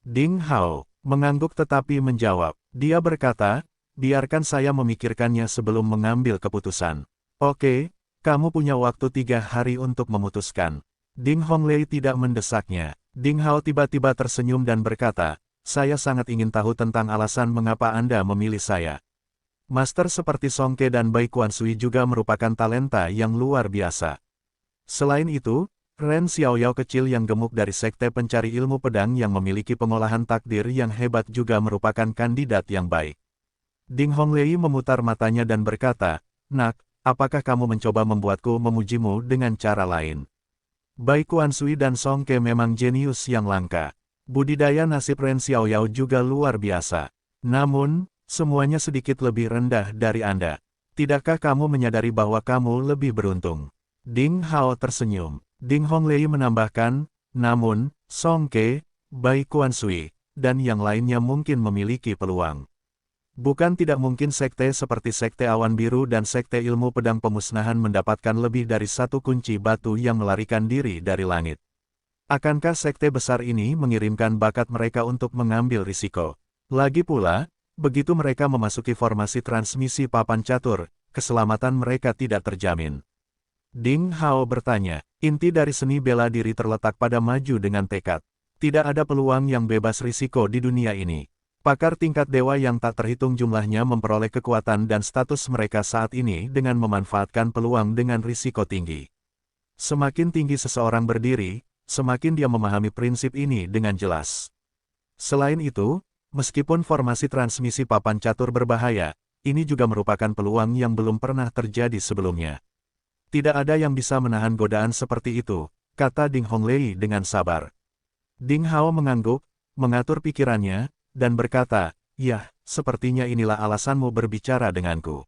Ding Hao mengangguk tetapi menjawab. Dia berkata, biarkan saya memikirkannya sebelum mengambil keputusan. Oke, kamu punya waktu 3 hari untuk memutuskan. Ding Honglei tidak mendesaknya. Ding Hao tiba-tiba tersenyum dan berkata, saya sangat ingin tahu tentang alasan mengapa Anda memilih saya. Master seperti Song Ke dan Bai Kuan Sui juga merupakan talenta yang luar biasa. Selain itu, Ren Xiaoyao kecil yang gemuk dari Sekte Pencari Ilmu Pedang yang memiliki pengolahan takdir yang hebat juga merupakan kandidat yang baik. Ding Honglei memutar matanya dan berkata, Nak, apakah kamu mencoba membuatku memujimu dengan cara lain? Bai Kuansui dan Song Ke memang jenius yang langka. Budidaya nasib Ren Xiaoyao juga luar biasa. Namun, semuanya sedikit lebih rendah dari Anda. Tidakkah kamu menyadari bahwa kamu lebih beruntung? Ding Hao tersenyum. Ding Honglei menambahkan, namun, Song Ke, Bai Kuansui, dan yang lainnya mungkin memiliki peluang. Bukan tidak mungkin sekte seperti Sekte Awan Biru dan Sekte Ilmu Pedang Pemusnahan mendapatkan lebih dari satu kunci batu yang melarikan diri dari langit. Akankah sekte besar ini mengirimkan bakat mereka untuk mengambil risiko? Lagi pula, begitu mereka memasuki formasi transmisi papan catur, keselamatan mereka tidak terjamin. Ding Hao bertanya, inti dari seni bela diri terletak pada maju dengan tekad. Tidak ada peluang yang bebas risiko di dunia ini. Pakar tingkat dewa yang tak terhitung jumlahnya memperoleh kekuatan dan status mereka saat ini dengan memanfaatkan peluang dengan risiko tinggi. Semakin tinggi seseorang berdiri, semakin dia memahami prinsip ini dengan jelas. Selain itu, meskipun formasi transmisi papan catur berbahaya, ini juga merupakan peluang yang belum pernah terjadi sebelumnya. Tidak ada yang bisa menahan godaan seperti itu, kata Ding Honglei dengan sabar. Ding Hao mengangguk, mengatur pikirannya, dan berkata, "Yah, sepertinya inilah alasanmu berbicara denganku.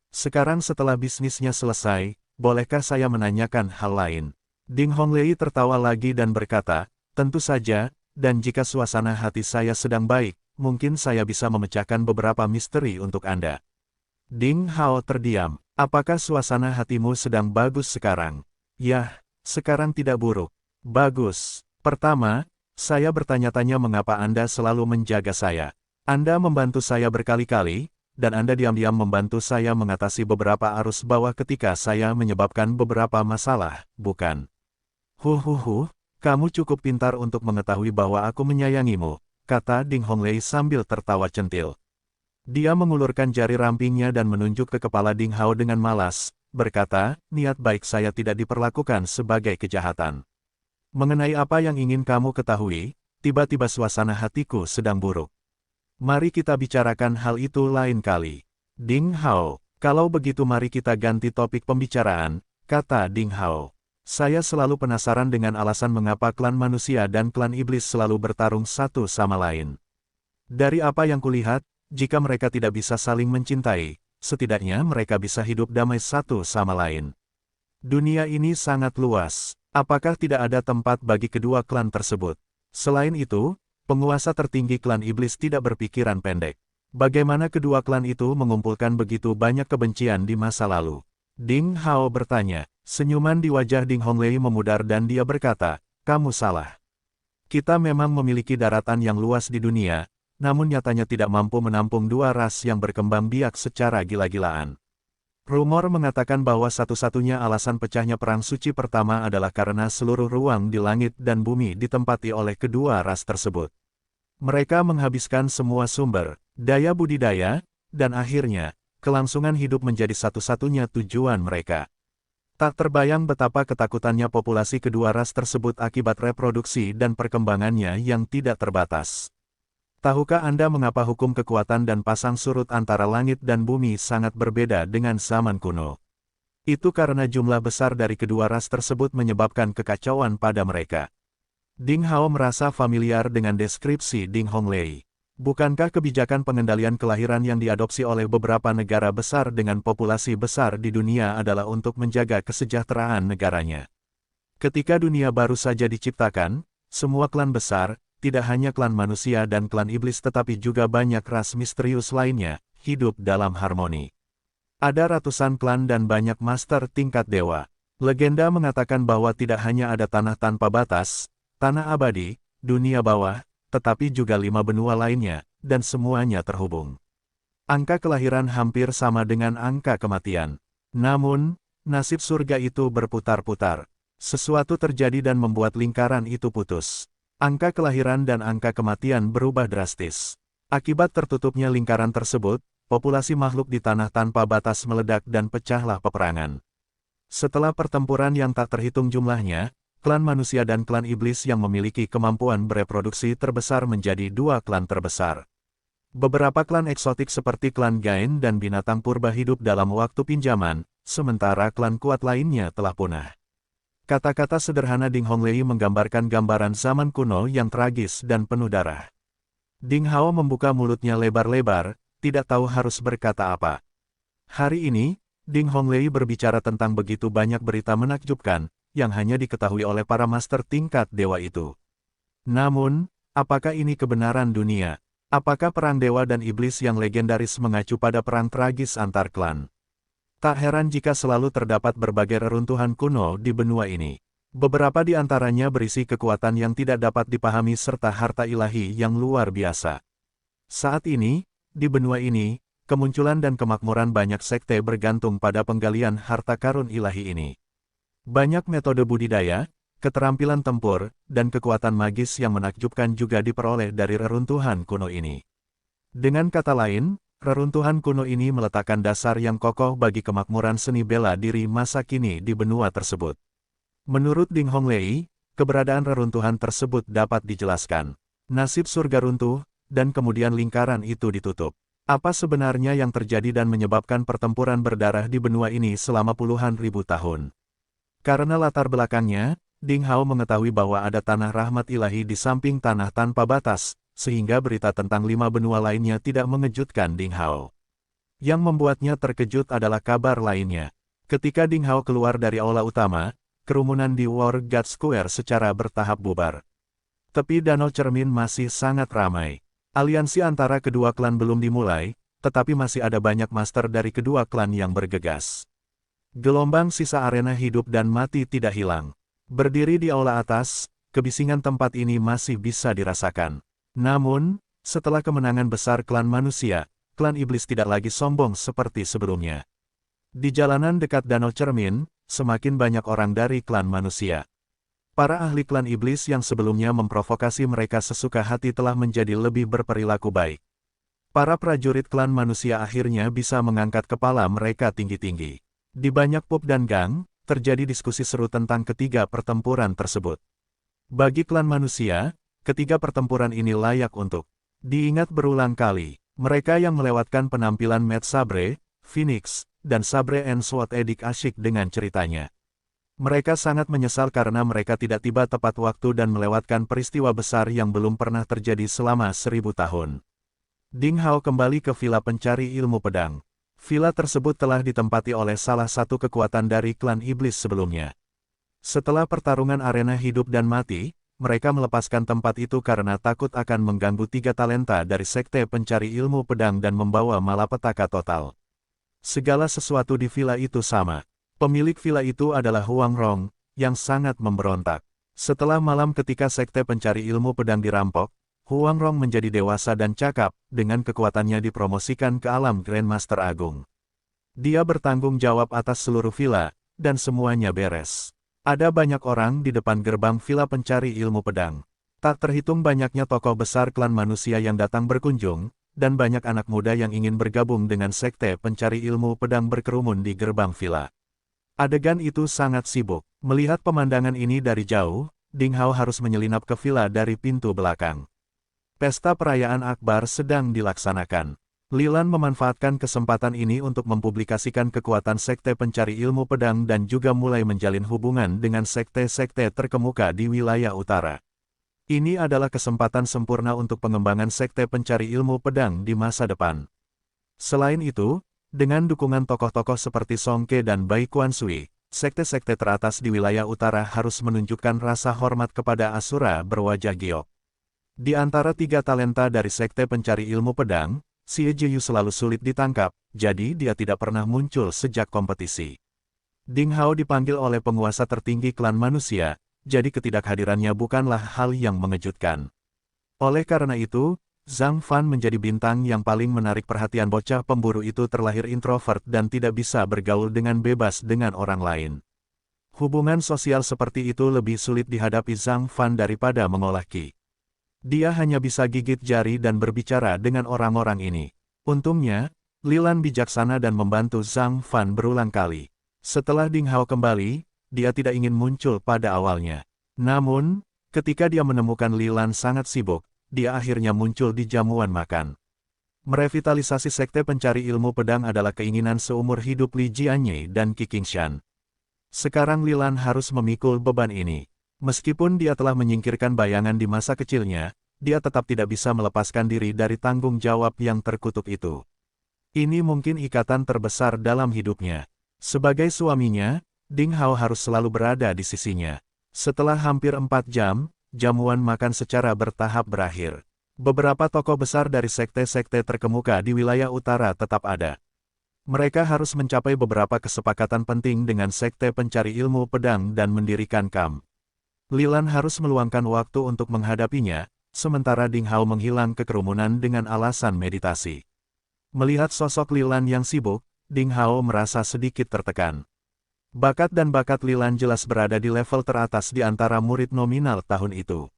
Sekarang setelah bisnisnya selesai, bolehkah saya menanyakan hal lain?" Ding Honglei tertawa lagi dan berkata, "Tentu saja, dan jika suasana hati saya sedang baik, mungkin saya bisa memecahkan beberapa misteri untuk Anda." Ding Hao terdiam. "Apakah suasana hatimu sedang bagus sekarang?" "Yah, sekarang tidak buruk." "Bagus. Pertama, saya bertanya-tanya mengapa Anda selalu menjaga saya. Anda membantu saya berkali-kali, dan Anda diam-diam membantu saya mengatasi beberapa arus bawah ketika saya menyebabkan beberapa masalah, bukan?" Kamu cukup pintar untuk mengetahui bahwa aku menyayangimu," kata Ding Honglei sambil tertawa centil. Dia mengulurkan jari rampingnya dan menunjuk ke kepala Ding Hao dengan malas, berkata, "Niat baik saya tidak diperlakukan sebagai kejahatan. Mengenai apa yang ingin kamu ketahui, tiba-tiba suasana hatiku sedang buruk. Mari kita bicarakan hal itu lain kali." "Ding Hao, kalau begitu mari kita ganti topik pembicaraan," kata Ding Hao. "Saya selalu penasaran dengan alasan mengapa klan manusia dan klan iblis selalu bertarung satu sama lain. Dari apa yang kulihat, jika mereka tidak bisa saling mencintai, setidaknya mereka bisa hidup damai satu sama lain. Dunia ini sangat luas. Apakah tidak ada tempat bagi kedua klan tersebut? Selain itu, penguasa tertinggi klan iblis tidak berpikiran pendek. Bagaimana kedua klan itu mengumpulkan begitu banyak kebencian di masa lalu?" Ding Hao bertanya. Senyuman di wajah Ding Honglei memudar dan dia berkata, "Kamu salah. Kita memang memiliki daratan yang luas di dunia, namun nyatanya tidak mampu menampung dua ras yang berkembang biak secara gila-gilaan. Rumor mengatakan bahwa satu-satunya alasan pecahnya Perang Suci pertama adalah karena seluruh ruang di langit dan bumi ditempati oleh kedua ras tersebut. Mereka menghabiskan semua sumber, daya budidaya, dan akhirnya, kelangsungan hidup menjadi satu-satunya tujuan mereka. Tak terbayang betapa ketakutannya populasi kedua ras tersebut akibat reproduksi dan perkembangannya yang tidak terbatas. Tahukah Anda mengapa hukum kekuatan dan pasang surut antara langit dan bumi sangat berbeda dengan zaman kuno? Itu karena jumlah besar dari kedua ras tersebut menyebabkan kekacauan pada mereka." Ding Hao merasa familiar dengan deskripsi Ding Honglei. Bukankah kebijakan pengendalian kelahiran yang diadopsi oleh beberapa negara besar dengan populasi besar di dunia adalah untuk menjaga kesejahteraan negaranya? Ketika dunia baru saja diciptakan, semua klan besar, tidak hanya klan manusia dan klan iblis tetapi juga banyak ras misterius lainnya, hidup dalam harmoni. Ada ratusan klan dan banyak master tingkat dewa. Legenda mengatakan bahwa tidak hanya ada tanah tanpa batas, tanah abadi, dunia bawah, tetapi juga 5 benua lainnya, dan semuanya terhubung. Angka kelahiran hampir sama dengan angka kematian. Namun, nasib surga itu berputar-putar. Sesuatu terjadi dan membuat lingkaran itu putus. Angka kelahiran dan angka kematian berubah drastis. Akibat tertutupnya lingkaran tersebut, populasi makhluk di tanah tanpa batas meledak dan pecahlah peperangan. Setelah pertempuran yang tak terhitung jumlahnya, klan manusia dan klan iblis yang memiliki kemampuan bereproduksi terbesar menjadi dua klan terbesar. Beberapa klan eksotik seperti klan Gain dan binatang purba hidup dalam waktu pinjaman, sementara klan kuat lainnya telah punah. Kata-kata sederhana Ding Honglei menggambarkan gambaran zaman kuno yang tragis dan penuh darah. Ding Hao membuka mulutnya lebar-lebar, tidak tahu harus berkata apa. Hari ini, Ding Honglei berbicara tentang begitu banyak berita menakjubkan, yang hanya diketahui oleh para master tingkat dewa itu. Namun, apakah ini kebenaran dunia? Apakah perang dewa dan iblis yang legendaris mengacu pada perang tragis antar klan? Tak heran jika selalu terdapat berbagai reruntuhan kuno di benua ini. Beberapa di antaranya berisi kekuatan yang tidak dapat dipahami serta harta ilahi yang luar biasa. Saat ini, di benua ini, kemunculan dan kemakmuran banyak sekte bergantung pada penggalian harta karun ilahi ini. Banyak metode budidaya, keterampilan tempur, dan kekuatan magis yang menakjubkan juga diperoleh dari reruntuhan kuno ini. Dengan kata lain, reruntuhan kuno ini meletakkan dasar yang kokoh bagi kemakmuran seni bela diri masa kini di benua tersebut. Menurut Ding Honglei, keberadaan reruntuhan tersebut dapat dijelaskan. Nasib surga runtuh, dan kemudian lingkaran itu ditutup. Apa sebenarnya yang terjadi dan menyebabkan pertempuran berdarah di benua ini selama puluhan ribu tahun? Karena latar belakangnya, Ding Hao mengetahui bahwa ada tanah rahmat ilahi di samping tanah tanpa batas, sehingga berita tentang 5 benua lainnya tidak mengejutkan Ding Hao. Yang membuatnya terkejut adalah kabar lainnya. Ketika Ding Hao keluar dari aula utama, kerumunan di War God Square secara bertahap bubar. Tepi danau cermin masih sangat ramai. Aliansi antara kedua klan belum dimulai, tetapi masih ada banyak master dari kedua klan yang bergegas. Gelombang sisa arena hidup dan mati tidak hilang. Berdiri di aula atas, kebisingan tempat ini masih bisa dirasakan. Namun, setelah kemenangan besar klan manusia, klan iblis tidak lagi sombong seperti sebelumnya. Di jalanan dekat danau cermin, semakin banyak orang dari klan manusia. Para ahli klan iblis yang sebelumnya memprovokasi mereka sesuka hati telah menjadi lebih berperilaku baik. Para prajurit klan manusia akhirnya bisa mengangkat kepala mereka tinggi-tinggi. Di banyak pub dan gang, terjadi diskusi seru tentang ketiga pertempuran tersebut. Bagi klan manusia, ketiga pertempuran ini layak untuk diingat berulang kali. Mereka yang melewatkan penampilan Matt Sabre, Phoenix, dan Sabre and Sword Edik asyik dengan ceritanya. Mereka sangat menyesal karena mereka tidak tiba tepat waktu dan melewatkan peristiwa besar yang belum pernah terjadi selama 1000 tahun. Ding Hao kembali ke villa pencari ilmu pedang. Villa tersebut telah ditempati oleh salah satu kekuatan dari klan iblis sebelumnya. Setelah pertarungan arena hidup dan mati, mereka melepaskan tempat itu karena takut akan mengganggu 3 talenta dari sekte pencari ilmu pedang dan membawa malapetaka total. Segala sesuatu di villa itu sama. Pemilik villa itu adalah Huang Rong, yang sangat memberontak. Setelah malam ketika sekte pencari ilmu pedang dirampok, Huang Rong menjadi dewasa dan cakap, dengan kekuatannya dipromosikan ke alam Grandmaster Agung. Dia bertanggung jawab atas seluruh villa, dan semuanya beres. Ada banyak orang di depan gerbang villa pencari ilmu pedang. Tak terhitung banyaknya tokoh besar klan manusia yang datang berkunjung, dan banyak anak muda yang ingin bergabung dengan sekte pencari ilmu pedang berkerumun di gerbang villa. Adegan itu sangat sibuk. Melihat pemandangan ini dari jauh, Ding Hao harus menyelinap ke villa dari pintu belakang. Pesta perayaan akbar sedang dilaksanakan. Lilan memanfaatkan kesempatan ini untuk mempublikasikan kekuatan sekte pencari ilmu pedang dan juga mulai menjalin hubungan dengan sekte-sekte terkemuka di wilayah utara. Ini adalah kesempatan sempurna untuk pengembangan sekte pencari ilmu pedang di masa depan. Selain itu, dengan dukungan tokoh-tokoh seperti Song Ke dan Bai Kuansui, sekte-sekte teratas di wilayah utara harus menunjukkan rasa hormat kepada Asura berwajah giok. Di antara 3 talenta dari sekte pencari ilmu pedang, Xie Jiyu selalu sulit ditangkap, jadi dia tidak pernah muncul sejak kompetisi. Ding Hao dipanggil oleh penguasa tertinggi klan manusia, jadi ketidakhadirannya bukanlah hal yang mengejutkan. Oleh karena itu, Zhang Fan menjadi bintang yang paling menarik perhatian. Bocah pemburu itu terlahir introvert dan tidak bisa bergaul dengan bebas dengan orang lain. Hubungan sosial seperti itu lebih sulit dihadapi Zhang Fan daripada mengolah ki. Dia hanya bisa gigit jari dan berbicara dengan orang-orang ini. Untungnya, Lilan bijaksana dan membantu Zhang Fan berulang kali. Setelah Ding Hao kembali, dia tidak ingin muncul pada awalnya. Namun, ketika dia menemukan Lilan sangat sibuk, dia akhirnya muncul di jamuan makan. Merevitalisasi sekte pencari ilmu pedang adalah keinginan seumur hidup Li Jianye dan Qi Qingshan. Sekarang Lilan harus memikul beban ini. Meskipun dia telah menyingkirkan bayangan di masa kecilnya, dia tetap tidak bisa melepaskan diri dari tanggung jawab yang terkutuk itu. Ini mungkin ikatan terbesar dalam hidupnya. Sebagai suaminya, Ding Hao harus selalu berada di sisinya. Setelah hampir 4 jam, jamuan makan secara bertahap berakhir. Beberapa tokoh besar dari sekte-sekte terkemuka di wilayah utara tetap ada. Mereka harus mencapai beberapa kesepakatan penting dengan sekte pencari ilmu pedang dan mendirikan kamp. Lilan harus meluangkan waktu untuk menghadapinya, sementara Ding Hao menghilang ke kerumunan dengan alasan meditasi. Melihat sosok Lilan yang sibuk, Ding Hao merasa sedikit tertekan. Bakat dan bakat Lilan jelas berada di level teratas di antara murid nominal tahun itu.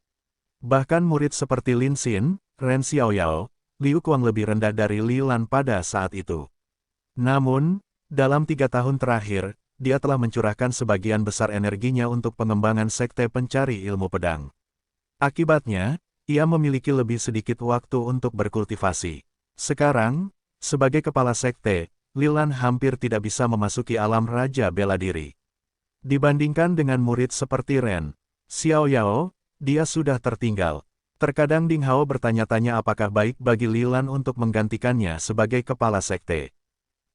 Bahkan murid seperti Lin Xin, Ren Xiaoyao, Liu Kuang lebih rendah dari Lilan pada saat itu. Namun, dalam 3 tahun terakhir, dia telah mencurahkan sebagian besar energinya untuk pengembangan sekte pencari ilmu pedang. Akibatnya, ia memiliki lebih sedikit waktu untuk berkultivasi. Sekarang, sebagai kepala sekte, Lilan hampir tidak bisa memasuki alam raja bela diri. Dibandingkan dengan murid seperti Ren Xiaoyao, dia sudah tertinggal. Terkadang Ding Hao bertanya-tanya apakah baik bagi Lilan untuk menggantikannya sebagai kepala sekte.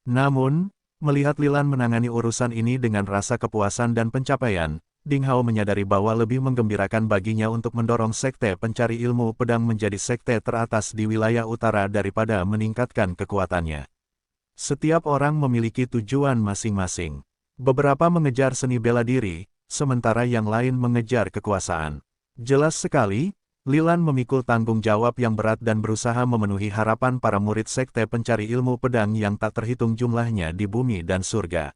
Namun, melihat Lilan menangani urusan ini dengan rasa kepuasan dan pencapaian, Ding Hao menyadari bahwa lebih menggembirakan baginya untuk mendorong sekte pencari ilmu pedang menjadi sekte teratas di wilayah utara daripada meningkatkan kekuatannya. Setiap orang memiliki tujuan masing-masing. Beberapa mengejar seni bela diri, sementara yang lain mengejar kekuasaan. Jelas sekali, Lilan memikul tanggung jawab yang berat dan berusaha memenuhi harapan para murid sekte pencari ilmu pedang yang tak terhitung jumlahnya di bumi dan surga.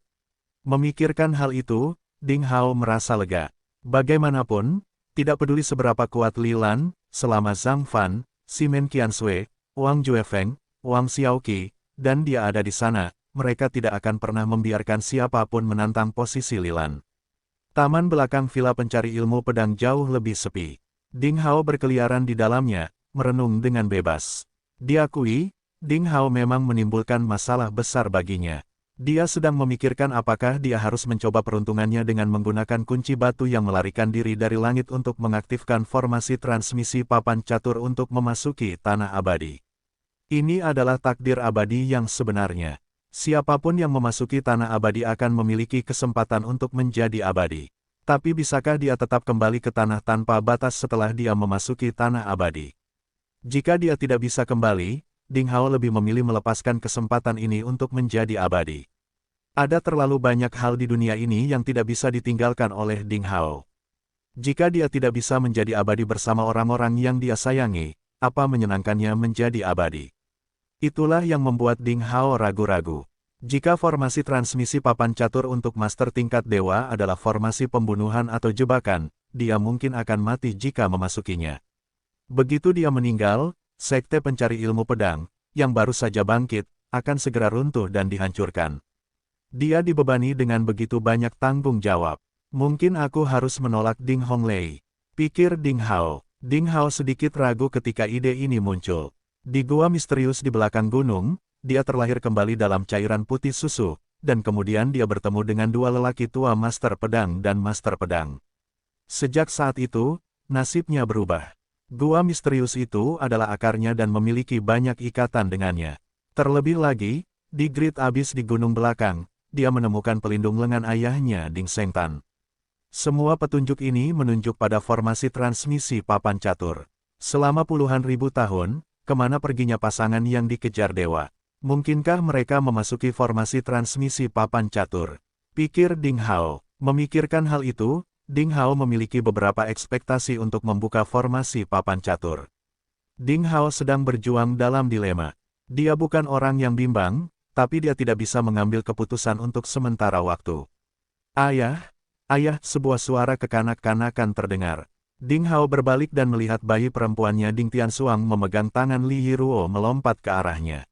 Memikirkan hal itu, Ding Hao merasa lega. Bagaimanapun, tidak peduli seberapa kuat Lilan, selama Zhang Fan, Simen Qiansui, Wang Juefeng, Wang Xiaoqi, dan dia ada di sana, mereka tidak akan pernah membiarkan siapapun menantang posisi Lilan. Taman belakang villa pencari ilmu pedang jauh lebih sepi. Ding Hao berkeliaran di dalamnya, merenung dengan bebas. Diakui, Ding Hao memang menimbulkan masalah besar baginya. Dia sedang memikirkan apakah dia harus mencoba peruntungannya dengan menggunakan kunci batu yang melarikan diri dari langit untuk mengaktifkan formasi transmisi papan catur untuk memasuki tanah abadi. Ini adalah takdir abadi yang sebenarnya. Siapapun yang memasuki tanah abadi akan memiliki kesempatan untuk menjadi abadi. Tapi bisakah dia tetap kembali ke tanah tanpa batas setelah dia memasuki tanah abadi? Jika dia tidak bisa kembali, Ding Hao lebih memilih melepaskan kesempatan ini untuk menjadi abadi. Ada terlalu banyak hal di dunia ini yang tidak bisa ditinggalkan oleh Ding Hao. Jika dia tidak bisa menjadi abadi bersama orang-orang yang dia sayangi, apa menyenangkannya menjadi abadi? Itulah yang membuat Ding Hao ragu-ragu. Jika formasi transmisi papan catur untuk master tingkat dewa adalah formasi pembunuhan atau jebakan, dia mungkin akan mati jika memasukinya. Begitu dia meninggal, sekte pencari ilmu pedang, yang baru saja bangkit, akan segera runtuh dan dihancurkan. Dia dibebani dengan begitu banyak tanggung jawab. Mungkin aku harus menolak Ding Honglei, pikir Ding Hao. Ding Hao sedikit ragu ketika ide ini muncul. Di gua misterius di belakang gunung, dia terlahir kembali dalam cairan putih susu, dan kemudian dia bertemu dengan dua lelaki tua master pedang dan master pedang. Sejak saat itu, nasibnya berubah. Gua misterius itu adalah akarnya dan memiliki banyak ikatan dengannya. Terlebih lagi, di Great Abyss di gunung belakang, dia menemukan pelindung lengan ayahnya Ding Sengtan. Semua petunjuk ini menunjuk pada formasi transmisi papan catur. Selama puluhan ribu tahun, kemana perginya pasangan yang dikejar dewa? Mungkinkah mereka memasuki formasi transmisi papan catur? Pikir Ding Hao. Memikirkan hal itu, Ding Hao memiliki beberapa ekspektasi untuk membuka formasi papan catur. Ding Hao sedang berjuang dalam dilema. Dia bukan orang yang bimbang, tapi dia tidak bisa mengambil keputusan untuk sementara waktu. Ayah, ayah, sebuah suara kekanak-kanakan terdengar. Ding Hao berbalik dan melihat bayi perempuannya Ding Tianxuang memegang tangan Li Yiruo melompat ke arahnya.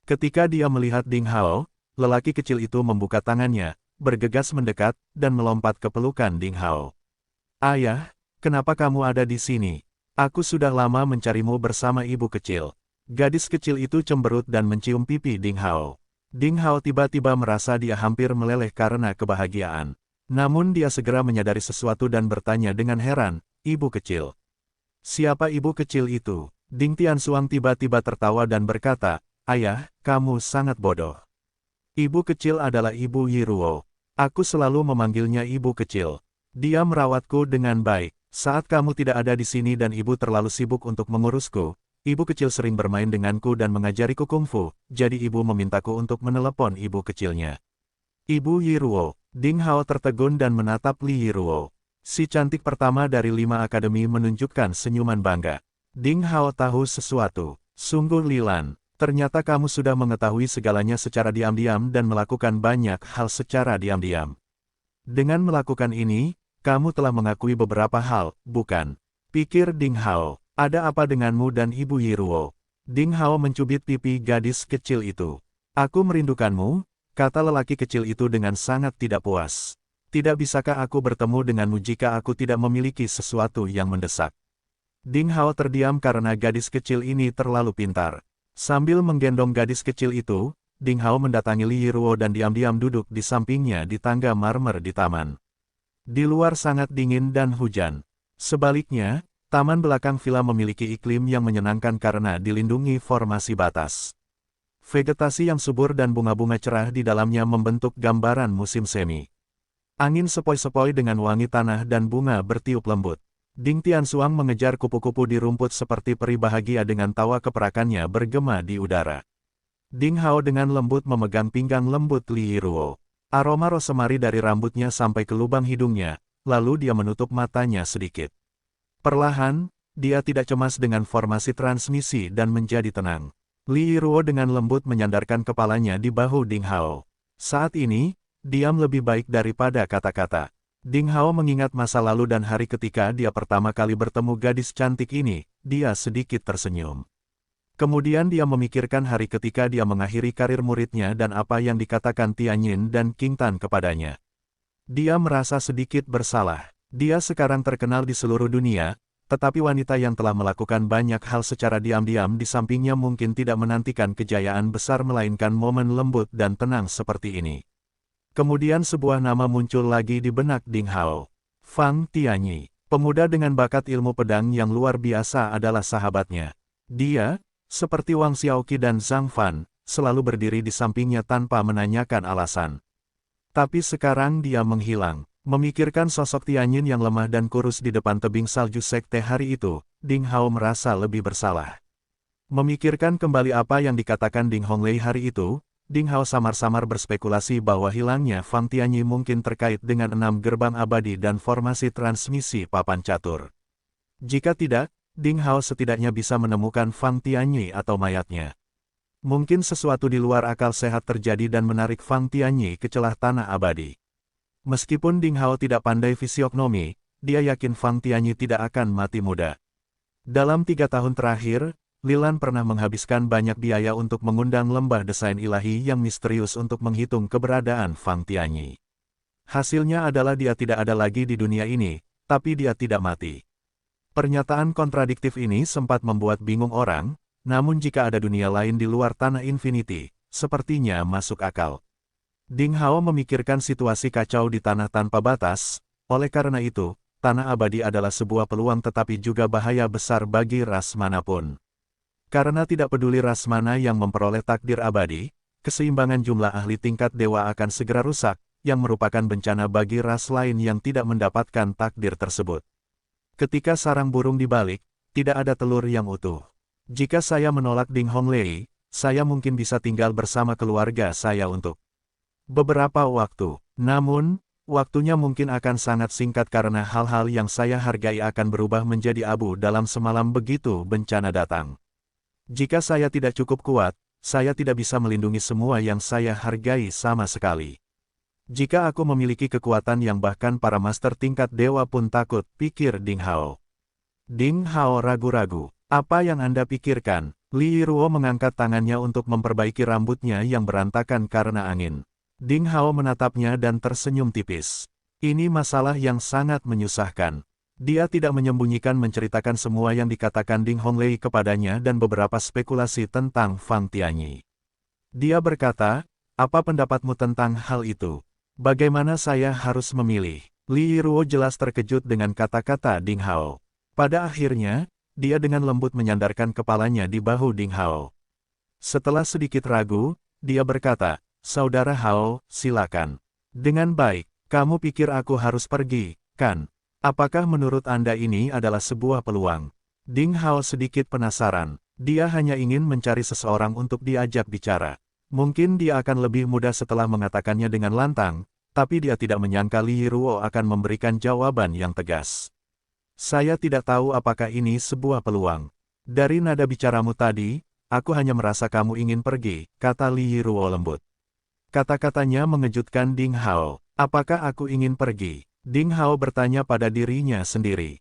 Ketika dia melihat Ding Hao, lelaki kecil itu membuka tangannya, bergegas mendekat, dan melompat ke pelukan Ding Hao. Ayah, kenapa kamu ada di sini? Aku sudah lama mencarimu bersama ibu kecil. Gadis kecil itu cemberut dan mencium pipi Ding Hao. Ding Hao tiba-tiba merasa dia hampir meleleh karena kebahagiaan. Namun dia segera menyadari sesuatu dan bertanya dengan heran, ibu kecil. Siapa ibu kecil itu? Ding Tianxuang tiba-tiba tertawa dan berkata, ayah, kamu sangat bodoh. Ibu kecil adalah ibu Yiruo. Aku selalu memanggilnya ibu kecil. Dia merawatku dengan baik. Saat kamu tidak ada di sini dan ibu terlalu sibuk untuk mengurusku, ibu kecil sering bermain denganku dan mengajariku kungfu, jadi ibu memintaku untuk menelepon ibu kecilnya. Ibu Yiruo. Ding Hao tertegun dan menatap Li Yiruo. Si cantik pertama dari 5 akademi menunjukkan senyuman bangga. Ding Hao tahu sesuatu. Sungguh Lilan, ternyata kamu sudah mengetahui segalanya secara diam-diam dan melakukan banyak hal secara diam-diam. Dengan melakukan ini, kamu telah mengakui beberapa hal, bukan? Pikir Ding Hao, ada apa denganmu dan Ibu Yiruo? Ding Hao mencubit pipi gadis kecil itu. Aku merindukanmu, kata lelaki kecil itu dengan sangat tidak puas. Tidak bisakah aku bertemu denganmu jika aku tidak memiliki sesuatu yang mendesak? Ding Hao terdiam karena gadis kecil ini terlalu pintar. Sambil menggendong gadis kecil itu, Ding Hao mendatangi Li Yiruo dan diam-diam duduk di sampingnya di tangga marmer di taman. Di luar sangat dingin dan hujan. Sebaliknya, taman belakang villa memiliki iklim yang menyenangkan karena dilindungi formasi batas. Vegetasi yang subur dan bunga-bunga cerah di dalamnya membentuk gambaran musim semi. Angin sepoi-sepoi dengan wangi tanah dan bunga bertiup lembut. Ding Tianxuang mengejar kupu-kupu di rumput seperti peri bahagia dengan tawa keperakannya bergema di udara. Ding Hao dengan lembut memegang pinggang lembut Li Yiruo. Aroma rosemary dari rambutnya sampai ke lubang hidungnya, lalu dia menutup matanya sedikit. Perlahan, dia tidak cemas dengan formasi transmisi dan menjadi tenang. Li Yiruo dengan lembut menyandarkan kepalanya di bahu Ding Hao. Saat ini, diam lebih baik daripada kata-kata. Ding Hao mengingat masa lalu dan hari ketika dia pertama kali bertemu gadis cantik ini, dia sedikit tersenyum. Kemudian dia memikirkan hari ketika dia mengakhiri karir muridnya dan apa yang dikatakan Tianyin dan King Tan kepadanya. Dia merasa sedikit bersalah. Dia sekarang terkenal di seluruh dunia, tetapi wanita yang telah melakukan banyak hal secara diam-diam di sampingnya mungkin tidak menantikan kejayaan besar melainkan momen lembut dan tenang seperti ini. Kemudian sebuah nama muncul lagi di benak Ding Hao. Fang Tianyi, pemuda dengan bakat ilmu pedang yang luar biasa adalah sahabatnya. Dia, seperti Wang Xiaoqi dan Zhang Fan, selalu berdiri di sampingnya tanpa menanyakan alasan. Tapi sekarang dia menghilang. Memikirkan sosok Tianyin yang lemah dan kurus di depan tebing salju sekte hari itu, Ding Hao merasa lebih bersalah. Memikirkan kembali apa yang dikatakan Ding Honglei hari itu, Ding Hao samar-samar berspekulasi bahwa hilangnya Fang Tianyi mungkin terkait dengan 6 gerbang abadi dan formasi transmisi papan catur. Jika tidak, Ding Hao setidaknya bisa menemukan Fang Tianyi atau mayatnya. Mungkin sesuatu di luar akal sehat terjadi dan menarik Fang Tianyi ke celah tanah abadi. Meskipun Ding Hao tidak pandai fisiognomi, dia yakin Fang Tianyi tidak akan mati muda. Dalam 3 tahun terakhir, Lilan pernah menghabiskan banyak biaya untuk mengundang lembah desain ilahi yang misterius untuk menghitung keberadaan Fang Tianyi. Hasilnya adalah dia tidak ada lagi di dunia ini, tapi dia tidak mati. Pernyataan kontradiktif ini sempat membuat bingung orang, namun jika ada dunia lain di luar tanah infinity, sepertinya masuk akal. Ding Hao memikirkan situasi kacau di tanah tanpa batas, oleh karena itu, tanah abadi adalah sebuah peluang tetapi juga bahaya besar bagi ras manapun. Karena tidak peduli ras mana yang memperoleh takdir abadi, keseimbangan jumlah ahli tingkat dewa akan segera rusak, yang merupakan bencana bagi ras lain yang tidak mendapatkan takdir tersebut. Ketika sarang burung dibalik, tidak ada telur yang utuh. Jika saya menolak Ding Honglei, saya mungkin bisa tinggal bersama keluarga saya untuk beberapa waktu. Namun, waktunya mungkin akan sangat singkat karena hal-hal yang saya hargai akan berubah menjadi abu dalam semalam begitu bencana datang. Jika saya tidak cukup kuat, saya tidak bisa melindungi semua yang saya hargai sama sekali. Jika aku memiliki kekuatan yang bahkan para master tingkat dewa pun takut, pikir Ding Hao. Ding Hao ragu-ragu. Apa yang Anda pikirkan? Li Yiruo mengangkat tangannya untuk memperbaiki rambutnya yang berantakan karena angin. Ding Hao menatapnya dan tersenyum tipis. Ini masalah yang sangat menyusahkan. Dia tidak menyembunyikan menceritakan semua yang dikatakan Ding Honglei kepadanya dan beberapa spekulasi tentang Fang Tianyi. Dia berkata, apa pendapatmu tentang hal itu? Bagaimana saya harus memilih? Li Yiruo jelas terkejut dengan kata-kata Ding Hao. Pada akhirnya, dia dengan lembut menyandarkan kepalanya di bahu Ding Hao. Setelah sedikit ragu, dia berkata, "Saudara Hao, silakan." "Dengan baik, kamu pikir aku harus pergi, kan? Apakah menurut Anda ini adalah sebuah peluang?" Ding Hao sedikit penasaran. Dia hanya ingin mencari seseorang untuk diajak bicara. Mungkin dia akan lebih mudah setelah mengatakannya dengan lantang, tapi dia tidak menyangka Li Yiruo akan memberikan jawaban yang tegas. "Saya tidak tahu apakah ini sebuah peluang. Dari nada bicaramu tadi, aku hanya merasa kamu ingin pergi," kata Li Yiruo lembut. Kata-katanya mengejutkan Ding Hao. "Apakah aku ingin pergi?" Ding Hao bertanya pada dirinya sendiri.